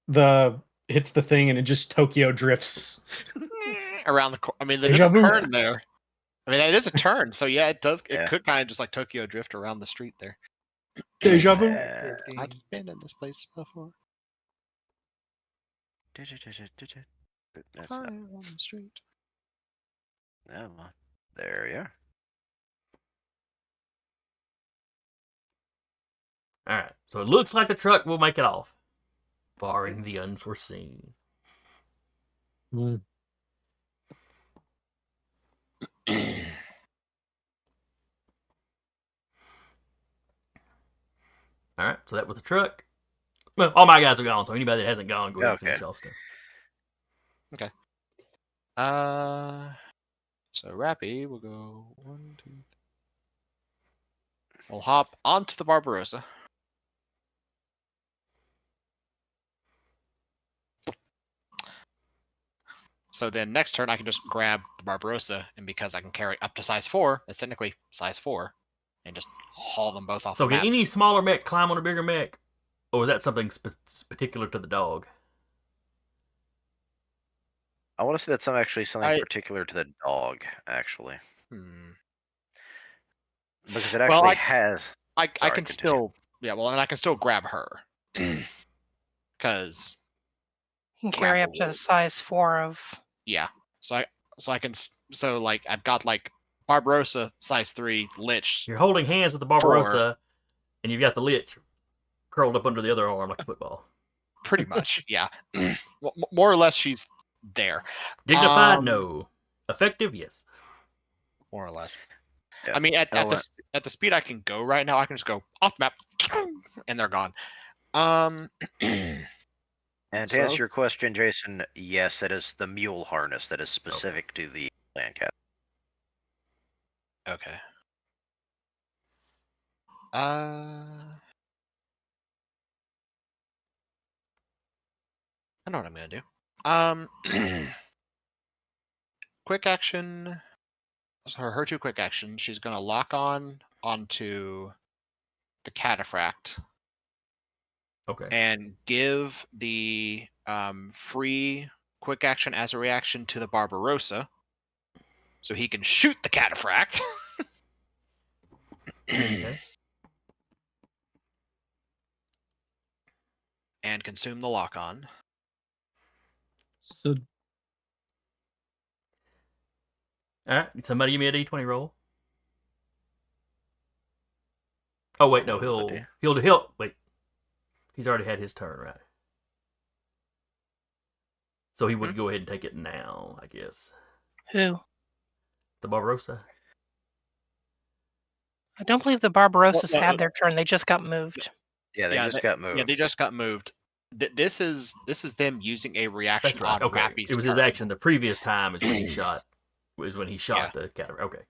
Speaker 5: the thing, and it just Tokyo drifts.
Speaker 6: Around the I mean, there's
Speaker 5: Deja
Speaker 6: a
Speaker 5: vu.
Speaker 6: turn there. I mean, it is a turn, so yeah, it does. It
Speaker 4: Yeah.
Speaker 6: could kind of just like Tokyo drift around the street there.
Speaker 5: Deja vu.
Speaker 6: I've been in this place before.
Speaker 4: That's
Speaker 6: Fire
Speaker 4: not,
Speaker 6: on the street.
Speaker 4: no, there you are.
Speaker 1: All right. So it looks like the truck will make it off, barring the unforeseen.
Speaker 5: Mm.
Speaker 1: All right, so that was the truck. Well, all my guys are gone, so anybody that hasn't gone, go ahead and finish
Speaker 4: Okay.
Speaker 1: y'all's stuff.
Speaker 6: So Rappy will go 1, 2, 3. We'll hop onto the Barbarossa. So then next turn I can just grab the Barbarossa, and because I can carry up to size 4, that's technically size 4, and just haul them both off
Speaker 1: So
Speaker 6: the
Speaker 1: can
Speaker 6: map.
Speaker 1: any smaller mech climb on a bigger mech? Or is that something particular to the dog?
Speaker 4: I want to say that's something
Speaker 6: I-
Speaker 4: particular to the dog, actually,
Speaker 6: Hmm.
Speaker 4: because it
Speaker 6: Well,
Speaker 4: actually has.
Speaker 6: I
Speaker 4: Sorry,
Speaker 6: can
Speaker 4: continue.
Speaker 6: still, yeah, well, and I can still grab her. Because,
Speaker 3: You can
Speaker 6: Grab
Speaker 3: carry
Speaker 6: the
Speaker 3: up to
Speaker 6: wolves.
Speaker 3: size 4 of.
Speaker 6: yeah. So I can, so like, I've got like Barbarossa, size 3, Lich.
Speaker 1: You're holding hands with the Barbarossa, and you've got the Lich curled up under the other arm like a football.
Speaker 6: Pretty much, yeah. More or less, she's there.
Speaker 1: Dignified?
Speaker 6: Um,
Speaker 1: No. Effective? Yes.
Speaker 6: More or less.
Speaker 4: Yeah.
Speaker 6: I mean, at
Speaker 4: Oh,
Speaker 6: the speed I can go right now, I can just go off map, and they're gone.
Speaker 4: And to
Speaker 6: So-
Speaker 4: answer your question, Jason, yes, it is the mule harness that is specific to the land cat.
Speaker 6: Okay. I know what I'm gonna do. Quick action. So her 2 quick actions. She's gonna lock onto the cataphract
Speaker 1: Okay.
Speaker 6: and give the free quick action as a reaction to the Barbarossa, so he can shoot the cataphract.
Speaker 1: Okay.
Speaker 6: And consume the lock on.
Speaker 5: So
Speaker 1: All right. Somebody give me a D20 roll. Oh wait, no.
Speaker 4: What was
Speaker 1: He'll wait. He's already had his turn, right? So he would go ahead and take it now, I guess.
Speaker 3: Who?
Speaker 1: The Barbarossa.
Speaker 3: I don't believe the Barbarossas
Speaker 6: Well,
Speaker 3: had their turn. They just got moved.
Speaker 4: Yeah, they just got moved.
Speaker 6: Yeah, they just got moved. This is them using a reaction
Speaker 1: That's right.
Speaker 6: on
Speaker 1: Okay.
Speaker 6: Rappy's
Speaker 1: It was his
Speaker 6: turn.
Speaker 1: action. The previous time is when he shot.
Speaker 6: Yeah.
Speaker 1: The cataract. Okay.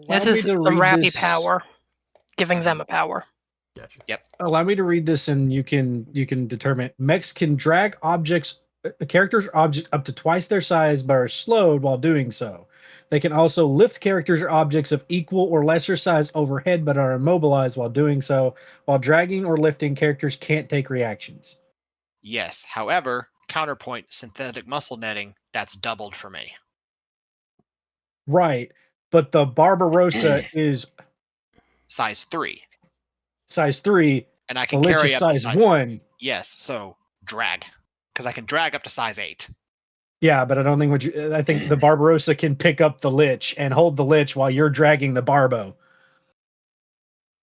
Speaker 3: This is the Rappy power, giving them a power.
Speaker 1: Gotcha.
Speaker 5: Allow me to read this, and you can determine. Mechs can drag characters or objects up to twice their size, but are slowed while doing so. They can also lift characters or objects of equal or lesser size overhead, but are immobilized while doing so. While dragging or lifting, characters can't take reactions.
Speaker 6: Yes. However, counterpoint synthetic muscle netting, that's doubled for me.
Speaker 5: Right, but the Barbarossa is
Speaker 6: Size 3.
Speaker 5: size 3.
Speaker 6: And I
Speaker 5: The
Speaker 6: can
Speaker 5: Lich
Speaker 6: carry
Speaker 5: is
Speaker 6: up to
Speaker 5: size 1.
Speaker 6: Yes, so drag. Because I can drag up to size 8.
Speaker 5: Yeah, but I don't think I think the Barbarossa can pick up the Lich and hold the Lich while you're dragging the Barbo.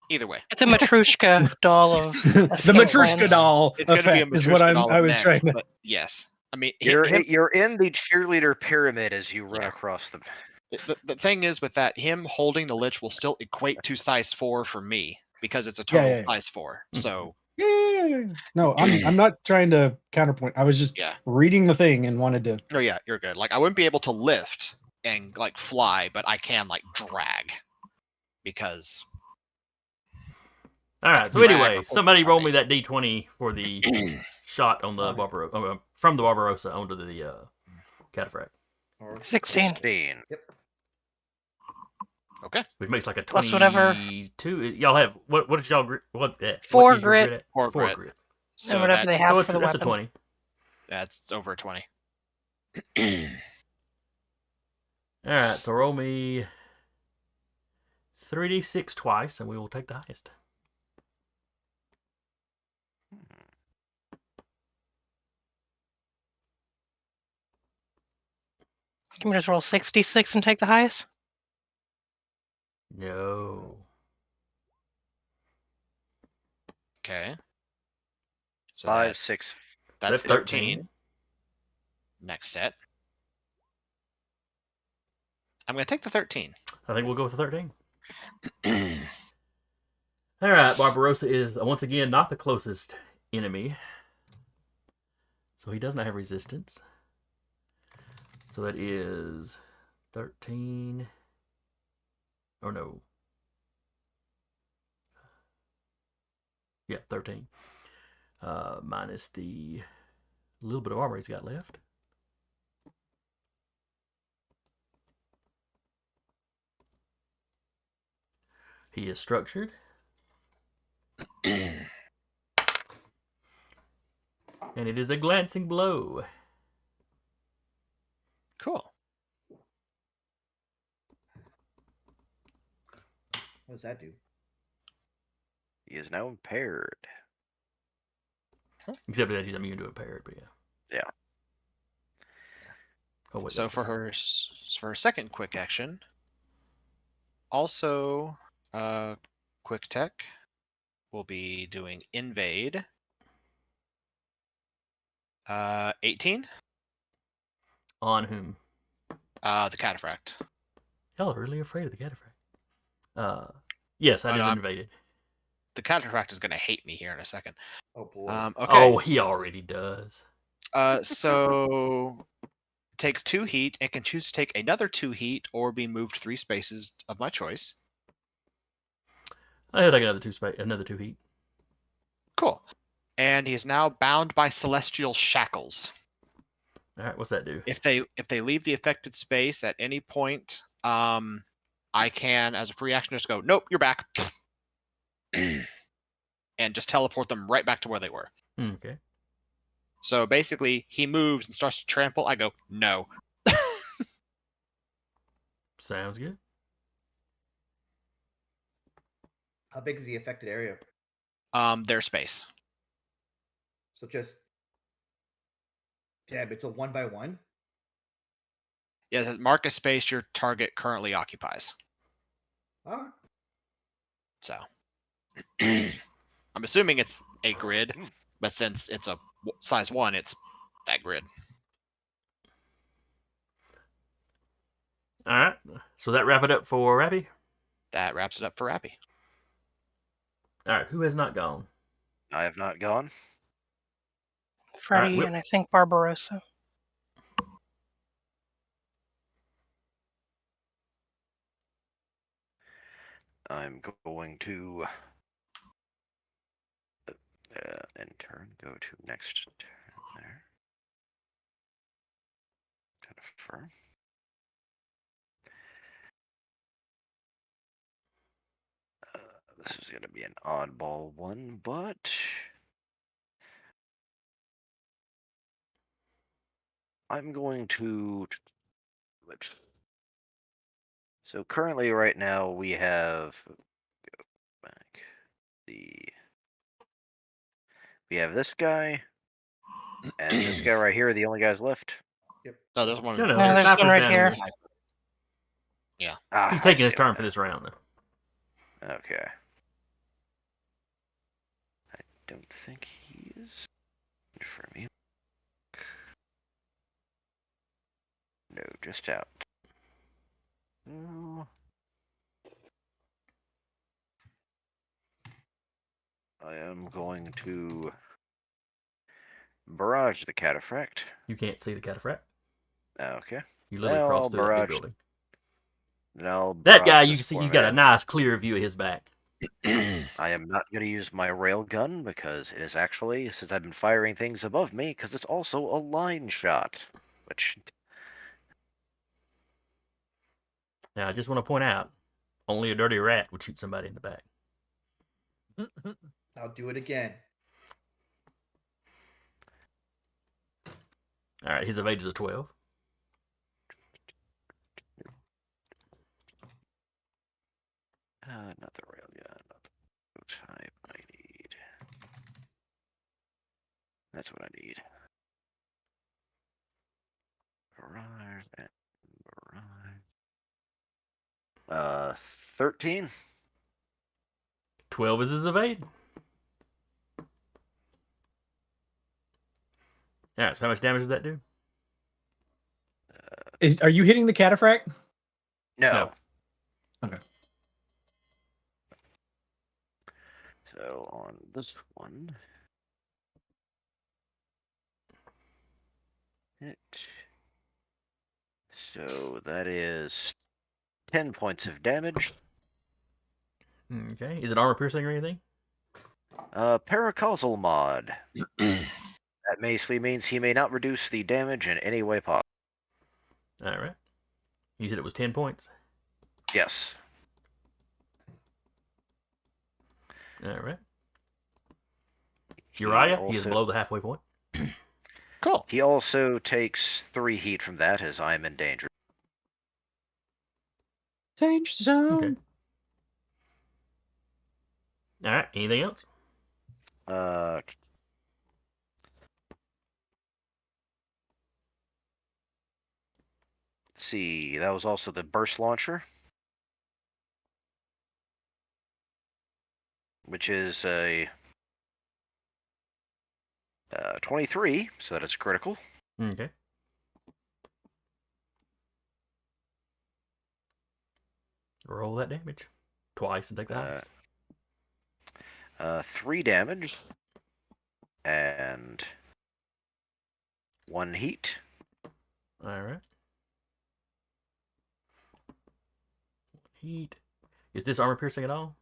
Speaker 6: Either way.
Speaker 3: It's a Matryoshka doll of
Speaker 5: The Matryoshka
Speaker 3: Escape
Speaker 5: doll
Speaker 6: It's going to be a
Speaker 5: effect is what
Speaker 6: Matryoshka doll
Speaker 5: I
Speaker 6: of
Speaker 5: was
Speaker 6: next,
Speaker 5: trying to.
Speaker 6: but yes. I mean,
Speaker 4: You're
Speaker 6: him,
Speaker 4: you're in the cheerleader pyramid as you run
Speaker 6: Yeah.
Speaker 4: across the.
Speaker 6: the thing is with that, him holding the Lich will still equate to size 4 for me because it's a
Speaker 5: Yeah,
Speaker 6: total
Speaker 5: yeah, yeah.
Speaker 6: size 4. So
Speaker 5: Yeah. No, I'm not trying to counterpoint. I was just
Speaker 6: Yeah.
Speaker 5: reading the thing and wanted to.
Speaker 6: no, yeah, you're good. Like I wouldn't be able to lift and like fly, but I can like drag because
Speaker 1: All right. So
Speaker 6: Drag
Speaker 1: anyway,
Speaker 6: or
Speaker 1: somebody roll
Speaker 6: size
Speaker 1: me that D20 for the shot on the Barbarossa, from the Barbarossa onto the cataphract,
Speaker 3: 16.
Speaker 4: 16.
Speaker 6: Okay.
Speaker 1: which makes like a
Speaker 3: Plus whatever.
Speaker 1: 22. Y'all have what? What is y'all what?
Speaker 3: Four
Speaker 1: what is your
Speaker 3: grit.
Speaker 1: at?
Speaker 6: 4
Speaker 1: Four
Speaker 6: grit.
Speaker 1: grit.
Speaker 6: So
Speaker 3: And whatever
Speaker 6: that,
Speaker 3: they have
Speaker 1: So
Speaker 3: for the
Speaker 1: that's a
Speaker 3: weapon.
Speaker 1: 20.
Speaker 6: that's over 20.
Speaker 1: All right. So roll me 3d6 twice, and we will take the highest.
Speaker 3: Can we just roll 66 and take the highest?
Speaker 1: No.
Speaker 6: Okay. So
Speaker 4: 5,
Speaker 6: that's,
Speaker 4: 6.
Speaker 6: That's
Speaker 1: That's
Speaker 6: 13. Next set. I'm going to take the 13.
Speaker 1: I think we'll go with the 13. All right, Barbarossa is once again not the closest enemy, so he does not have resistance. So that is 13. Oh no. Yeah, 13. Minus the little bit of armor he's got left. He is structured. And it is a glancing blow.
Speaker 6: Cool.
Speaker 2: What does that do?
Speaker 4: He is now impaired.
Speaker 1: Except that he's immune to impaired, but yeah.
Speaker 4: Yeah.
Speaker 1: Oh, wait,
Speaker 6: So
Speaker 1: that's
Speaker 6: for her second quick action, also quick tech will be doing invade. 18.
Speaker 1: on whom?
Speaker 6: The cataphract.
Speaker 1: Y'all are really afraid of the cataphract. Yes, that
Speaker 6: Oh,
Speaker 1: is
Speaker 6: no,
Speaker 1: invaded.
Speaker 6: The cataphract is going to hate me here in a second.
Speaker 2: Oh boy.
Speaker 6: Okay.
Speaker 1: Oh, he already does.
Speaker 6: So takes 2 heat and can choose to take another 2 heat or be moved 3 spaces of my choice.
Speaker 1: I'll take another 2 heat.
Speaker 6: Cool. And he is now bound by celestial shackles.
Speaker 1: All right, what's that do?
Speaker 6: If they leave the affected space at any point, I can, as a free action, just go, nope, you're back, and just teleport them right back to where they were.
Speaker 1: Okay.
Speaker 6: So basically, he moves and starts to trample. I go, no.
Speaker 1: Sounds good.
Speaker 2: How big is the affected area?
Speaker 6: Their space.
Speaker 2: So just. Damn, it's a 1x1.
Speaker 6: Yeah, it says mark a space your target currently occupies.
Speaker 2: Ah,
Speaker 6: So I'm assuming it's a grid, but since it's a size 1, it's that grid.
Speaker 1: All right. So that wrap it up for Rappy.
Speaker 6: That wraps it up for Rappy.
Speaker 1: All right. Who has not gone?
Speaker 4: I have not gone.
Speaker 3: Freddy
Speaker 1: Whip.
Speaker 3: and I think Barbarossa.
Speaker 4: I'm going to in turn go to next turn there. Confirm. This is going to be an oddball one, but I'm going to. So currently, right now, we have. Go back. We have this guy, and this guy right here are the only guys left.
Speaker 6: Oh, there's one.
Speaker 1: No,
Speaker 3: No,
Speaker 1: the
Speaker 3: there's
Speaker 1: sniper's
Speaker 3: one right
Speaker 1: down
Speaker 3: here.
Speaker 6: Yeah.
Speaker 4: Ah,
Speaker 1: He's
Speaker 4: I
Speaker 1: taking his
Speaker 4: see
Speaker 1: turn
Speaker 4: what
Speaker 1: for this round.
Speaker 4: Okay. I don't think he is for me. No, just out. No. I am going to barrage the cataphract.
Speaker 1: You can't see the cataphract.
Speaker 4: Okay.
Speaker 1: You literally
Speaker 4: Now
Speaker 1: crossed
Speaker 4: I'll
Speaker 1: through that big
Speaker 4: barrage.
Speaker 1: building.
Speaker 4: Then I'll
Speaker 1: That guy,
Speaker 4: barrage
Speaker 1: you can
Speaker 4: this
Speaker 1: see,
Speaker 4: poor
Speaker 1: you got a
Speaker 4: man.
Speaker 1: nice clear view of his back.
Speaker 4: I am not going to use my rail gun because it is actually, since I've been firing things above me, because it's also a line shot. Which.
Speaker 1: Now, I just want to point out, only a dirty rat would shoot somebody in the back.
Speaker 2: I'll do it again.
Speaker 1: All right, his evade is a 12.
Speaker 4: Not the rail gun, not the type I need. That's what I need. Barrage and barrage. 13.
Speaker 1: 12 is his evade. All right, so how much damage did that do?
Speaker 5: Are you hitting the cataphract?
Speaker 4: No.
Speaker 1: No.
Speaker 5: Okay.
Speaker 4: So on this one, so that is 10 points of damage.
Speaker 1: Okay. Is it armor piercing or anything?
Speaker 4: Paracausal mod. That basically means he may not reduce the damage in any way possible.
Speaker 1: All right. You said it was 10 points.
Speaker 4: Yes.
Speaker 1: All right.
Speaker 4: He
Speaker 1: Uriah, he is
Speaker 4: also-
Speaker 1: below the halfway point.
Speaker 6: Cool.
Speaker 4: He also takes 3 heat from that as I am in danger.
Speaker 5: Danger zone.
Speaker 1: Okay. All right. Anything else?
Speaker 4: Uh, let's see, that was also the burst launcher, which is a 23, so that it's critical.
Speaker 1: Okay. Roll that damage twice and take the highest.
Speaker 4: 3 damage and 1 heat.
Speaker 1: All right. Heat. Is this armor piercing at all?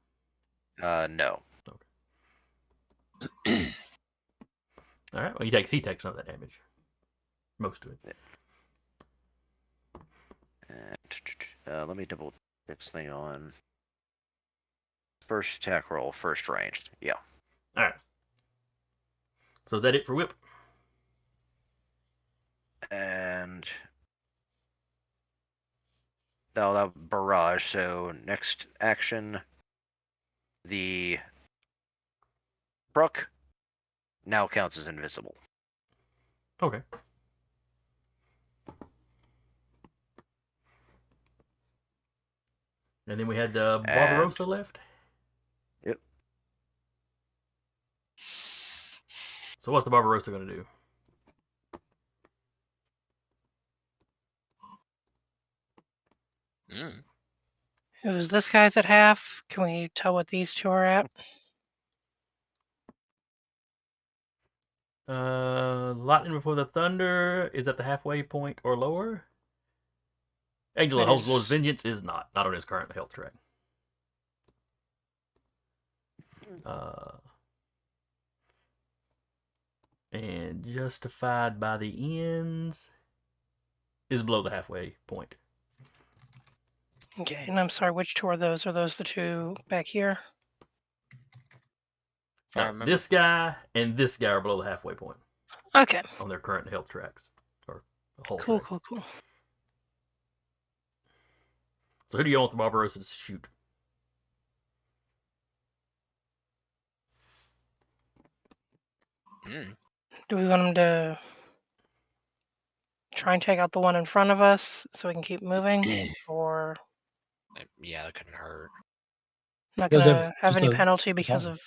Speaker 4: No.
Speaker 1: All right. Well, he takes some of that damage. Most of it.
Speaker 4: And, let me double check this thing on. First attack roll, first ranged. Yeah.
Speaker 1: All right. So is that it for whip?
Speaker 4: And now that barrage. So next action, the truck now counts as invisible.
Speaker 1: Okay. And then we had Barbarossa left.
Speaker 4: Yep.
Speaker 1: So what's the Barbarossa going to do?
Speaker 6: Mm.
Speaker 3: It was this guy's at half. Can we tell what these two are at?
Speaker 1: Lightning before the thunder is at the halfway point or lower. Angel that
Speaker 3: That
Speaker 1: holds Lord's
Speaker 3: is-
Speaker 1: Vengeance is not on his current health track. And Justified by the Ends is below the halfway point.
Speaker 3: Okay, and I'm sorry, which two are those? Are those the two back here?
Speaker 6: If I
Speaker 1: Now,
Speaker 6: remember.
Speaker 1: this guy and this guy are below the halfway point
Speaker 3: Okay,
Speaker 1: on their current health tracks or whole
Speaker 3: cool,
Speaker 1: tracks.
Speaker 3: cool.
Speaker 1: So who do you want the Barbarossa to shoot?
Speaker 6: Mm.
Speaker 3: Do we want him to try and take out the one in front of us so we can keep moving? Or
Speaker 6: Yeah, that couldn't hurt.
Speaker 3: not
Speaker 5: Does
Speaker 3: going
Speaker 5: have
Speaker 3: to have
Speaker 5: just
Speaker 3: any
Speaker 5: a
Speaker 3: penalty because
Speaker 5: design.
Speaker 3: of...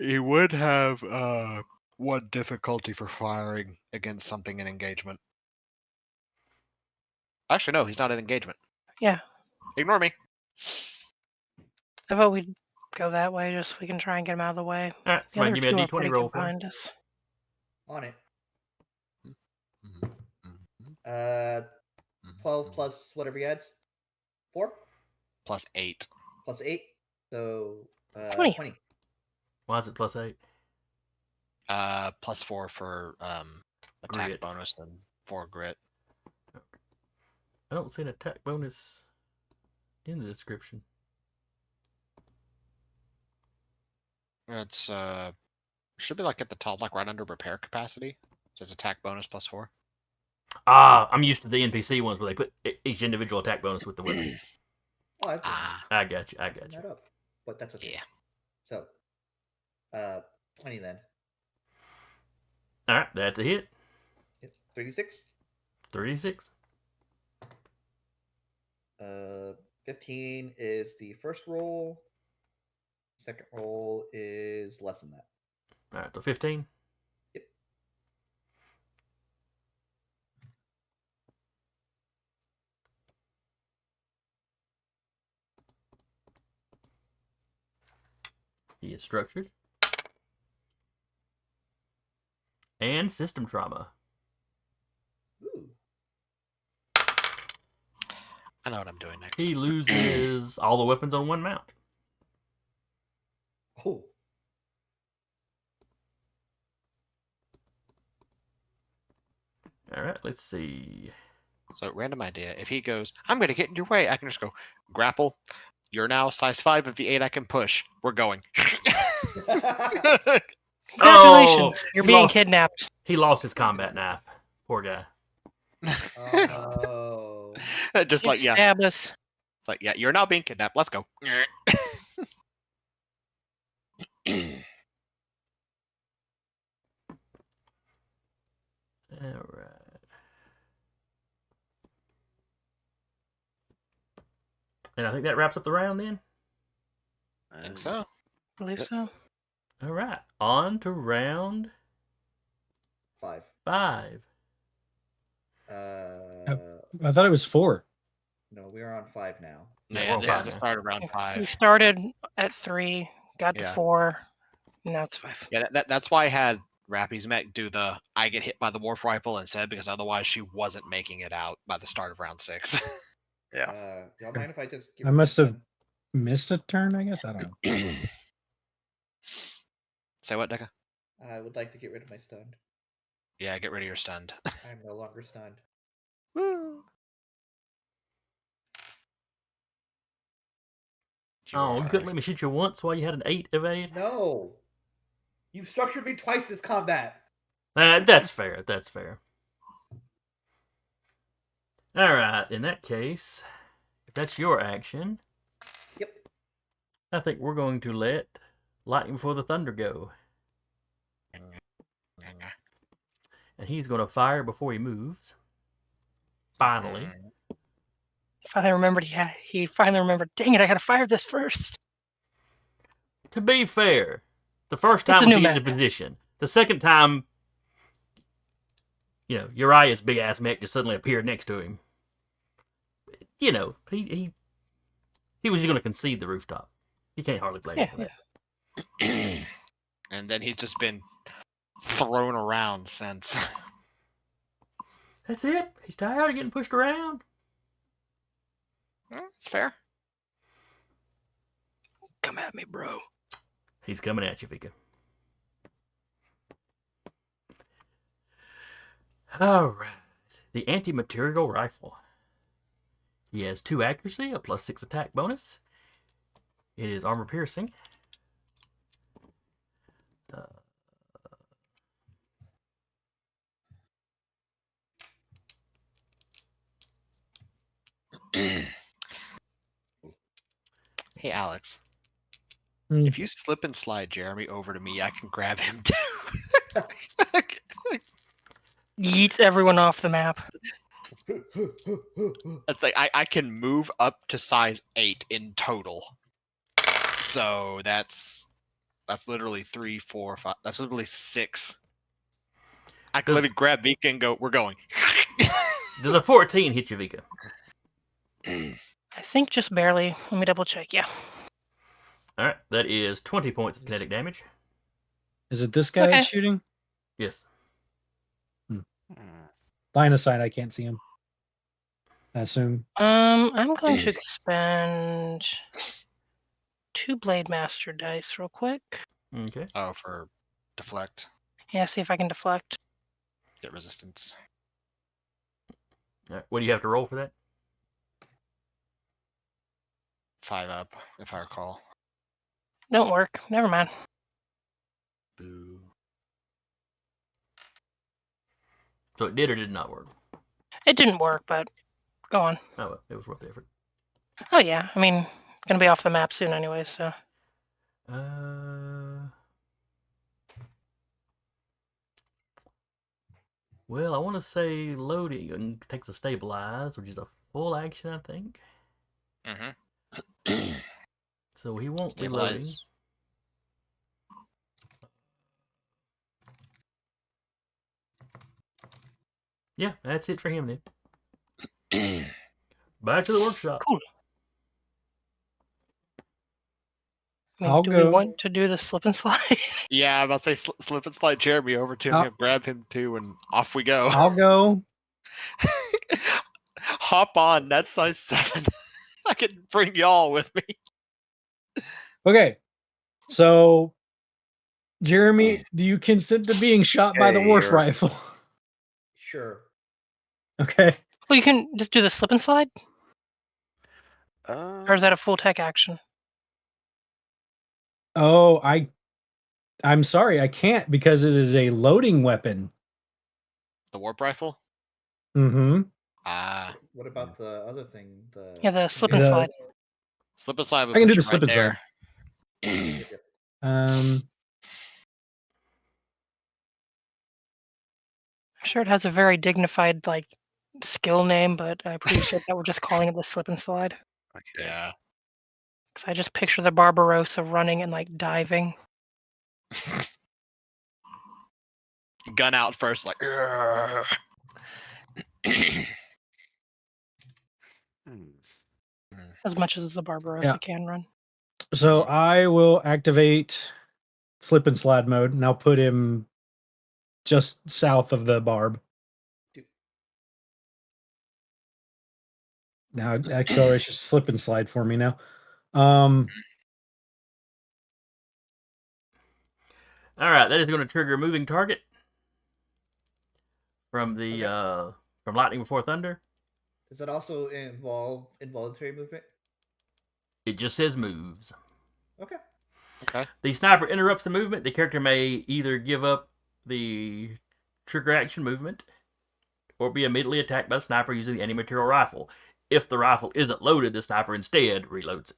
Speaker 6: He would have one difficulty for firing against something in engagement. Actually, no, he's not in engagement.
Speaker 3: Yeah,
Speaker 6: Ignore me.
Speaker 3: I thought we'd go that way just so we can try and get him out of the way.
Speaker 1: All right,
Speaker 3: The
Speaker 1: somebody
Speaker 3: other
Speaker 1: give me a
Speaker 3: two are
Speaker 1: D20
Speaker 3: pretty
Speaker 1: roll
Speaker 3: good
Speaker 1: for me.
Speaker 3: behind us.
Speaker 2: On it.
Speaker 6: Mhm.
Speaker 2: 12 plus whatever you adds. 4
Speaker 6: Plus 8.
Speaker 2: plus 8. So
Speaker 3: 20.
Speaker 2: 20.
Speaker 1: Why is it plus 8?
Speaker 6: Plus 4 for attack
Speaker 1: Grit.
Speaker 6: bonus and 4 grit.
Speaker 1: I don't see an attack bonus in the description.
Speaker 6: It's should be like at the top, like right under repair capacity. It says attack bonus plus 4.
Speaker 1: Ah, I'm used to the NPC ones where they put each individual attack bonus with the weapon.
Speaker 2: Oh, I
Speaker 6: Ah,
Speaker 1: I got you.
Speaker 2: put that up. But that's okay.
Speaker 6: yeah.
Speaker 2: So 20 then.
Speaker 1: All right, that's a hit.
Speaker 2: It's 36.
Speaker 1: 36.
Speaker 2: 15 is the first roll. Second roll is less than that.
Speaker 1: All right, so 15.
Speaker 2: Yep.
Speaker 1: He is structured. And system trauma.
Speaker 2: Ooh.
Speaker 6: I know what I'm doing next.
Speaker 1: He loses all the weapons on one mount.
Speaker 2: Oh.
Speaker 1: All right, let's see.
Speaker 6: So, random idea. If he goes, I'm going to get in your way, I can just go, grapple. You're now size 5 of the 8 I can push. We're going.
Speaker 3: Congratulations, you're
Speaker 1: he
Speaker 3: being
Speaker 1: lost-
Speaker 3: kidnapped.
Speaker 1: He lost his combat knife. Poor guy.
Speaker 2: Oh.
Speaker 6: Just
Speaker 3: You
Speaker 6: like, yeah.
Speaker 3: stab us.
Speaker 6: It's like, yeah, you're now being kidnapped. Let's go.
Speaker 1: All right. And I think that wraps up the round then.
Speaker 6: I think so.
Speaker 3: I believe so.
Speaker 1: All right. On to round
Speaker 2: 5.
Speaker 1: 5.
Speaker 5: I thought it was 4.
Speaker 2: No, we are on 5 now.
Speaker 1: Yeah,
Speaker 6: Yeah,
Speaker 1: we're on
Speaker 6: this is
Speaker 1: 5
Speaker 6: the
Speaker 1: now.
Speaker 6: start of round
Speaker 3: We
Speaker 6: 5.
Speaker 3: started at 3, got to
Speaker 6: Yeah.
Speaker 3: 4, and now it's 5.
Speaker 6: Yeah, that's why I had Rappy's Mech do the I get hit by the Wharf Rifle instead, because otherwise she wasn't making it out by the start of round 6.
Speaker 4: Yeah.
Speaker 2: Y'all mind if I just give
Speaker 5: I must have missed a turn, I guess. I don't know.
Speaker 6: Say what, Deca?
Speaker 2: I would like to get rid of my stunned.
Speaker 6: Yeah, get rid of your stunned.
Speaker 2: I am no longer stunned.
Speaker 6: Woo!
Speaker 1: Oh, you couldn't let me shoot you once while you had an 8 evade?
Speaker 2: No. You've structured me twice this combat.
Speaker 1: That's fair. That's fair. All right. In that case, if that's your action,
Speaker 2: Yep.
Speaker 1: I think we're going to let Lightning Before the Thunder go. And he's going to fire before he moves. Finally.
Speaker 3: Finally remembered. He finally remembered. Dang it! I gotta fire this first.
Speaker 1: To be fair, the first
Speaker 3: It's
Speaker 1: time
Speaker 3: a
Speaker 1: was
Speaker 3: new
Speaker 1: to get into
Speaker 3: mech.
Speaker 1: position. The second time, Uriah's big ass mech just suddenly appeared next to him. He was just going to concede the rooftop. You can't hardly blame him for that.
Speaker 6: And then he's just been thrown around since.
Speaker 1: That's it. He's tired of getting pushed around.
Speaker 6: It's fair.
Speaker 3: Come at me, bro.
Speaker 1: He's coming at you, Vika. All right. The anti-material rifle. He has 2 accuracy, a +6 attack bonus. It is armor piercing.
Speaker 6: Hey, Alex.
Speaker 5: Hmm.
Speaker 6: If you slip and slide Jeremy over to me, I can grab him too.
Speaker 3: Yeets everyone off the map.
Speaker 6: That's like I can move up to size 8 in total. So that's literally 3, 4, 5. That's literally 6. I can
Speaker 1: Does-
Speaker 6: literally grab Vika and go, we're going.
Speaker 1: Does a 14 hit you, Vika?
Speaker 3: I think just barely. Let me double check. Yeah.
Speaker 1: All right. That is 20 points of kinetic damage.
Speaker 5: Is it this guy
Speaker 3: Okay.
Speaker 5: that's shooting?
Speaker 1: Yes.
Speaker 5: Line of sight, I can't see him. I assume.
Speaker 3: I'm going to expend 2 Blade Master dice real quick.
Speaker 1: Okay.
Speaker 6: Oh, for deflect,
Speaker 3: Yeah, see if I can deflect.
Speaker 6: get resistance.
Speaker 1: All right. What do you have to roll for that?
Speaker 6: 5 up, if I recall.
Speaker 3: Don't work. Never mind.
Speaker 6: Boo.
Speaker 1: So it did or did not work?
Speaker 3: It didn't work, but go on.
Speaker 1: Oh, well, it was worth the effort.
Speaker 3: Oh yeah, I mean, gonna be off the map soon anyway, so.
Speaker 1: Well, I want to say loading takes a stabilize, which is a full action, I think.
Speaker 6: Mm-hmm.
Speaker 1: So he won't be loading.
Speaker 6: Stabilize.
Speaker 1: Yeah, that's it for him then. Back to the workshop.
Speaker 3: Cool. I mean,
Speaker 5: I'll
Speaker 3: do
Speaker 5: go.
Speaker 3: we want to do the slip and slide?
Speaker 6: Yeah, I'm about to say slip and slide Jeremy over to
Speaker 5: Oh.
Speaker 6: him, grab him too, and off we go.
Speaker 5: I'll go.
Speaker 6: Hop on, that's size 7. I can bring y'all with me.
Speaker 5: Okay. So, Jeremy, do you consent to being shot by the
Speaker 4: Okay,
Speaker 5: Wharf
Speaker 4: you're-
Speaker 5: rifle?
Speaker 2: Sure.
Speaker 5: Okay.
Speaker 3: Well, you can just do the slip and slide, or is that a full tech action?
Speaker 5: Oh, I'm sorry, I can't because it is a loading weapon.
Speaker 6: The warp rifle?
Speaker 5: Mm-hmm.
Speaker 6: Ah.
Speaker 2: What about the other thing?
Speaker 3: Yeah, the slip and
Speaker 5: The-
Speaker 3: slide.
Speaker 6: Slip and slide.
Speaker 5: I can do the
Speaker 6: put you
Speaker 5: slip and slide.
Speaker 2: Yep, yep.
Speaker 3: I'm sure it has a very dignified like skill name, but I appreciate that we're just calling it the slip and slide.
Speaker 4: Okay.
Speaker 6: Yeah.
Speaker 3: Because I just picture the Barbarossa running and like diving.
Speaker 6: Gun out first, like. "Urgh."
Speaker 3: As much as the Barbarossa can run.
Speaker 5: So I will activate slip and slide mode, and I'll put him just south of the barb. Now acceleration slip and slide for me now.
Speaker 1: All right, that is going to trigger a moving target from the from lightning before thunder.
Speaker 2: Does that also involve involuntary movement?
Speaker 1: It just says moves.
Speaker 2: Okay.
Speaker 6: Okay.
Speaker 1: The sniper interrupts the movement. The character may either give up the trigger action movement or be immediately attacked by the sniper using the anti-material rifle. If the rifle isn't loaded, the sniper instead reloads it.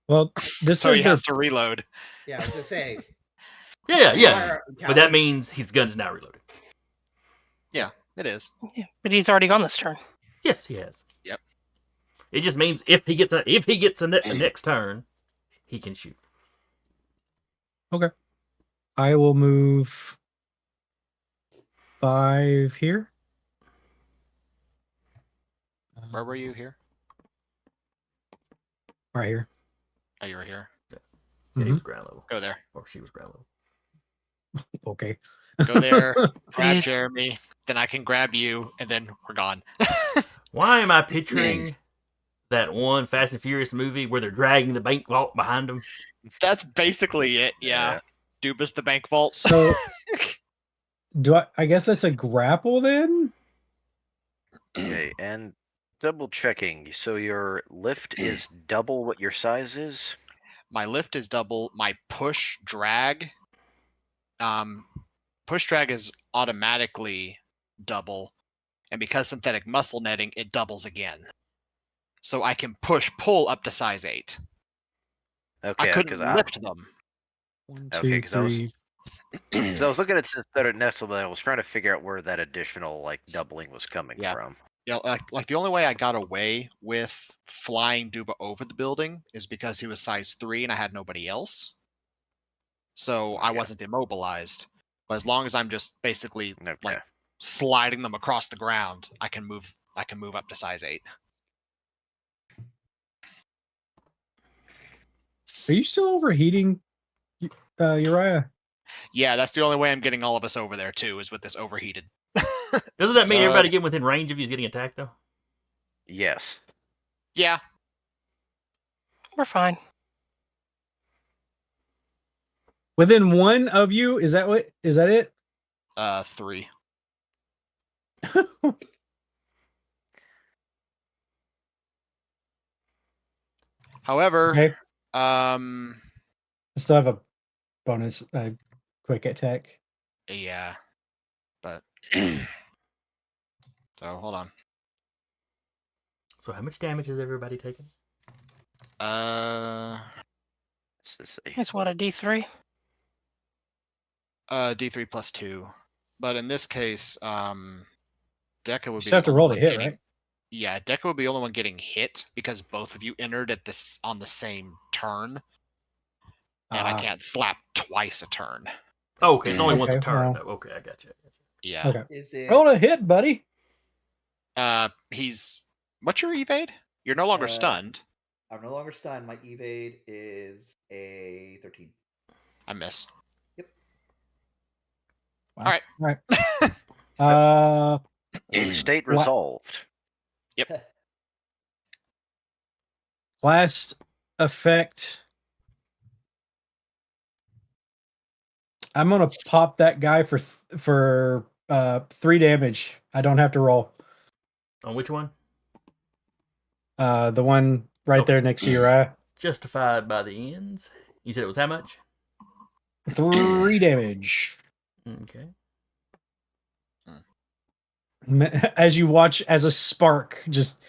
Speaker 5: Well, this
Speaker 6: So he
Speaker 5: says they're
Speaker 6: has to reload.
Speaker 2: Yeah, I was just saying.
Speaker 1: Yeah. But that means his gun's now reloaded.
Speaker 6: Yeah, it is.
Speaker 3: Yeah, but he's already gone this turn.
Speaker 1: Yes, he has.
Speaker 6: Yep.
Speaker 1: It just means if he gets the next turn, he can shoot.
Speaker 5: okay. I will move 5 here.
Speaker 6: Where were you here?
Speaker 5: Right here.
Speaker 6: Oh, you were here.
Speaker 1: Yeah, he
Speaker 5: Mhm.
Speaker 1: was ground level,
Speaker 6: Go there.
Speaker 1: or she was ground level.
Speaker 5: Okay.
Speaker 6: Go there. Grab
Speaker 3: Please.
Speaker 6: Jeremy. Then I can grab you, and then we're gone.
Speaker 1: Why am I picturing that one Fast and Furious movie where they're dragging the bank vault behind them?
Speaker 6: That's basically it. Yeah. Dubas the bank vault.
Speaker 5: So I guess that's a grapple then?
Speaker 4: Okay, and double checking. So your lift is double what your size is?
Speaker 6: My lift is double. My push drag. Push drag is automatically double, and because synthetic muscle netting, it doubles again. So I can push pull up to size 8.
Speaker 4: Okay,
Speaker 6: I couldn't lift them.
Speaker 5: 1,
Speaker 4: Okay,
Speaker 5: 2,
Speaker 4: 'cause I was-
Speaker 5: 3.
Speaker 4: So I was looking at synthetic nestle, but I was trying to figure out where that additional doubling was coming
Speaker 6: Yeah.
Speaker 4: from.
Speaker 6: Yeah, like the only way I got away with flying Duba over the building is because he was size 3 and I had nobody else. So I
Speaker 4: Okay.
Speaker 6: wasn't immobilized. But as long as I'm just basically
Speaker 4: Okay.
Speaker 6: like sliding them across the ground, I can move up to size 8.
Speaker 5: Are you still overheating, Uriah?
Speaker 6: Yeah, that's the only way I'm getting all of us over there too, is with this overheated.
Speaker 1: Doesn't that mean
Speaker 6: So-
Speaker 1: everybody getting within range of you is getting attacked, though?
Speaker 4: Yes.
Speaker 6: Yeah.
Speaker 3: We're fine.
Speaker 5: Within one of you? Is that it?
Speaker 6: 3. However,
Speaker 5: Okay.
Speaker 6: I
Speaker 5: still have a bonus quick attack.
Speaker 6: Yeah. But so hold on.
Speaker 1: So how much damage has everybody taken?
Speaker 6: Uh
Speaker 4: Let's see.
Speaker 3: It's what, a D3?
Speaker 6: D3 plus 2. But in this case, Deca would
Speaker 5: You
Speaker 6: be
Speaker 5: still have
Speaker 6: the
Speaker 5: to
Speaker 6: only
Speaker 5: roll
Speaker 6: one
Speaker 5: to hit,
Speaker 6: getting-
Speaker 5: right?
Speaker 6: Yeah, Deca would be the only one getting hit because both of you entered at this on the same turn. And I can't slap twice a turn.
Speaker 1: Oh, okay, it's only once a
Speaker 5: Okay,
Speaker 1: turn.
Speaker 5: well.
Speaker 1: Though. Okay, I got you.
Speaker 6: Yeah.
Speaker 5: Okay.
Speaker 2: Is it
Speaker 5: Roll a hit, buddy.
Speaker 6: He's what's your evade? You're no longer stunned.
Speaker 2: I'm no longer stunned. My evade is a 13.
Speaker 6: I miss.
Speaker 5: Wow.
Speaker 6: All right.
Speaker 5: All right.
Speaker 4: State
Speaker 5: What?
Speaker 4: resolved.
Speaker 5: Last effect. I'm gonna pop that guy for 3 damage. I don't have to roll.
Speaker 1: On which one?
Speaker 5: The one right there next to Uriah.
Speaker 1: Justified by the ends. You said it was how much?
Speaker 5: 3 damage.
Speaker 1: Okay.
Speaker 5: As you watch as a spark just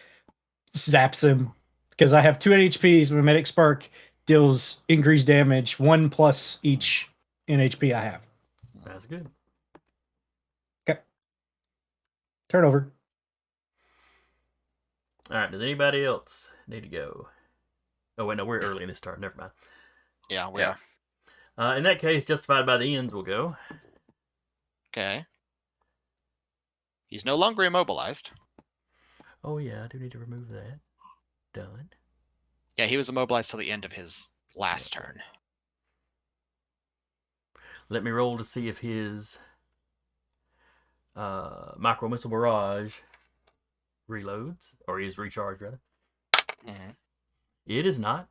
Speaker 5: zaps him. Because I have 2 HPs, my medic spark deals increased damage, 1 plus each NHP I have.
Speaker 1: That's good.
Speaker 5: Okay. Turnover.
Speaker 1: All right. Does anybody else need to go? Oh, wait, no, we're early in this turn. Never mind.
Speaker 6: Yeah, we
Speaker 4: Yeah.
Speaker 6: are.
Speaker 1: In that case, justified by the ends will go.
Speaker 6: Okay. He's no longer immobilized.
Speaker 1: Oh, yeah, I do need to remove that. Done.
Speaker 6: Yeah, he was immobilized till the end of his last turn.
Speaker 1: Let me roll to see if his micro missile barrage reloads, or is recharged, rather.
Speaker 6: Mm-hmm.
Speaker 1: It is not.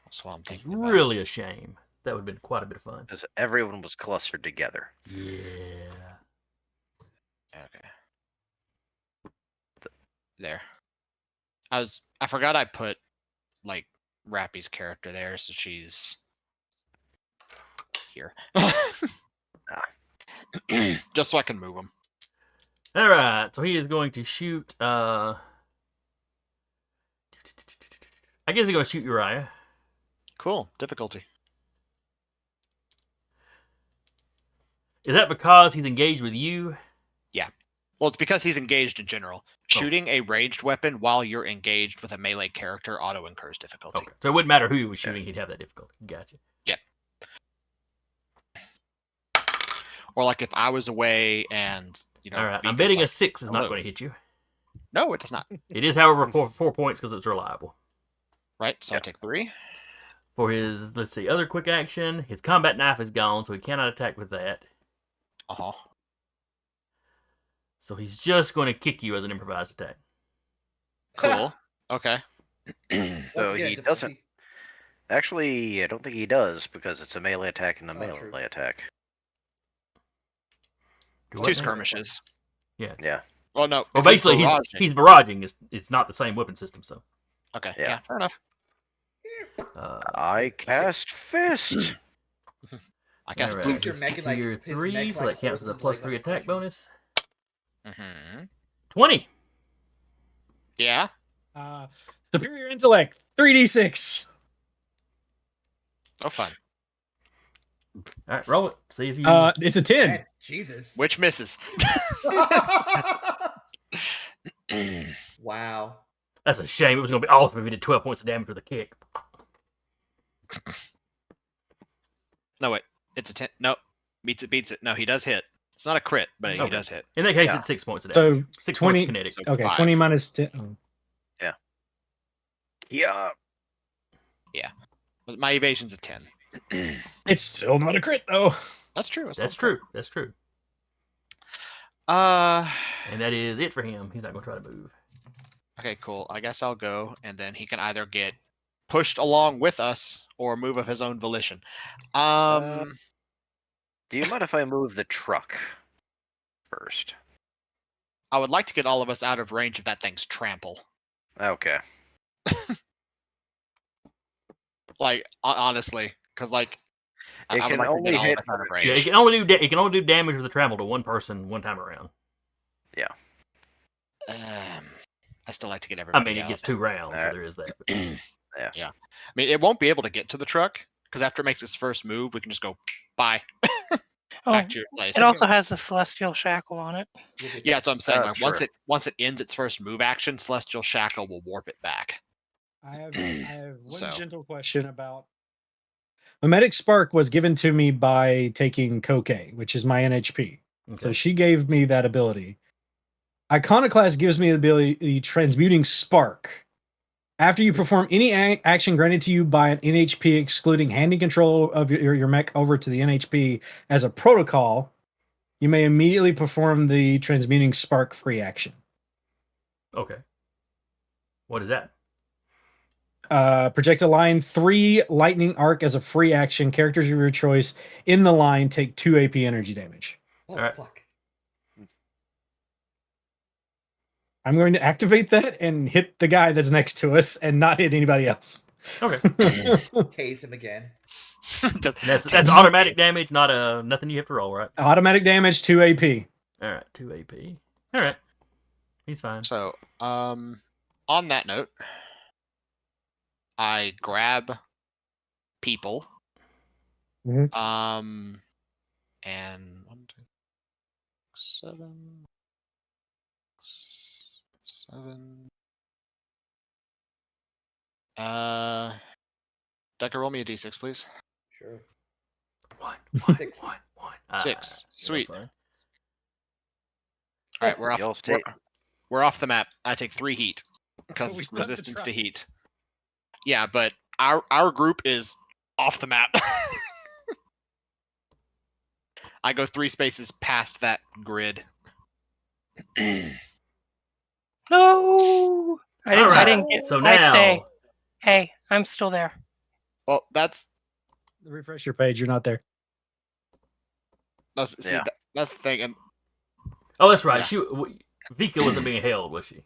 Speaker 6: That's what I'm
Speaker 1: It's
Speaker 6: thinking about.
Speaker 1: really a shame. That would have been quite a bit of fun.
Speaker 4: Because everyone was clustered together.
Speaker 1: Yeah.
Speaker 6: Okay. There. I forgot I put like Rappy's character there, so she's here. Just so I can move him.
Speaker 1: All right. So he is going to shoot. I guess he's going to shoot Uriah.
Speaker 6: Cool. Difficulty.
Speaker 1: Is that because he's engaged with you?
Speaker 6: Well, it's because he's engaged in general. Shooting a ranged weapon while you're engaged with a melee character auto incurs difficulty.
Speaker 1: Okay. So it wouldn't matter who he was shooting, he'd have that difficulty. Gotcha.
Speaker 6: Or like if I was away and
Speaker 1: All right. I'm
Speaker 6: Vika's
Speaker 1: betting a
Speaker 6: like,
Speaker 1: 6 is not
Speaker 6: hello.
Speaker 1: going to hit you.
Speaker 6: No, it does not.
Speaker 1: It is, however, 4 points because it's reliable.
Speaker 6: Right, so I take 3.
Speaker 1: For his, let's see, other quick action, his combat knife is gone, so he cannot attack with that.
Speaker 6: Uh-huh.
Speaker 1: So he's just going to kick you as an improvised attack.
Speaker 6: Cool. Okay.
Speaker 4: So
Speaker 2: again,
Speaker 4: he doesn't. Actually, I don't think he does because it's a melee attack and a melee
Speaker 2: true.
Speaker 4: attack.
Speaker 6: It's 2 skirmishes.
Speaker 1: Yeah.
Speaker 4: Yeah.
Speaker 6: Well, no.
Speaker 1: Well,
Speaker 6: if he's
Speaker 1: basically,
Speaker 6: barraging-
Speaker 1: he's barraging. It's not the same weapon system, so.
Speaker 6: Okay,
Speaker 4: Yeah.
Speaker 6: yeah, fair enough.
Speaker 4: I cast Fist.
Speaker 6: I guess
Speaker 1: Alright,
Speaker 6: boot.
Speaker 2: Your
Speaker 1: it's
Speaker 2: mech and, like,
Speaker 1: tier
Speaker 2: his
Speaker 1: 3,
Speaker 2: mech,
Speaker 1: so
Speaker 2: like,
Speaker 1: that counts as a
Speaker 2: horses,
Speaker 1: plus
Speaker 2: like
Speaker 1: 3
Speaker 2: a
Speaker 1: attack
Speaker 2: punch.
Speaker 1: bonus.
Speaker 6: Mm-hmm.
Speaker 1: 20.
Speaker 6: Yeah.
Speaker 5: Superior intellect, 3d6.
Speaker 6: Oh, fun.
Speaker 1: All right, roll it. See if you.
Speaker 5: It's a 10.
Speaker 2: Man, Jesus.
Speaker 6: Which misses.
Speaker 2: Wow.
Speaker 1: That's a shame. It was going to be awesome if he did 12 points of damage with a kick.
Speaker 6: No, wait. It's a 10. No. Beats it. No, he does hit. It's not a crit, but he
Speaker 1: Okay.
Speaker 6: does hit.
Speaker 1: In that case,
Speaker 4: Yeah.
Speaker 1: it's 6 points of
Speaker 5: So,
Speaker 1: damage. 6
Speaker 5: 20
Speaker 1: points kinetic.
Speaker 6: So
Speaker 5: Okay,
Speaker 6: 5.
Speaker 5: 20 minus 10. Oh.
Speaker 4: Yeah.
Speaker 6: My evasion's a 10.
Speaker 5: It's still not a crit, though.
Speaker 6: That's true.
Speaker 1: That's true. That's true.
Speaker 6: Uh,
Speaker 1: And that is it for him. He's not going to try to move.
Speaker 6: okay, cool. I guess I'll go, and then he can either get pushed along with us or move of his own volition.
Speaker 4: Do you mind if I move the truck first?
Speaker 6: I would like to get all of us out of range of that thing's trample.
Speaker 4: Okay.
Speaker 6: Like, honestly, because like, I
Speaker 4: It
Speaker 6: would
Speaker 4: can
Speaker 6: like to
Speaker 4: only
Speaker 6: get all of
Speaker 4: hit
Speaker 6: us out of
Speaker 1: Yeah,
Speaker 6: range.
Speaker 1: he can only do damage with a trample to one person one time around.
Speaker 6: I still like to get
Speaker 1: I
Speaker 6: everybody
Speaker 1: mean, it
Speaker 6: out.
Speaker 1: gets 2 rounds, so
Speaker 4: Alright.
Speaker 1: there is that.
Speaker 6: I mean, it won't be able to get to the truck because after it makes its first move, we can just go bye
Speaker 3: Oh,
Speaker 6: back to your place.
Speaker 3: it also has a celestial shackle on it.
Speaker 6: Yeah, that's what I'm saying.
Speaker 4: That's
Speaker 6: Like
Speaker 4: true.
Speaker 6: once it ends its first move action, Celestial Shackle will warp it back.
Speaker 5: I have one
Speaker 6: So.
Speaker 5: gentle question about. Mimetic Spark was given to me by taking Koke, which is my NHP. So
Speaker 1: Okay.
Speaker 5: she gave me that ability. Iconoclast gives me the ability Transmuting Spark. After you perform any action granted to you by an NHP, excluding handing control of your mech over to the NHP as a protocol, you may immediately perform the transmuting spark free action.
Speaker 1: Okay. What is that?
Speaker 5: Project a line 3 lightning arc as a free action. Characters of your choice in the line take 2 AP energy damage.
Speaker 2: Oh,
Speaker 1: Alright.
Speaker 2: fuck.
Speaker 5: I'm going to activate that and hit the guy that's next to us and not hit anybody else.
Speaker 1: Okay.
Speaker 2: Tase him again.
Speaker 6: Just
Speaker 1: That's
Speaker 6: take-
Speaker 1: automatic damage, not nothing you have to roll, right?
Speaker 5: Automatic damage, 2 AP.
Speaker 1: All right, 2 AP. All right, he's fine.
Speaker 6: So, on that note, I grab people.
Speaker 5: Mhm.
Speaker 6: And 1, 2, 7, 7. Decker, roll me a d6, please.
Speaker 2: Sure.
Speaker 1: One.
Speaker 2: 6.
Speaker 6: 6. Sweet.
Speaker 1: Fine.
Speaker 6: All right, we're
Speaker 4: Y'all
Speaker 6: off.
Speaker 4: stay-
Speaker 6: We're off the map. I take 3 heat
Speaker 5: We
Speaker 6: because
Speaker 5: still have to
Speaker 6: resistance
Speaker 5: try.
Speaker 6: to heat. Yeah, but our group is off the map. I go 3 spaces past that grid.
Speaker 3: No, I didn't. I
Speaker 1: Alright,
Speaker 3: didn't get.
Speaker 1: so
Speaker 3: I stay.
Speaker 1: now
Speaker 3: Hey, I'm still there.
Speaker 6: Well, that's
Speaker 5: Refresh your page. You're not there.
Speaker 6: see
Speaker 4: Yeah.
Speaker 6: that's the thing. And
Speaker 1: oh, that's right.
Speaker 6: Yeah.
Speaker 1: Vika wasn't being held, was she?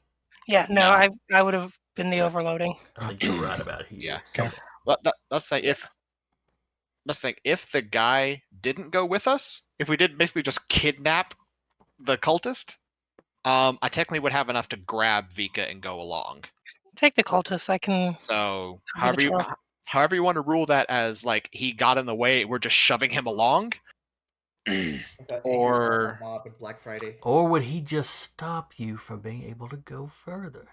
Speaker 3: Yeah, no,
Speaker 6: No.
Speaker 3: I would have been the
Speaker 1: Yeah.
Speaker 3: overloading.
Speaker 1: I think you're right about here.
Speaker 6: Yeah.
Speaker 5: Okay.
Speaker 6: that's the thing. If the guy didn't go with us, if we did basically just kidnap the cultist, I technically would have enough to grab Vika and go along.
Speaker 3: Take the cultist. I can.
Speaker 6: So
Speaker 3: Cover the
Speaker 6: however you want to rule that as like he got in the way, we're just shoving him along. Or-
Speaker 2: Mob and Black Friday.
Speaker 1: Or would he just stop you from being able to go further?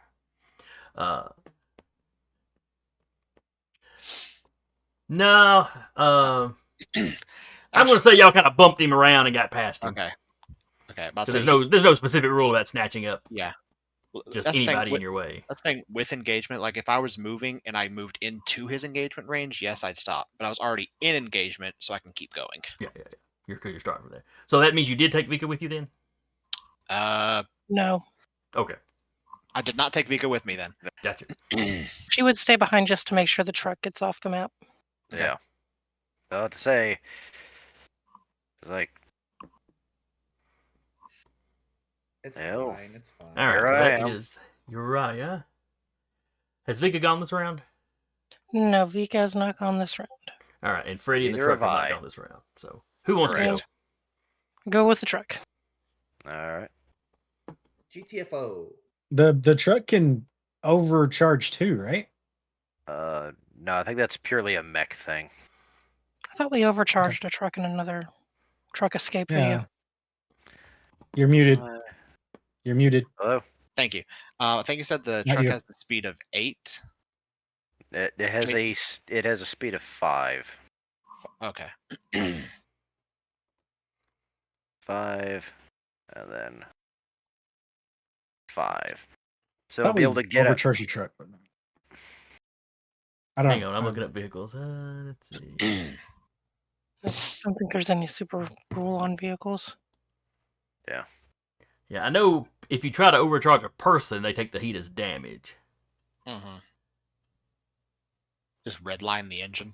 Speaker 1: No. I'm going to say y'all kind of bumped him around and got past him.
Speaker 6: Okay. About
Speaker 1: So
Speaker 6: to
Speaker 1: there's no specific rule about snatching up
Speaker 6: yeah.
Speaker 1: just
Speaker 6: That's the thing
Speaker 1: anybody
Speaker 6: with-
Speaker 1: in your way.
Speaker 6: That's the thing with engagement. Like if I was moving and I moved into his engagement range, yes, I'd stop. But I was already in engagement, so I can keep going.
Speaker 1: Yeah. Because you're starting from there. So that means you did take Vika with you then?
Speaker 3: No,
Speaker 1: Okay.
Speaker 6: I did not take Vika with me then.
Speaker 1: Gotcha.
Speaker 3: she would stay behind just to make sure the truck gets off the map.
Speaker 4: Yeah. I'll have to say, it's like,
Speaker 2: It's
Speaker 4: Hell.
Speaker 2: fine. It's fine.
Speaker 1: All right.
Speaker 4: Here
Speaker 1: So
Speaker 4: I
Speaker 1: that
Speaker 4: am.
Speaker 1: is Uriah. Has Vika gone this round?
Speaker 3: No, Vika has not gone this round.
Speaker 1: All right. And Freddie and the
Speaker 4: Neither
Speaker 1: truck
Speaker 4: have
Speaker 1: have not
Speaker 4: I.
Speaker 1: gone this round. So who wants to go?
Speaker 4: Correct.
Speaker 3: Go with the truck.
Speaker 4: all right.
Speaker 2: GTFO.
Speaker 5: The truck can overcharge too, right?
Speaker 4: No, I think that's purely a mech thing.
Speaker 3: I thought we overcharged a truck in another truck escape video.
Speaker 5: You're muted.
Speaker 4: Uh,
Speaker 5: You're muted.
Speaker 4: hello.
Speaker 6: Thank you. I think you said the
Speaker 5: Not
Speaker 6: truck
Speaker 5: you.
Speaker 6: has the speed of 8.
Speaker 4: It has it has a speed of 5.
Speaker 6: Okay.
Speaker 4: 5, and then 5. So
Speaker 5: Thought
Speaker 4: I'll be able
Speaker 5: we
Speaker 4: to get up.
Speaker 5: overcharge the truck. But I don't.
Speaker 1: Hang on. I'm looking up vehicles. Let's see.
Speaker 3: I don't think there's any super rule on vehicles.
Speaker 1: Yeah, I know if you try to overcharge a person, they take the heat as damage.
Speaker 6: Mm-hmm. Just redline the engine.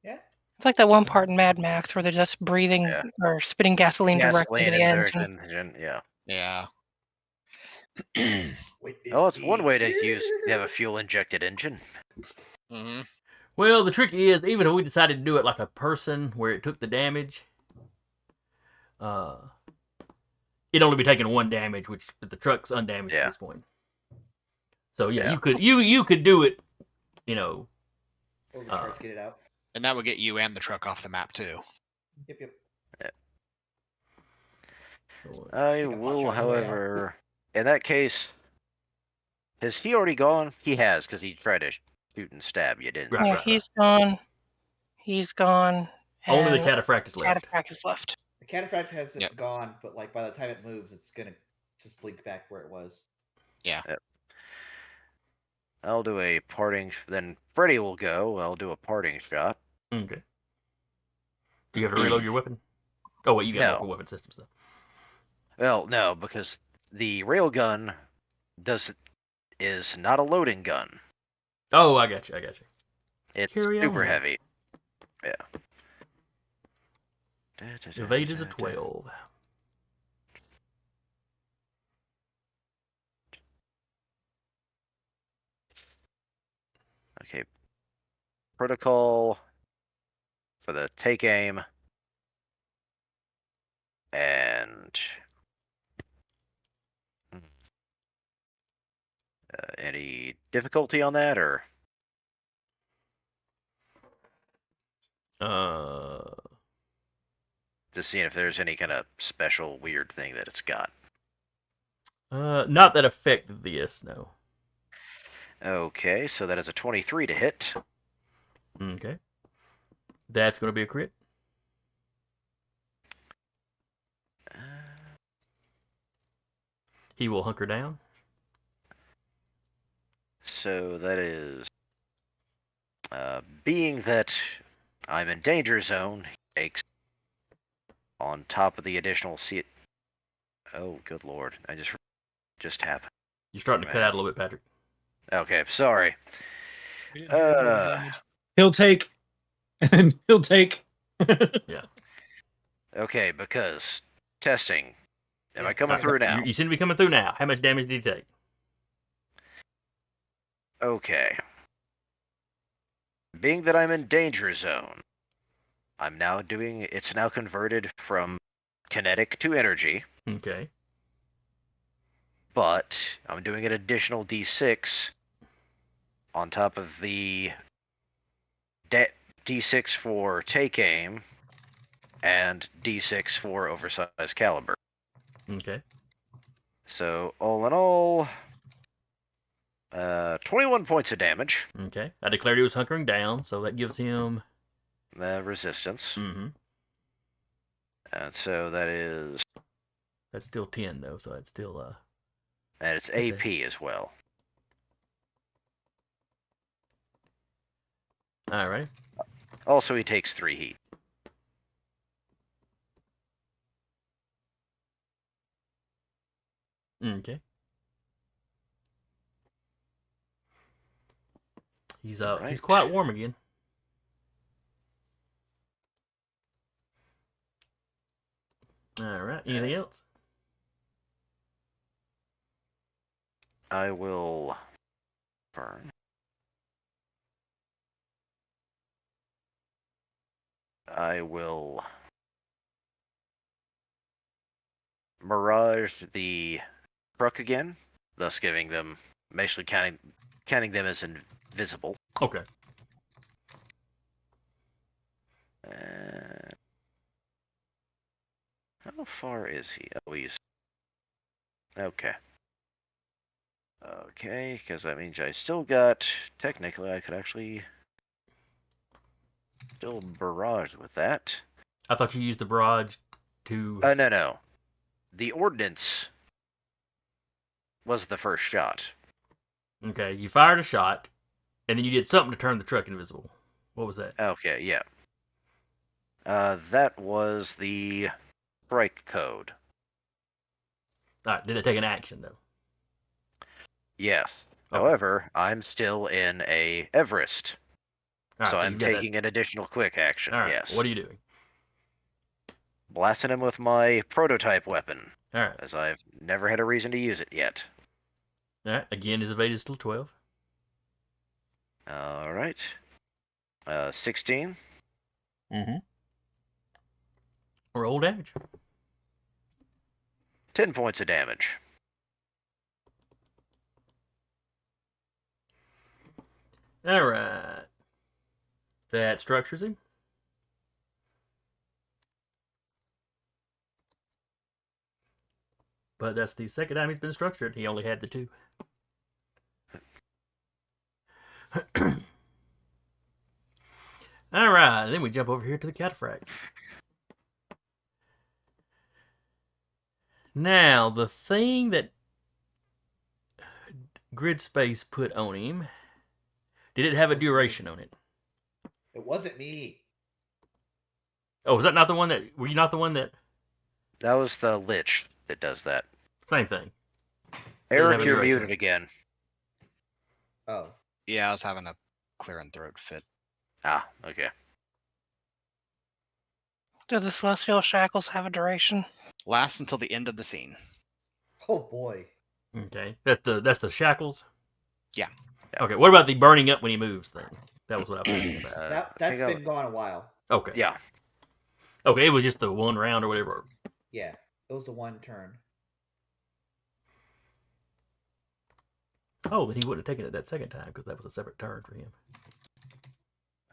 Speaker 2: Yeah.
Speaker 3: It's like that one part in Mad Max where they're just breathing
Speaker 4: Yeah.
Speaker 3: or spitting gasoline directly into the engine.
Speaker 4: engine. Yeah.
Speaker 6: Yeah.
Speaker 4: Oh, it's one way to have a fuel injected engine.
Speaker 6: Mm-hmm.
Speaker 1: Well, the trick is, even if we decided to do it like a person where it took the damage, it'd only be taking 1 damage, which the truck's undamaged at this point. So yeah, you could do it,
Speaker 2: Overcharge, get it out.
Speaker 6: And that would get you and the truck off the map too.
Speaker 2: Yep.
Speaker 1: So,
Speaker 4: I
Speaker 2: Take a pot
Speaker 4: will,
Speaker 2: shot on the way out.
Speaker 4: however, in that case, has he already gone? He has, because he tried to shoot and stab you, didn't he?
Speaker 1: Right,
Speaker 3: Yeah,
Speaker 1: right.
Speaker 3: he's gone. He's gone.
Speaker 1: only the
Speaker 3: and
Speaker 1: cataphract is left.
Speaker 3: Cataphract is left.
Speaker 2: The cataphract hasn't
Speaker 6: Yep.
Speaker 2: gone, but like by the time it moves, it's gonna just blink back where it was.
Speaker 6: Yeah.
Speaker 4: Yep. I'll do a parting. Then Freddy will go. I'll do a parting shot.
Speaker 1: Okay. Do you have to reload your weapon? Oh, wait, you got
Speaker 4: No.
Speaker 1: multiple weapon systems, though.
Speaker 4: Well, no, because the railgun is not a loading gun.
Speaker 1: Oh, I got you.
Speaker 4: It's
Speaker 1: Carry
Speaker 4: super
Speaker 1: on.
Speaker 4: heavy. Yeah.
Speaker 1: Evade is a 12.
Speaker 4: Okay. Protocol for the take aim. And any difficulty on that, or just seeing if there's any kind of special weird thing that it's got.
Speaker 1: Not that affect this, no.
Speaker 4: Okay, so that is a 23 to hit.
Speaker 1: Okay. That's going to be a crit. He will hunker down.
Speaker 4: So that is, being that I'm in danger zone, he takes on top of the additional seat. Oh, good lord! I just happened.
Speaker 1: You're starting to cut out a little bit, Patrick.
Speaker 4: Okay, sorry.
Speaker 5: We didn't do any damage. He'll take, and he'll take.
Speaker 1: Yeah.
Speaker 4: Okay, because testing. Am I coming
Speaker 1: Alright,
Speaker 4: through now?
Speaker 1: You seem to be coming through now. How much damage did he take?
Speaker 4: Okay. Being that I'm in danger zone, it's now converted from kinetic to energy,
Speaker 1: Okay.
Speaker 4: but I'm doing an additional d6 on top of the d6 for take aim and d6 for oversized caliber.
Speaker 1: Okay.
Speaker 4: So all in all, 21 points of damage.
Speaker 1: Okay. I declared he was hunkering down, so that gives him
Speaker 4: Resistance.
Speaker 1: Mm-hmm.
Speaker 4: And so that is,
Speaker 1: That's still 10 though, so that's still
Speaker 4: and it's AP as well.
Speaker 1: Alright.
Speaker 4: Also, he takes 3 heat.
Speaker 1: Okay. He's
Speaker 4: Right.
Speaker 1: quite warm again. Alright. Anything else?
Speaker 4: I will burn. I will mirage the truck again, thus giving them, basically counting them as invisible.
Speaker 1: Okay.
Speaker 4: How far is he? Oh, he's okay. Okay, because that means I still got, technically, I could actually still barrage with that.
Speaker 1: I thought you used the barrage to...
Speaker 4: No. The ordnance was the first shot.
Speaker 1: Okay, you fired a shot, and then you did something to turn the truck invisible. What was that?
Speaker 4: Okay, yeah. That was the strike code.
Speaker 1: Alright, did it take an action, though?
Speaker 4: Yes.
Speaker 1: Okay.
Speaker 4: However, I'm still in a Everest,
Speaker 1: Alright,
Speaker 4: so I'm
Speaker 1: you've got that-
Speaker 4: taking an additional quick action.
Speaker 1: Alright,
Speaker 4: Yes.
Speaker 1: what are you doing?
Speaker 4: Blasting him with my prototype weapon,
Speaker 1: Alright.
Speaker 4: as I've never had a reason to use it yet.
Speaker 1: Alright, again, his evade is still 12.
Speaker 4: All right. 16.
Speaker 1: Mm-hmm. Roll damage.
Speaker 4: 10 points of damage.
Speaker 1: Alright. That structures him. But that's the second time he's been structured. He only had the 2. Alright, then we jump over here to the cataphract. Now, the thing that grid space put on him. Did it have a duration on it?
Speaker 2: It wasn't me.
Speaker 1: Oh, was that not the one that? Were you not the one that?
Speaker 4: That was the Lich that does that.
Speaker 1: Same thing.
Speaker 4: Eric,
Speaker 1: have a
Speaker 4: you're
Speaker 1: duration.
Speaker 4: muted again.
Speaker 2: Oh.
Speaker 6: Yeah, I was having a clear and throat fit.
Speaker 4: Ah, okay.
Speaker 3: Do the celestial shackles have a duration?
Speaker 6: Lasts until the end of the scene.
Speaker 2: Oh boy.
Speaker 1: Okay, that's the shackles.
Speaker 6: Yeah.
Speaker 1: Okay, what about the burning up when he moves thing? That was what I was thinking about.
Speaker 4: I
Speaker 2: That's
Speaker 4: think
Speaker 2: been gone a while.
Speaker 1: Okay.
Speaker 4: Yeah.
Speaker 1: Okay, it was just the one round or whatever.
Speaker 2: Yeah. It was the one turn.
Speaker 1: Oh, then he wouldn't have taken it that second time because that was a separate turn for him.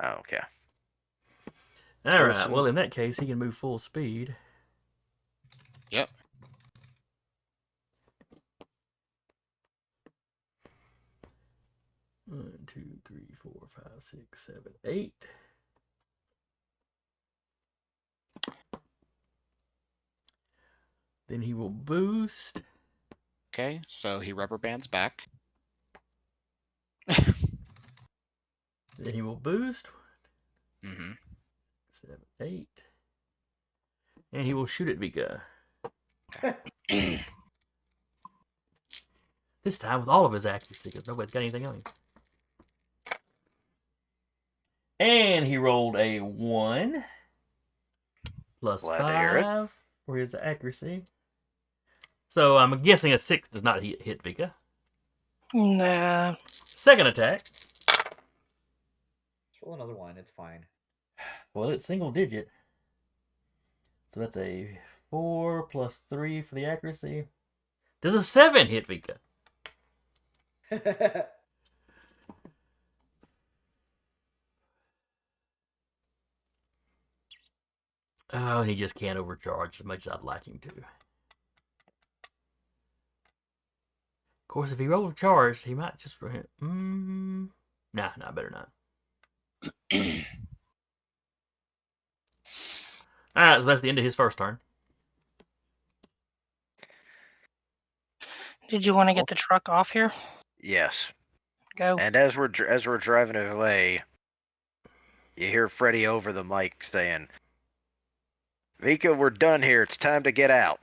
Speaker 4: Oh, okay.
Speaker 1: All
Speaker 4: So
Speaker 1: right.
Speaker 4: some-
Speaker 1: Well, in that case, he can move full speed.
Speaker 6: Yep.
Speaker 1: One, 2, 3, 4, 5, 6, 7, 8. Then he will boost.
Speaker 6: Okay, so he rubber bands back.
Speaker 1: Then he will boost.
Speaker 6: Mm-hmm.
Speaker 1: 7, 8. And he will shoot at Vika. This time with all of his accuracy because nobody's got anything on him. And he rolled a 1 plus
Speaker 4: Glad to hear it.
Speaker 1: 5 for his accuracy. So I'm guessing a 6 does not hit Vika.
Speaker 3: Nah.
Speaker 1: Second attack.
Speaker 2: Let's roll another one. It's fine.
Speaker 1: Well, it's single digit. So that's a 4 plus 3 for the accuracy. Does a 7 hit Vika? Oh, he just can't overcharge as much as I'd like him to. Of course, if he overcharged, he might just... Nah, better not. Alright, so that's the end of his first turn.
Speaker 3: Did you want to get the truck off here?
Speaker 4: Yes.
Speaker 3: Go.
Speaker 4: And as we're driving away, you hear Freddy over the mic saying, "Vika, we're done here. It's time to get out."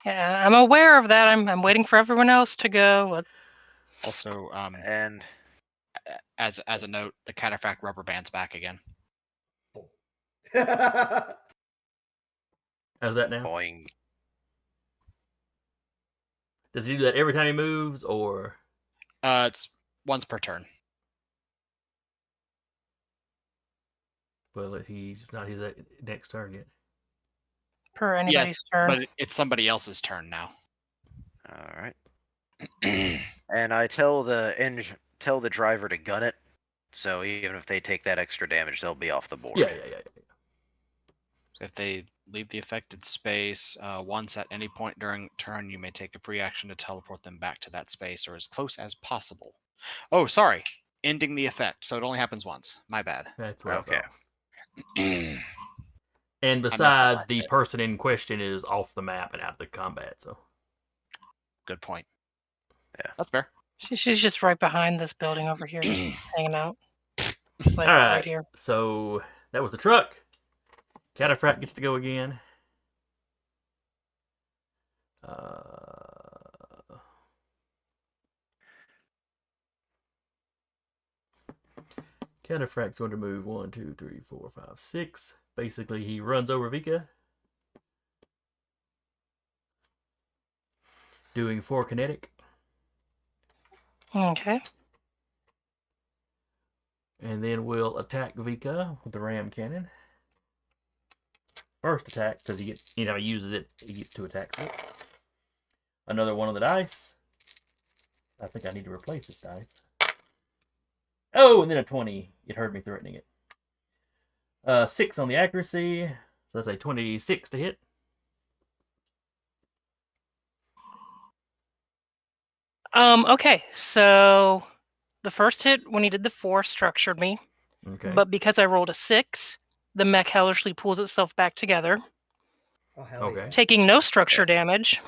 Speaker 3: Yeah, I'm aware of that. I'm waiting for everyone else to go.
Speaker 6: Also,
Speaker 4: And
Speaker 6: as a note, the cataphract rubber bands back again.
Speaker 1: How's that now?
Speaker 4: boing.
Speaker 1: Does he do that every time he moves, or...
Speaker 6: It's once per turn.
Speaker 1: Well, he's not his next turn yet.
Speaker 3: Per anybody's turn.
Speaker 6: But it's somebody else's turn now.
Speaker 4: All right. And I tell the driver to gun it, so even if they take that extra damage, they'll be off the board.
Speaker 1: Yeah.
Speaker 6: If they leave the affected space once at any point during turn, you may take a free action to teleport them back to that space or as close as possible. Oh, sorry. Ending the effect, so it only happens once. My bad.
Speaker 1: That's what
Speaker 4: Okay.
Speaker 1: I thought. And
Speaker 6: messed up
Speaker 1: besides,
Speaker 6: last
Speaker 1: the
Speaker 6: bit.
Speaker 1: person in question is off the map and out of the combat, so...
Speaker 6: Good point.
Speaker 4: Yeah.
Speaker 6: That's fair.
Speaker 3: She's just right behind this building over here, just hanging out. It's like
Speaker 1: All
Speaker 3: right
Speaker 1: right.
Speaker 3: here.
Speaker 1: So, that was the truck. Cataphract gets to go again. Cataphract's going to move 1, 2, 3, 4, 5, 6. Basically, he runs over Vika. Doing 4 kinetic.
Speaker 3: Okay.
Speaker 1: And then we'll attack Vika with the ram cannon. First attack, because he uses it, he gets 2 attacks. Another one on the dice. I think I need to replace this dice. Oh, and then a 20. It heard me threatening it. 6 on the accuracy. So that's a 26 to hit.
Speaker 3: Okay, so the first hit when he did the 4 structured me,
Speaker 1: Okay.
Speaker 3: but because I rolled a 6, the mech hellishly pulls itself back together,
Speaker 2: Oh hell
Speaker 1: Okay.
Speaker 2: yeah.
Speaker 3: taking no structure damage.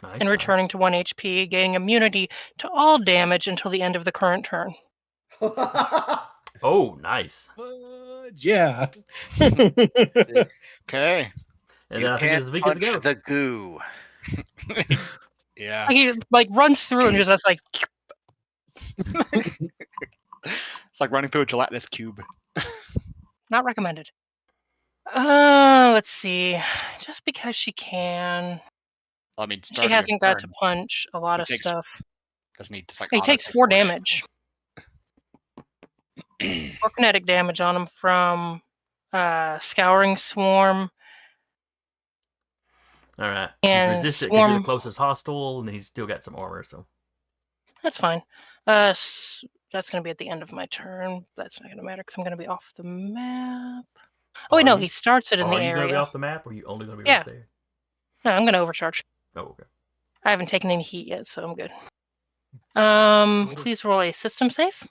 Speaker 1: Nice.
Speaker 3: and returning to 1 HP, gaining immunity to all damage until the end of the current turn.
Speaker 1: Oh, nice.
Speaker 5: Fudge, yeah.
Speaker 6: Okay.
Speaker 1: And
Speaker 4: You
Speaker 1: then I think
Speaker 4: can't
Speaker 1: it's Vika's
Speaker 4: punch
Speaker 1: go.
Speaker 4: the goo.
Speaker 6: Yeah.
Speaker 3: He runs through and just that's like
Speaker 6: It's like running through a gelatinous cube.
Speaker 3: not recommended. Let's see. Just because she can,
Speaker 6: I mean,
Speaker 3: she
Speaker 6: start of your
Speaker 3: hasn't got to
Speaker 6: turn.
Speaker 3: punch a lot
Speaker 6: He
Speaker 3: of
Speaker 6: takes-
Speaker 3: stuff.
Speaker 6: Doesn't he just like
Speaker 3: He
Speaker 6: auto
Speaker 3: takes
Speaker 6: take
Speaker 3: 4 damage. 4 kinetic damage on him from Scouring Swarm.
Speaker 1: All right. He's
Speaker 3: And
Speaker 1: resistant because you're
Speaker 3: Swarm.
Speaker 1: the closest hostile, and he's still got some armor. So
Speaker 3: That's fine. That's going to be at the end of my turn. That's not going to matter because I'm going to be off the map. Oh, wait,
Speaker 1: Are
Speaker 3: no,
Speaker 1: you-
Speaker 3: he starts it in the
Speaker 1: are you going to be
Speaker 3: area.
Speaker 1: off the map, or are you only going to be
Speaker 3: Yeah.
Speaker 1: right there?
Speaker 3: No, I'm going to overcharge.
Speaker 1: Oh, okay.
Speaker 3: I haven't taken any heat yet, so I'm good. Please roll a system save.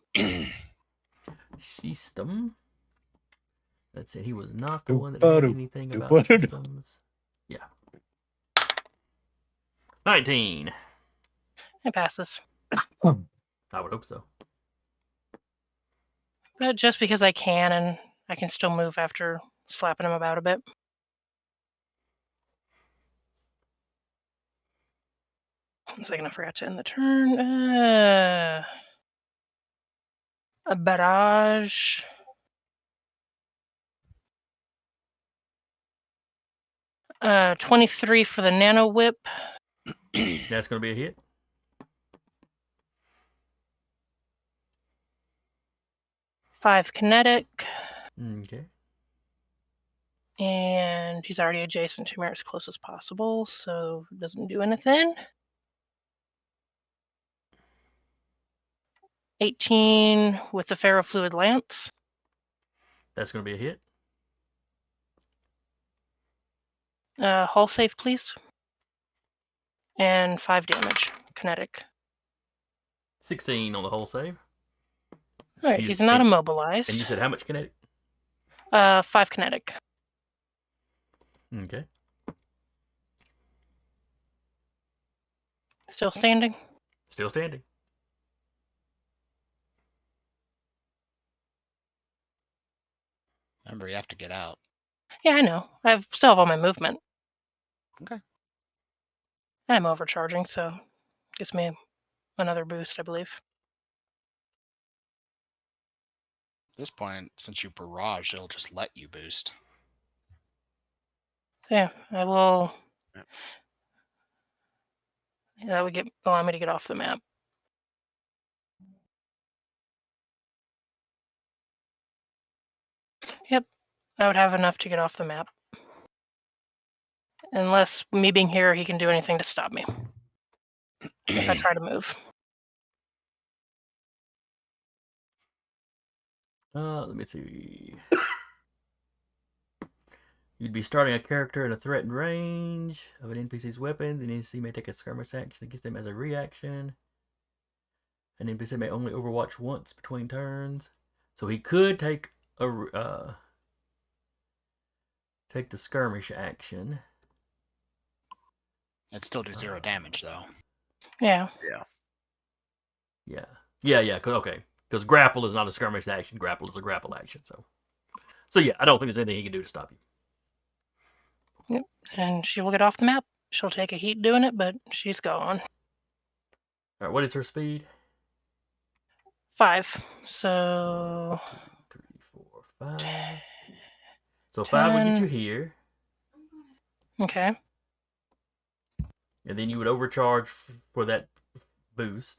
Speaker 1: System. Let's see. He was not the one that had anything about systems. Yeah. 19.
Speaker 3: It passes.
Speaker 1: I would hope so.
Speaker 3: But just because I can, and I can still move after slapping him about a bit. One second, I forgot to end the turn. A barrage. Uh, 23 for the nano whip.
Speaker 1: That's going to be a hit.
Speaker 3: Five kinetic.
Speaker 1: Okay.
Speaker 3: And he's already adjacent to me as close as possible, so it doesn't do anything. 18 with the ferrofluid lance.
Speaker 1: That's going to be a hit.
Speaker 3: Hull save, please. And 5 damage, kinetic.
Speaker 1: 16 on the whole save.
Speaker 3: All right,
Speaker 1: You-
Speaker 3: he's not
Speaker 1: and-
Speaker 3: immobilized.
Speaker 1: And you said how much kinetic?
Speaker 3: 5 kinetic.
Speaker 1: Okay.
Speaker 3: Still standing.
Speaker 1: Still standing.
Speaker 6: Remember, you have to get out.
Speaker 3: Yeah, I know. I still have all my movement.
Speaker 6: Okay.
Speaker 3: And I'm overcharging, so gives me another boost, I believe.
Speaker 6: At this point, since you barrage, it'll just let you boost.
Speaker 3: Yeah, I will.
Speaker 4: Yep.
Speaker 3: Yeah, that would allow me to get off the map. Yep, I would have enough to get off the map. Unless me being here, he can do anything to stop me if I try to move.
Speaker 1: Let me see. You'd be starting a character in a threatened range of an NPC's weapon. The NPC may take a skirmish action against them as a reaction. An NPC may only overwatch once between turns. So he could take the skirmish action.
Speaker 6: It'd still do 0 damage, though.
Speaker 3: Yeah.
Speaker 1: Yeah. Okay. Because grapple is not a skirmish action. Grapple is a grapple action. So yeah, I don't think there's anything he can do to stop you.
Speaker 3: Yep. And she will get off the map. She'll take a heat doing it, but she's gone.
Speaker 1: All right. What is her speed?
Speaker 3: 5. So
Speaker 1: 1, 2, 3, 4, 5. So 5 would get
Speaker 3: 10.
Speaker 1: you here,
Speaker 3: Okay.
Speaker 1: and then you would overcharge for that boost.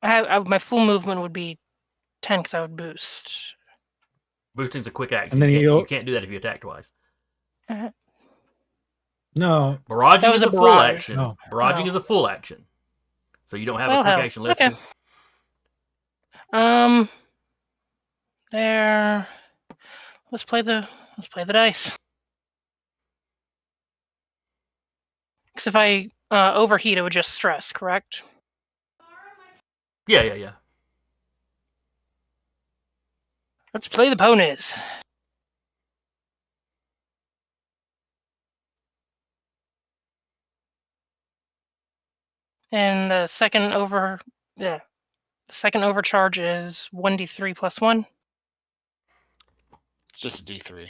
Speaker 3: My full movement would be 10 because I would boost.
Speaker 1: Boosting's a quick action.
Speaker 5: And then
Speaker 1: You can't do that if you attack twice.
Speaker 5: No.
Speaker 1: Barraging
Speaker 3: That was
Speaker 1: is
Speaker 3: a
Speaker 1: a full
Speaker 3: barrage.
Speaker 1: action.
Speaker 5: No.
Speaker 1: Barraging
Speaker 3: Oh.
Speaker 1: is a full action. So you don't have
Speaker 3: Well,
Speaker 1: a quick
Speaker 3: hell.
Speaker 1: action left.
Speaker 3: Okay.
Speaker 1: To...
Speaker 3: There. Let's play the dice. Because if I overheat, it would just stress, correct?
Speaker 1: Yeah.
Speaker 3: Let's play the ponies. And the second overcharge is 1d3 plus 1.
Speaker 6: It's just a D3.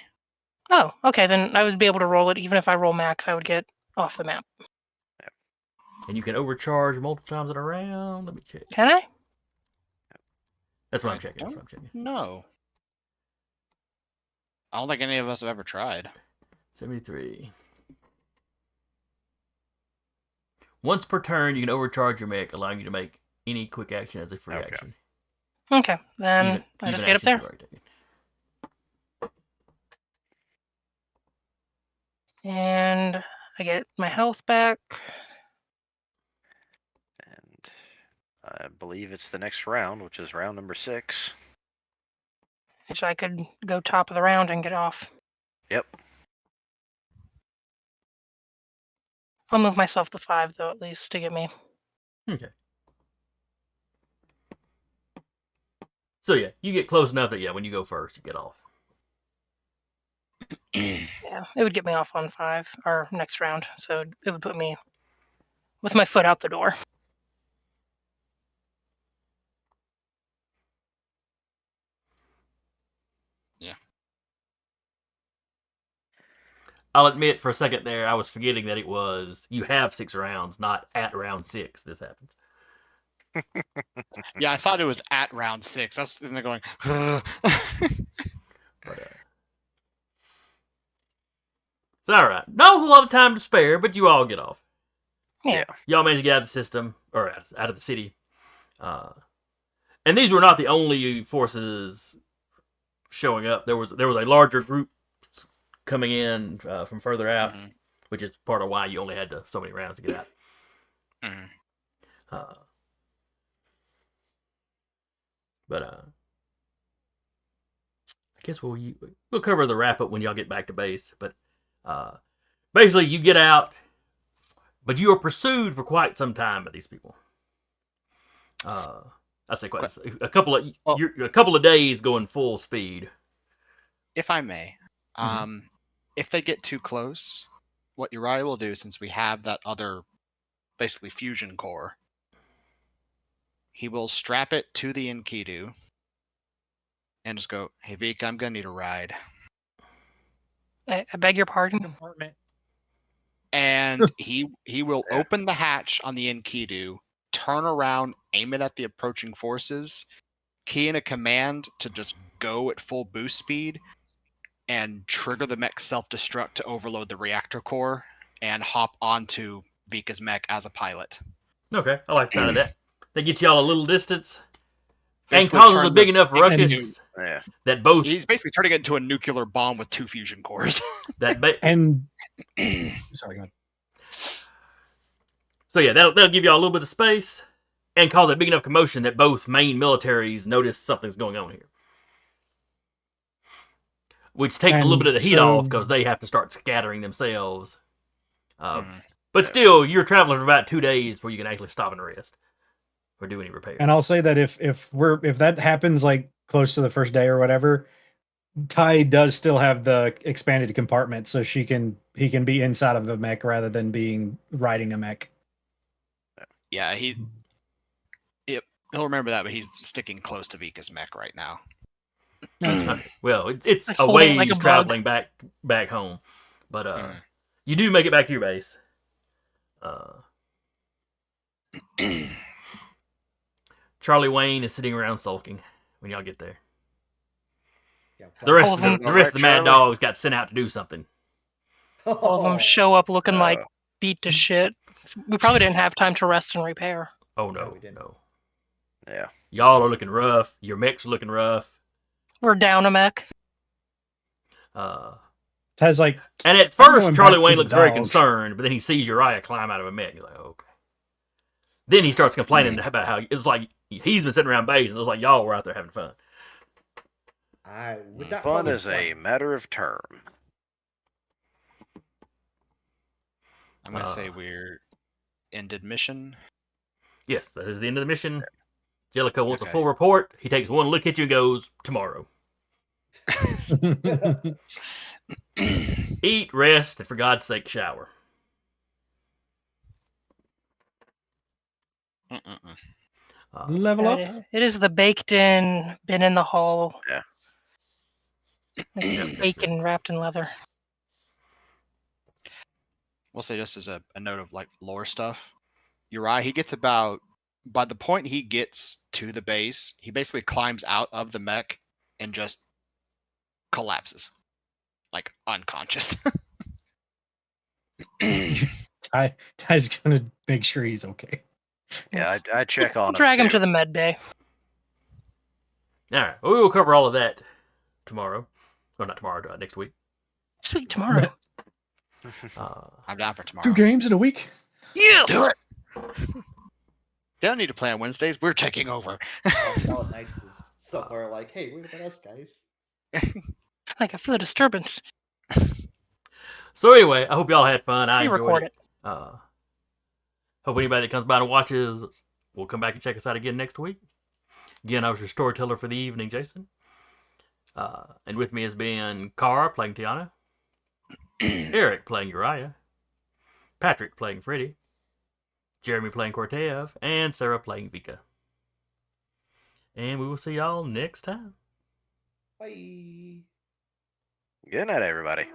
Speaker 3: Oh, okay. Then I would be able to roll it. Even if I roll max, I would get off the map.
Speaker 1: And you can overcharge multiple times in a round. Let me check.
Speaker 3: Can I?
Speaker 1: That's what
Speaker 6: I
Speaker 1: I'm checking. That's what I'm checking.
Speaker 6: No. I don't think any of us have ever tried.
Speaker 1: 73. Once per turn, you can overcharge your mech, allowing you to make any quick action as a free
Speaker 4: Okay.
Speaker 1: action.
Speaker 3: Okay. Then
Speaker 1: Even
Speaker 3: I just get up
Speaker 1: actions
Speaker 3: there.
Speaker 1: you already taken.
Speaker 3: And I get my health back.
Speaker 4: And I believe it's the next round, which is round number 6.
Speaker 3: Which I could go top of the round and get off.
Speaker 4: Yep.
Speaker 3: I'll move myself to 5, though, at least, to get me.
Speaker 1: Okay. So yeah, you get close enough that when you go first, you get off.
Speaker 3: Yeah, it would get me off on 5, or next round. So it would put me with my foot out the door.
Speaker 1: I'll admit for a second there, I was forgetting that it was you have 6 rounds, not at round 6. This happens.
Speaker 6: Yeah, I thought it was at round 6. That's and they're going.
Speaker 1: But it's all right. Not with a lot of time to spare, but you all get off.
Speaker 3: Yeah.
Speaker 1: Y'all managed to get out of the system or out of the city. And these were not the only forces showing up. There was a larger group coming in from further out,
Speaker 6: Mhm.
Speaker 1: which is part of why you only had so many rounds to get out.
Speaker 6: Mhm.
Speaker 1: But I guess we'll cover the wrap up when y'all get back to base. But basically, you get out, but you are pursued for quite some time by these people. I say quite a couple of days going full speed.
Speaker 6: If I may, if they get too close, what Uriah will do, since we have that other, basically fusion core, he will strap it to the Enkidu and just go, "Hey Vika, I'm gonna need a ride."
Speaker 3: I beg your pardon?
Speaker 5: Compartment.
Speaker 6: And he will open the hatch on the Enkidu, turn around, aim it at the approaching forces, key in a command to just go at full boost speed, and trigger the mech self-destruct to overload the reactor core and hop onto Vika's mech as a pilot.
Speaker 1: Okay, I like the sound of that. That gets y'all a little distance and
Speaker 6: Basically
Speaker 1: causes
Speaker 6: turn
Speaker 1: a big
Speaker 6: the-
Speaker 1: enough ruckus
Speaker 4: Yeah.
Speaker 1: that both
Speaker 6: He's basically turning it into a nuclear bomb with 2 fusion cores.
Speaker 5: And sorry, go ahead.
Speaker 1: So yeah, that'll give y'all a little bit of space and cause a big enough commotion that both main militaries notice something's going on here. Which takes a little bit of the heat off because they have to start scattering themselves. But still, you're traveling for about 2 days before you can actually stop and rest or do any repairs.
Speaker 5: And I'll say that if that happens like close to the first day or whatever, Ty does still have the expanded compartment, so he can be inside of a mech rather than being riding a mech.
Speaker 6: Yeah, he'll remember that, but he's sticking close to Vika's mech right now.
Speaker 1: Well, it's
Speaker 3: Like
Speaker 1: a
Speaker 3: folding it
Speaker 1: ways
Speaker 3: like a bug.
Speaker 1: traveling back home, but you do make it back to your base. Charlie Wayne is sitting around sulking when y'all get there.
Speaker 2: Yeah,
Speaker 1: The rest
Speaker 3: All
Speaker 1: of
Speaker 3: of
Speaker 1: the rest of the Mad
Speaker 4: Charlie?
Speaker 1: Dogs got sent out to do something.
Speaker 3: All of them show up looking like
Speaker 4: Oh.
Speaker 3: beat to shit. We probably didn't have time to rest and repair.
Speaker 1: Oh
Speaker 2: No,
Speaker 1: no,
Speaker 2: we didn't.
Speaker 1: no.
Speaker 4: Yeah.
Speaker 1: Y'all are looking rough. Your mech's looking rough.
Speaker 3: We're down a mech.
Speaker 5: Ty's like,
Speaker 1: And at
Speaker 5: I'm
Speaker 1: first,
Speaker 5: going
Speaker 1: Charlie
Speaker 5: back to
Speaker 1: Wayne
Speaker 5: the
Speaker 1: looks very
Speaker 5: dog.
Speaker 1: concerned, but then he sees Uriah climb out of a mech. He's like, okay. Then he starts complaining about how it's like he's been sitting around base and it looks like y'all were out there having fun.
Speaker 2: I would not call
Speaker 4: Fun
Speaker 2: this
Speaker 4: is a
Speaker 2: fun.
Speaker 4: matter of term.
Speaker 6: I'm going to say we're ended mission.
Speaker 1: Yes, that is the end of the mission. Jellicoe wants a
Speaker 6: Okay.
Speaker 1: full report. He takes one look at you and goes, tomorrow. Eat, rest, and for God's sake, shower.
Speaker 6: Mm-mm-mm.
Speaker 5: Level up.
Speaker 3: It is the baked in, been in the hall.
Speaker 4: Yeah.
Speaker 3: Like bacon wrapped in leather.
Speaker 6: We'll say just as a note of like lore stuff. Uriah, he gets about by the point he gets to the base, he basically climbs out of the mech and just collapses, like unconscious.
Speaker 5: Ty's gonna make sure he's okay.
Speaker 4: Yeah, I check on him
Speaker 3: Drag him
Speaker 4: too.
Speaker 3: to the med bay.
Speaker 1: All right. Well, we will cover all of that tomorrow. Well, not tomorrow. Next week.
Speaker 3: Sweet tomorrow.
Speaker 6: I'm down for tomorrow.
Speaker 5: 2 games in a week.
Speaker 3: Yeah.
Speaker 6: Let's do it. They don't need to play on Wednesdays. We're taking over.
Speaker 2: All Nights is somewhere like, hey, what about us, guys?
Speaker 3: Like I feel a disturbance.
Speaker 1: So anyway, I hope y'all had fun. I enjoyed
Speaker 3: Re-record
Speaker 1: it. Hope anybody that comes by and watches will come back and check us out again next week. Again, I was your storyteller for the evening, Jason. And with me has been Cara playing Tiana, Eric playing Uriah, Patrick playing Freddy, Jeremy playing Cortev, and Sarah playing Vika. And we will see y'all next time.
Speaker 2: Bye.
Speaker 4: Good night, everybody.